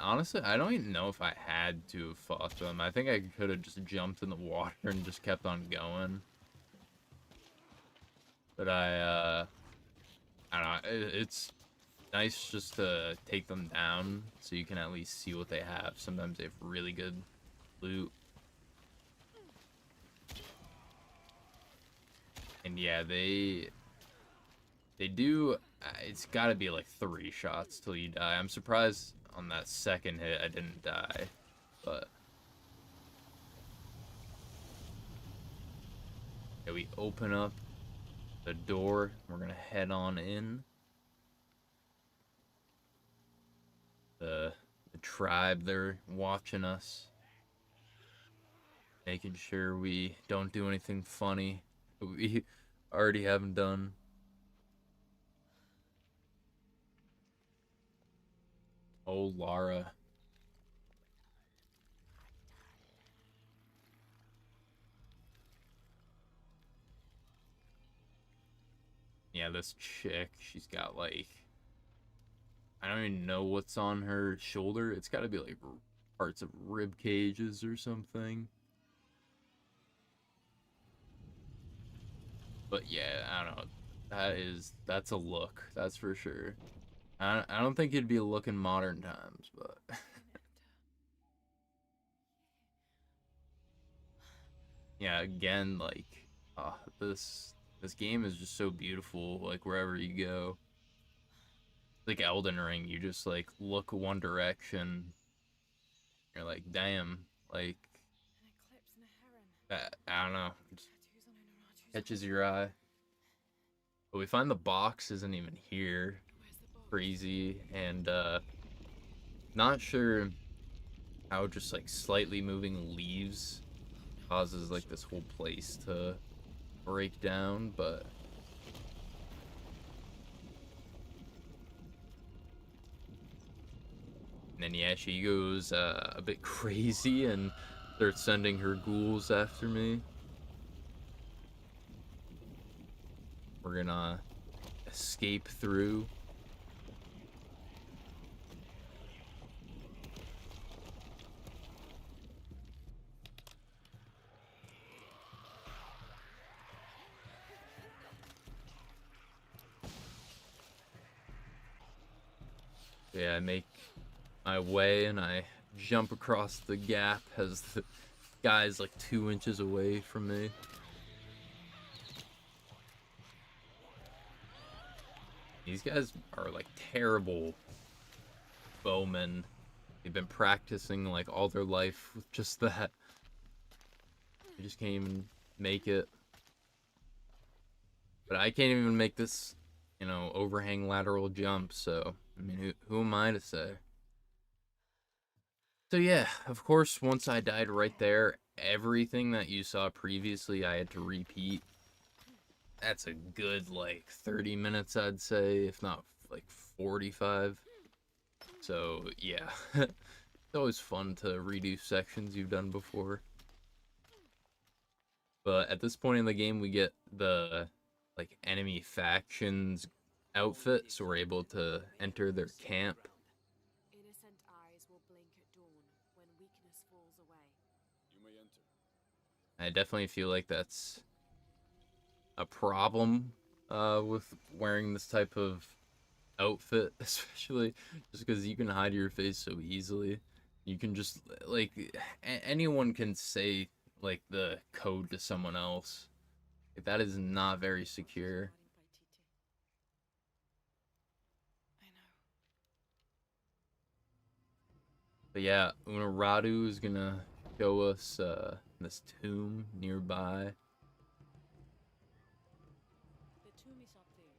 honestly, I don't even know if I had to have fought them. I think I could have just jumped in the water and just kept on going. But I don't know, it's nice just to take them down so you can at least see what they have. Sometimes they have really good loot. And yeah, they do, it's gotta be like 3 shots till you die. I'm surprised on that second hit I didn't die, but yeah, we open up the door. We're gonna head on in. The tribe, they're watching us, making sure we don't do anything funny we already haven't done. Oh, Lara. Yeah, this chick, she's got like, I don't even know what's on her shoulder. It's got to be like parts of rib cages or something. But yeah, I don't know. That's a look. That's for sure. I don't think it'd be a look in modern times, but yeah, again, like this game is just so beautiful. Like wherever you go, like Elden Ring, you just like look one direction. You're like, damn, like I don't know, it just catches your eye. But we find the box isn't even here. Crazy, and not sure how just like slightly moving leaves causes like this whole place to break down, but and then yeah, she goes a bit crazy and starts sending her ghouls after me. we're gonna escape through. Yeah, I make my way and I jump across the gap as the guy's like 2 inches away from me. These guys are like terrible bowmen. They've been practicing like all their life with just that. They just can't even make it. But I can't even make this, you know, overhang lateral jump, so I mean, who am I to say? So yeah, of course, once I died right there, everything that you saw previously I had to repeat. That's a good like 30 minutes, I'd say, if not like 45. So yeah, it's always fun to redo sections you've done before. But at this point in the game, we get the like enemy factions outfit, so we're able to enter their camp. Innocent eyes will blink at dawn when weakness falls away. You may enter. I definitely feel like that's a problem with wearing this type of outfit, especially just because you can hide your face so easily. You can just like anyone can say like the code to someone else. Like, that is not very secure. I know. But yeah, Unaradu is gonna show us this tomb nearby. The tomb is up there,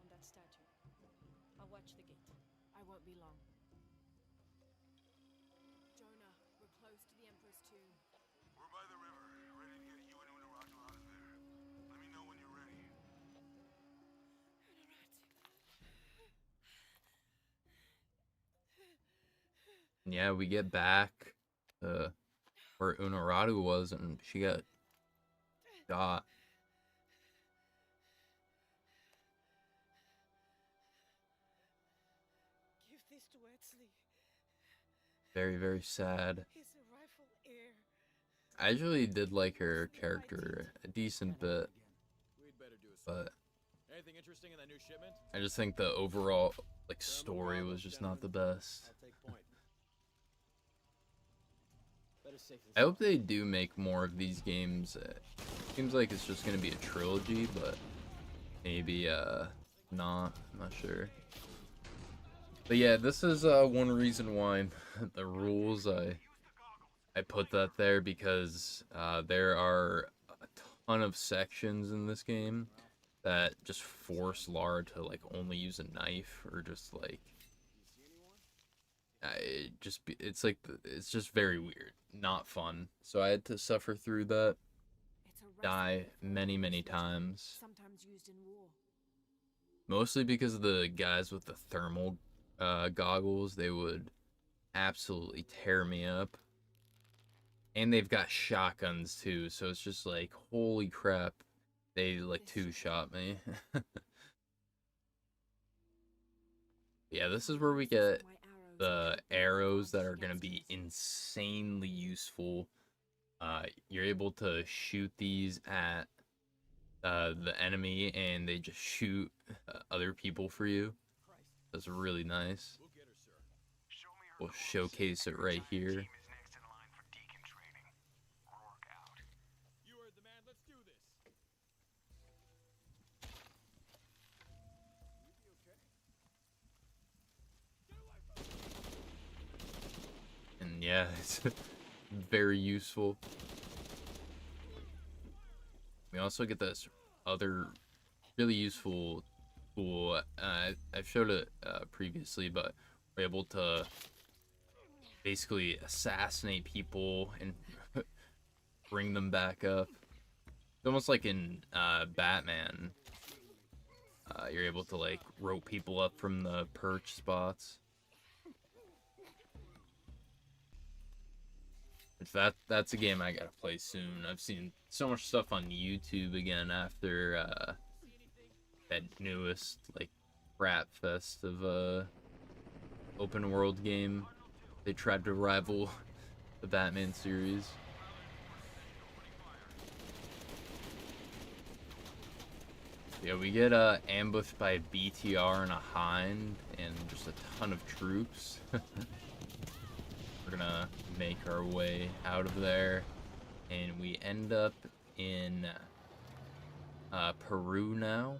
on that statue. I'll watch the gate. I won't be long. Jonah, we're close to the Emperor's tomb. We're by the river, ready to get you and Unaratu out of there. Let me know when you're ready. And yeah, we get back where Unaradu was, and she got shot. Give this to Exley. Very, very sad. He's a rightful heir. I actually did like her character a decent bit, We'd better do a but Anything interesting in that new shipment? I just think the overall like story was just not the best. I'll take point. Better safe than I hope they do make more of these games. Seems like it's just gonna be a trilogy, but maybe not. I'm not sure. But yeah, this is one reason why the rules I put that there, because there are a ton of sections in this game that just force Lara to like only use a knife, or just like it's just very weird, not fun. So I had to suffer through that, It's a die recipe for many used, times, sometimes used in war. mostly because of the guys with the thermal goggles. They would absolutely tear me up, and they've got shotguns too, so it's just like, holy crap, they like two-shot me. Yeah, this is where we get the arrows that are going to be insanely useful. You're able to shoot these at the enemy, and they just shoot other people for you. That's really nice. We'll get her, sir. We'll showcase it right here. You heard the man. Let's do this. You be okay? And yeah, it's very useful. We also get this other really useful tool. I've showed it previously, but we're able to basically assassinate people and bring them back up. It's almost like in Batman. You're able to like rope people up from the perch spots. That's a game I gotta play soon. I've seen so much stuff on YouTube again after that newest like crap fest of open world game. They tried to rival the Batman series. Yeah, we get ambushed by a BTR and a Hind and just a ton of troops. We're gonna make our way out of there, and we end up in Peru now.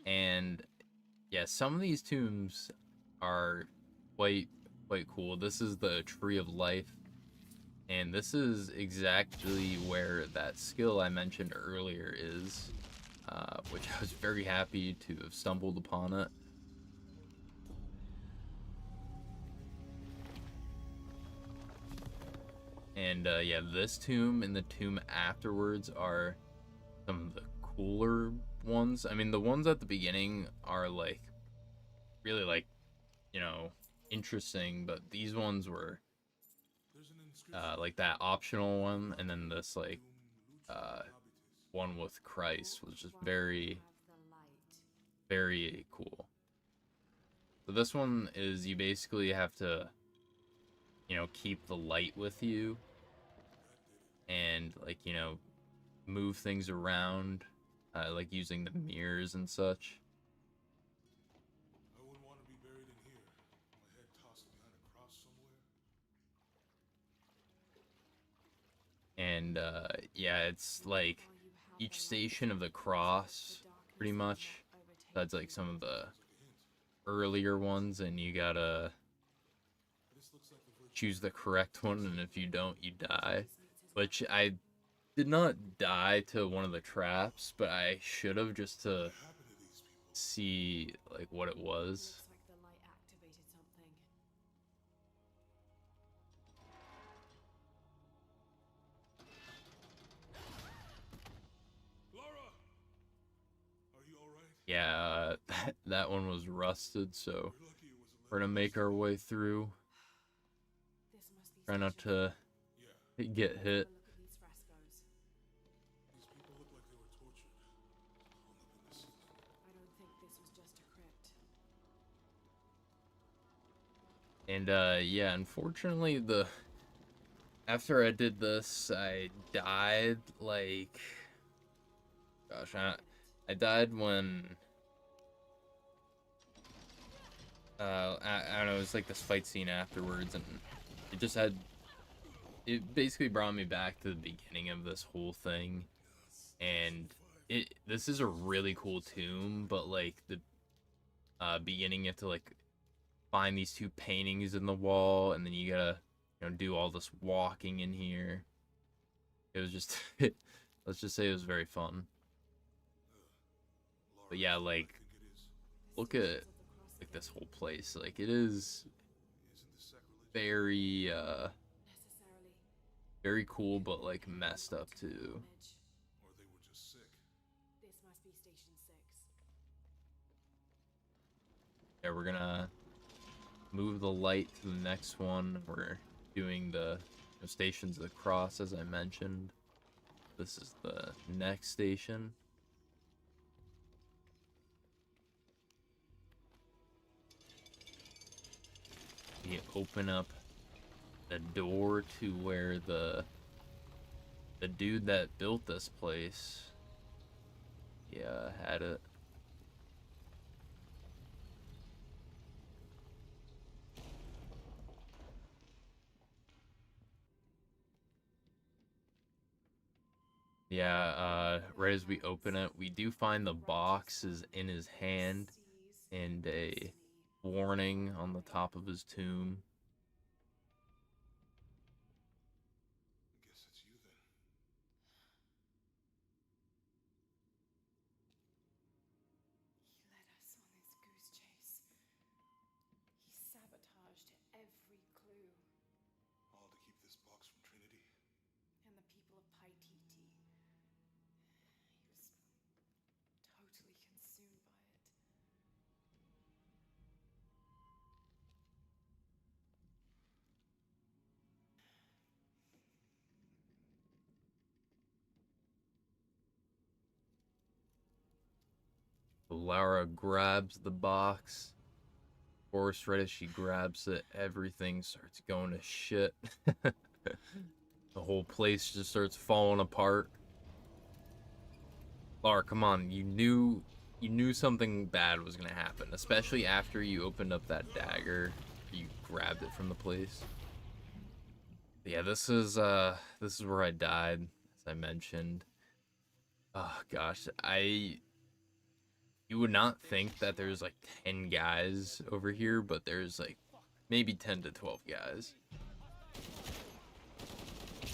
And yeah, some of these tombs are quite cool. This is the Tree of Life, and this is exactly where that skill I mentioned earlier is, which I was very happy to have stumbled upon it. And yeah, this tomb and the tomb afterwards are some of the cooler ones. I mean, the ones at the beginning are like really like, you know, interesting, but these ones were like that optional one, and then this like one with Christ was just very cool. So this one is you basically have to, you know, keep the light with you and like, you know, move things around, like using the mirrors and such. I wouldn't want to be buried in here. My head tossed behind a cross somewhere. And yeah, it's like each station of the cross pretty much. That's like some of the earlier ones, and you gotta choose the correct one, and if you don't, you die. Which I did not die to one of the traps, but I should have, just to see like what it was. Looks like the light activated something. Laura! Are you alright? Yeah, that one was rusted, so we're gonna make our way through. This must be Try not to get hit. Look at these frescoes. These people look like they were tortured. Hung up in the ceiling. I don't think this was just a crypt. And yeah, unfortunately after I did this, I died like, gosh, I died when I don't know, it was like this fight scene afterwards, and it basically brought me back to the beginning of this whole thing. And this is a really cool tomb, but like the beginning, you have to like find these two paintings in the wall, and then you gotta, you know, do all this walking in here. It was just let's just say it was very fun. But yeah, like look at like this whole place. Like it is very Necessarily. very cool, but like messed up too. Damage. Or they were just sick. This must be Station 6. Yeah, we're gonna move the light to the next one. We're doing the stations of the cross, as I mentioned. This is the next station. You open up the door to where the dude that built this place, yeah, had it. Yeah, right as we open it, we do find the boxes in his hand and a warning on the top of his tomb. I guess it's you then. He led us on this goose chase. He sabotaged every clue. All to keep this box from Trinity. And the people of Paititi. He was totally consumed by it. So Laura grabs the box. Of course, right as she grabs it, everything starts going to shit. The whole place just starts falling apart. Laura, come on, you knew something bad was gonna happen, especially after you opened up that dagger. You grabbed it from the place. Yeah, this is where I died, as I mentioned. Oh gosh, you would not think that there's like 10 guys over here, but there's like maybe 10 to 12 guys.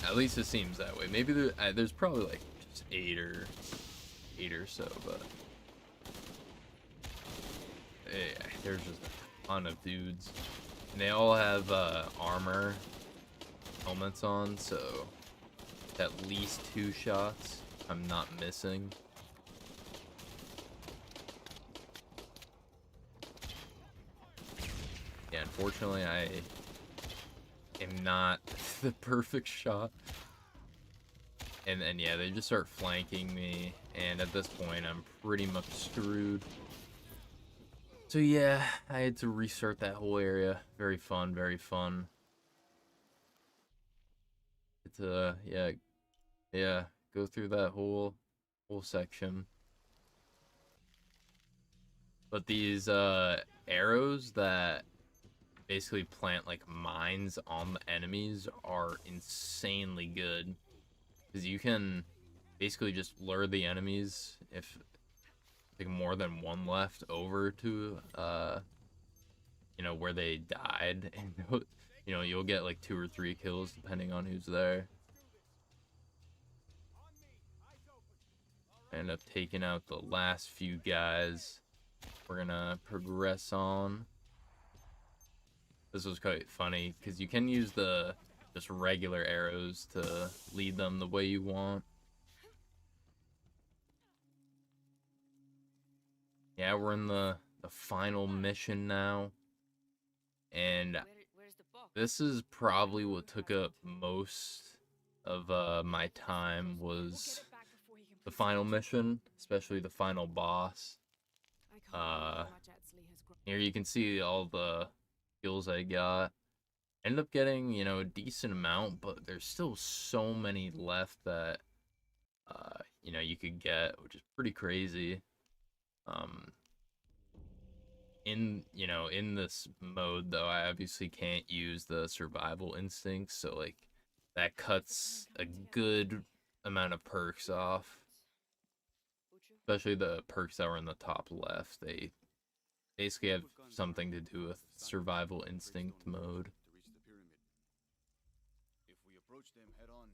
At least it seems that way. Maybe there's probably like just eight or so, but yeah, there's just a ton of dudes, and they all have armor helmets on, so at least 2 shots I'm not missing. Yeah, unfortunately I am not the perfect shot. And then yeah, they just start flanking me, and at this point I'm pretty much screwed. So yeah, I had to restart that whole area. Very fun, very fun. It's yeah, go through that whole section. But these arrows that basically plant like mines on the enemies are insanely good, because you can basically just lure the enemies, if like more than one left, over to you know, where they died, and you know, you'll get like 2 or 3 kills depending on who's there. I end up taking out the last few guys. We're gonna progress on. This was quite funny because you can use the just regular arrows to lead them the way you want. Yeah, we're in the final mission now, and this is probably what took up most of my time, was the final mission, especially the final boss. Here you can see all the skills I got. Ended up getting, you know, a decent amount, but there's still so many left that you know, you could get, which is pretty crazy. In this mode though, I obviously can't use the survival instincts, so like that cuts a good amount of perks off. Especially the perks that were in the top left. They basically have something to do with survival instinct mode. If we approach them head on,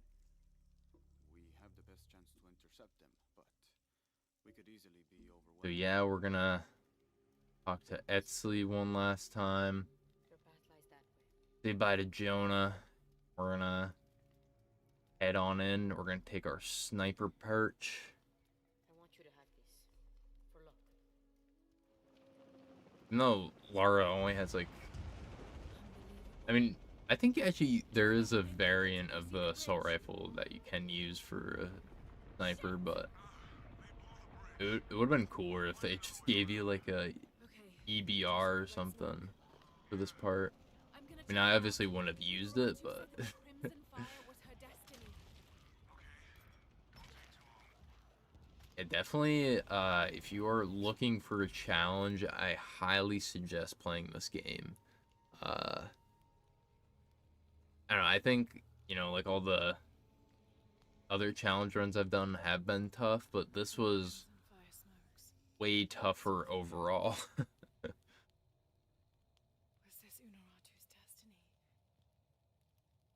we have the best chance to intercept them, but we could easily be overwhelmed. So yeah, we're gonna talk to Etsley one last time. Say bye to Jonah. We're gonna head on in. We're gonna take our sniper perch. I want you to have this. For luck. Even though Lara only has like, I mean, I think actually there is a variant of the assault rifle that you can use for a sniper, but it would have been cooler if they just gave you like a EBR or something for this part. I mean, I obviously wouldn't have used it, but yeah, definitely, if you are looking for a challenge, I highly suggest playing this game. I don't know, I think, you know, like all the other challenge runs I've done have been tough, but this was way tougher overall.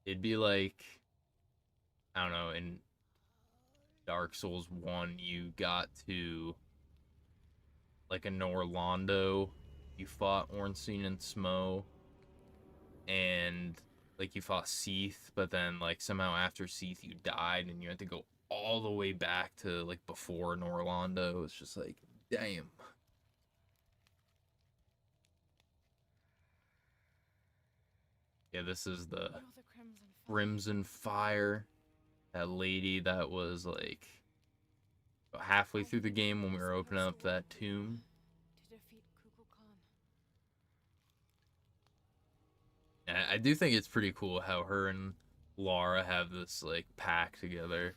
It'd be like, I don't know, in Dark Souls 1, you got to like a Norlondo, you fought Ornstein and Smo, and like you fought Seath, but then like somehow after Seath you died and you had to go all the way back to like before Norlondo. It's just like, damn. Yeah, this is the Crimson Fire. That lady that was like halfway through the game when we were opening up that tomb. To defeat Kukulkan. I do think it's pretty cool how her and Lara have this like pact together.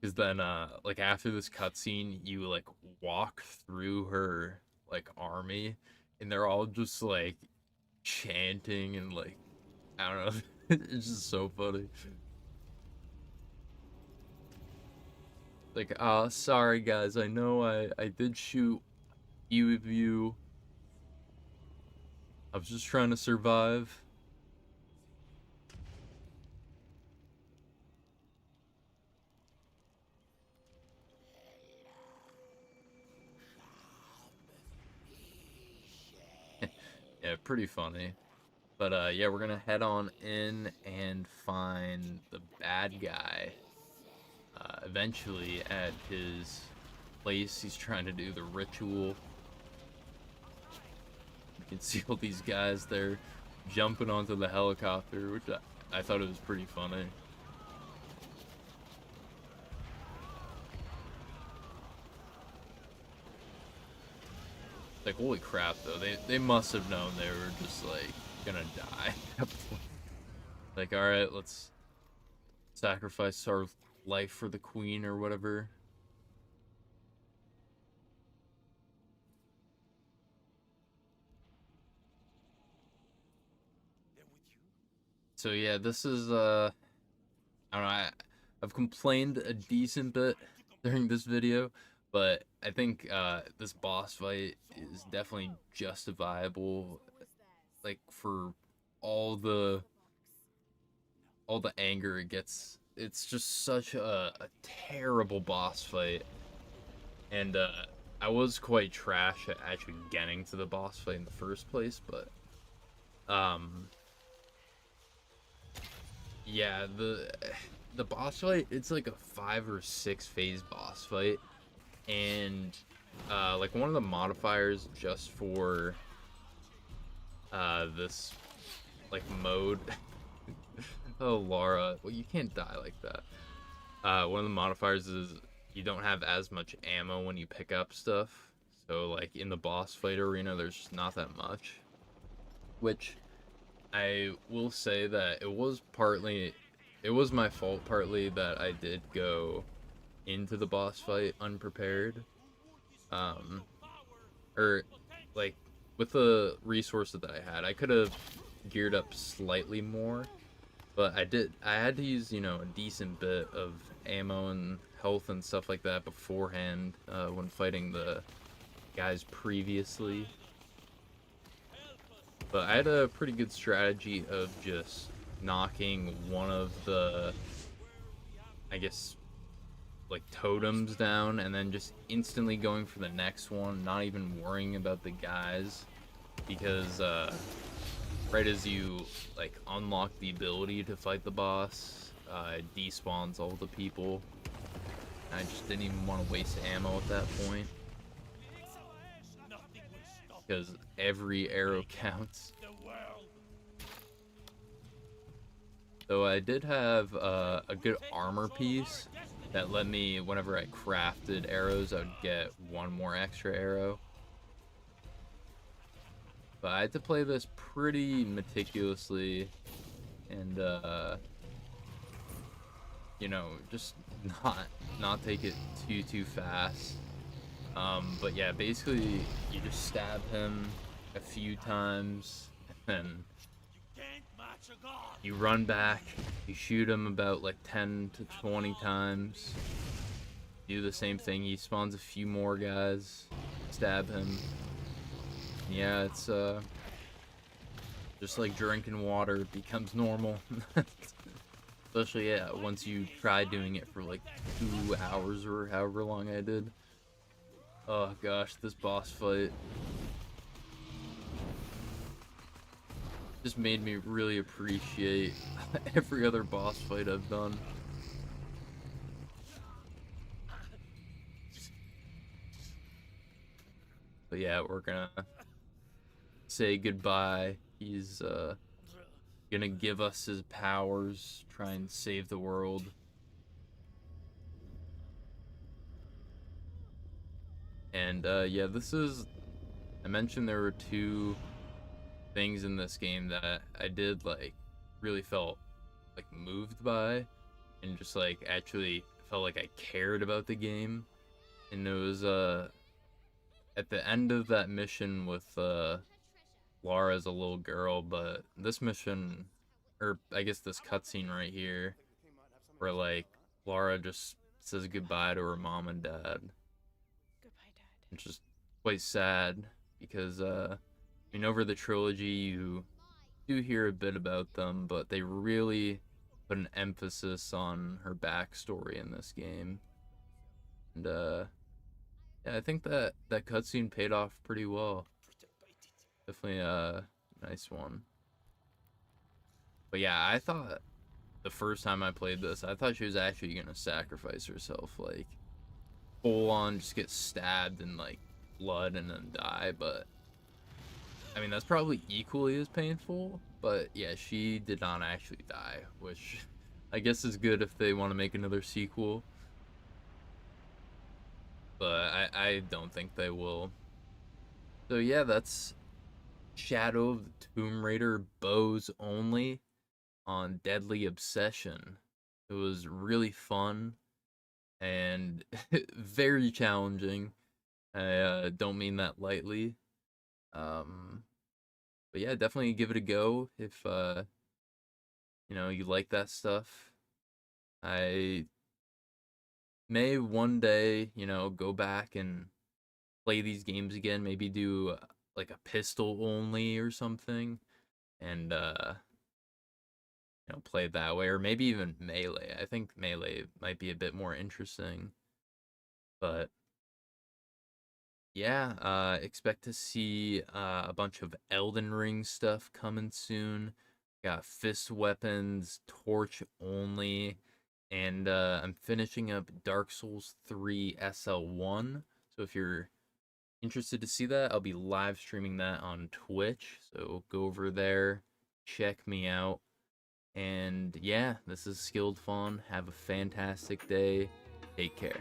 Because then, like after this cutscene, you like walk through her like army, and they're all just like chanting and like I don't know. It's just so funny. Like, sorry guys, I know I did shoot a few of you. I was just trying to survive. Yeah, pretty funny. But yeah, we're gonna head on in and find the bad guy. Eventually at his place, he's trying to do the ritual. You can see all these guys there jumping onto the helicopter, which I thought it was pretty funny. Like, holy crap, though. They must have known they were just, like, gonna die. Like, alright, let's sacrifice our life for the queen or whatever. So yeah, this is I don't know, I've complained a decent bit during this video, but I think this boss fight is definitely justifiable, like for all the anger it gets. It's just such a terrible boss fight, and I was quite trash at actually getting to the boss fight in the first place, but yeah, the boss fight, it's like a 5 or 6 phase boss fight, and like one of the modifiers just for this like mode. Oh, Lara, well, you can't die like that. One of the modifiers is you don't have as much ammo when you pick up stuff, so like in the boss fight arena there's just not that much, which I will say that it was my fault partly that I did go into the boss fight unprepared. Or like with the resources that I had, I could have geared up slightly more, but I had to use, you know, a decent bit of ammo and health and stuff like that beforehand when fighting the guys previously. But I had a pretty good strategy of just knocking one of the, I guess, like totems down, and then just instantly going for the next one, not even worrying about the guys, because right as you like unlock the ability to fight the boss, it despawns all the people. I just didn't even want to waste ammo at that point, because every arrow counts. So I did have a good armor piece that let me, whenever I crafted arrows, I would get one more extra arrow. But I had to play this pretty meticulously and you know, just not take it too fast. But yeah, basically you just stab him a few times, and then you run back, you shoot him about like 10 to 20 times, do the same thing, he spawns a few more guys, stab him. Yeah, it's just like drinking water, it becomes normal. Especially, yeah, once you try doing it for like 2 hours or however long I did. Oh gosh, this boss fight just made me really appreciate every other boss fight I've done. But yeah, we're gonna say goodbye. He's gonna give us his powers, try and save the world. And yeah, I mentioned there were two things in this game that I did like really felt like moved by, and just like actually felt like I cared about the game. And it was at the end of that mission with Laura as a little girl, but this mission, or I guess this cutscene right here, where like Laura just says goodbye to her mom and dad. Goodbye, Dad. Which is quite sad because I mean, over the trilogy you do hear a bit about them, but they really put an emphasis on her backstory in this game. And yeah, I think that cutscene paid off pretty well. Definitely a nice one. But yeah, I thought the first time I played this, I thought she was actually gonna sacrifice herself, like full on just get stabbed and like blood and then die. But I mean, that's probably equally as painful. But yeah, she did not actually die, which I guess is good if they want to make another sequel. But I don't think they will. So yeah, that's Shadow of the Tomb Raider bows only on Deadly Obsession. It was really fun and very challenging. I don't mean that lightly. But yeah, definitely give it a go if you know, you like that stuff. I may one day, you know, go back and play these games again, maybe do like a pistol only or something, and you know, play it that way, or maybe even melee. I think melee might be a bit more interesting. But yeah, expect to see a bunch of Elden Ring stuff coming soon. Got fist weapons, torch only, and I'm finishing up Dark Souls 3 SL1. So if you're interested to see that, I'll be live streaming that on Twitch. So go over there, check me out. And yeah, this is Skilled Fawn. Have a fantastic day. Take care.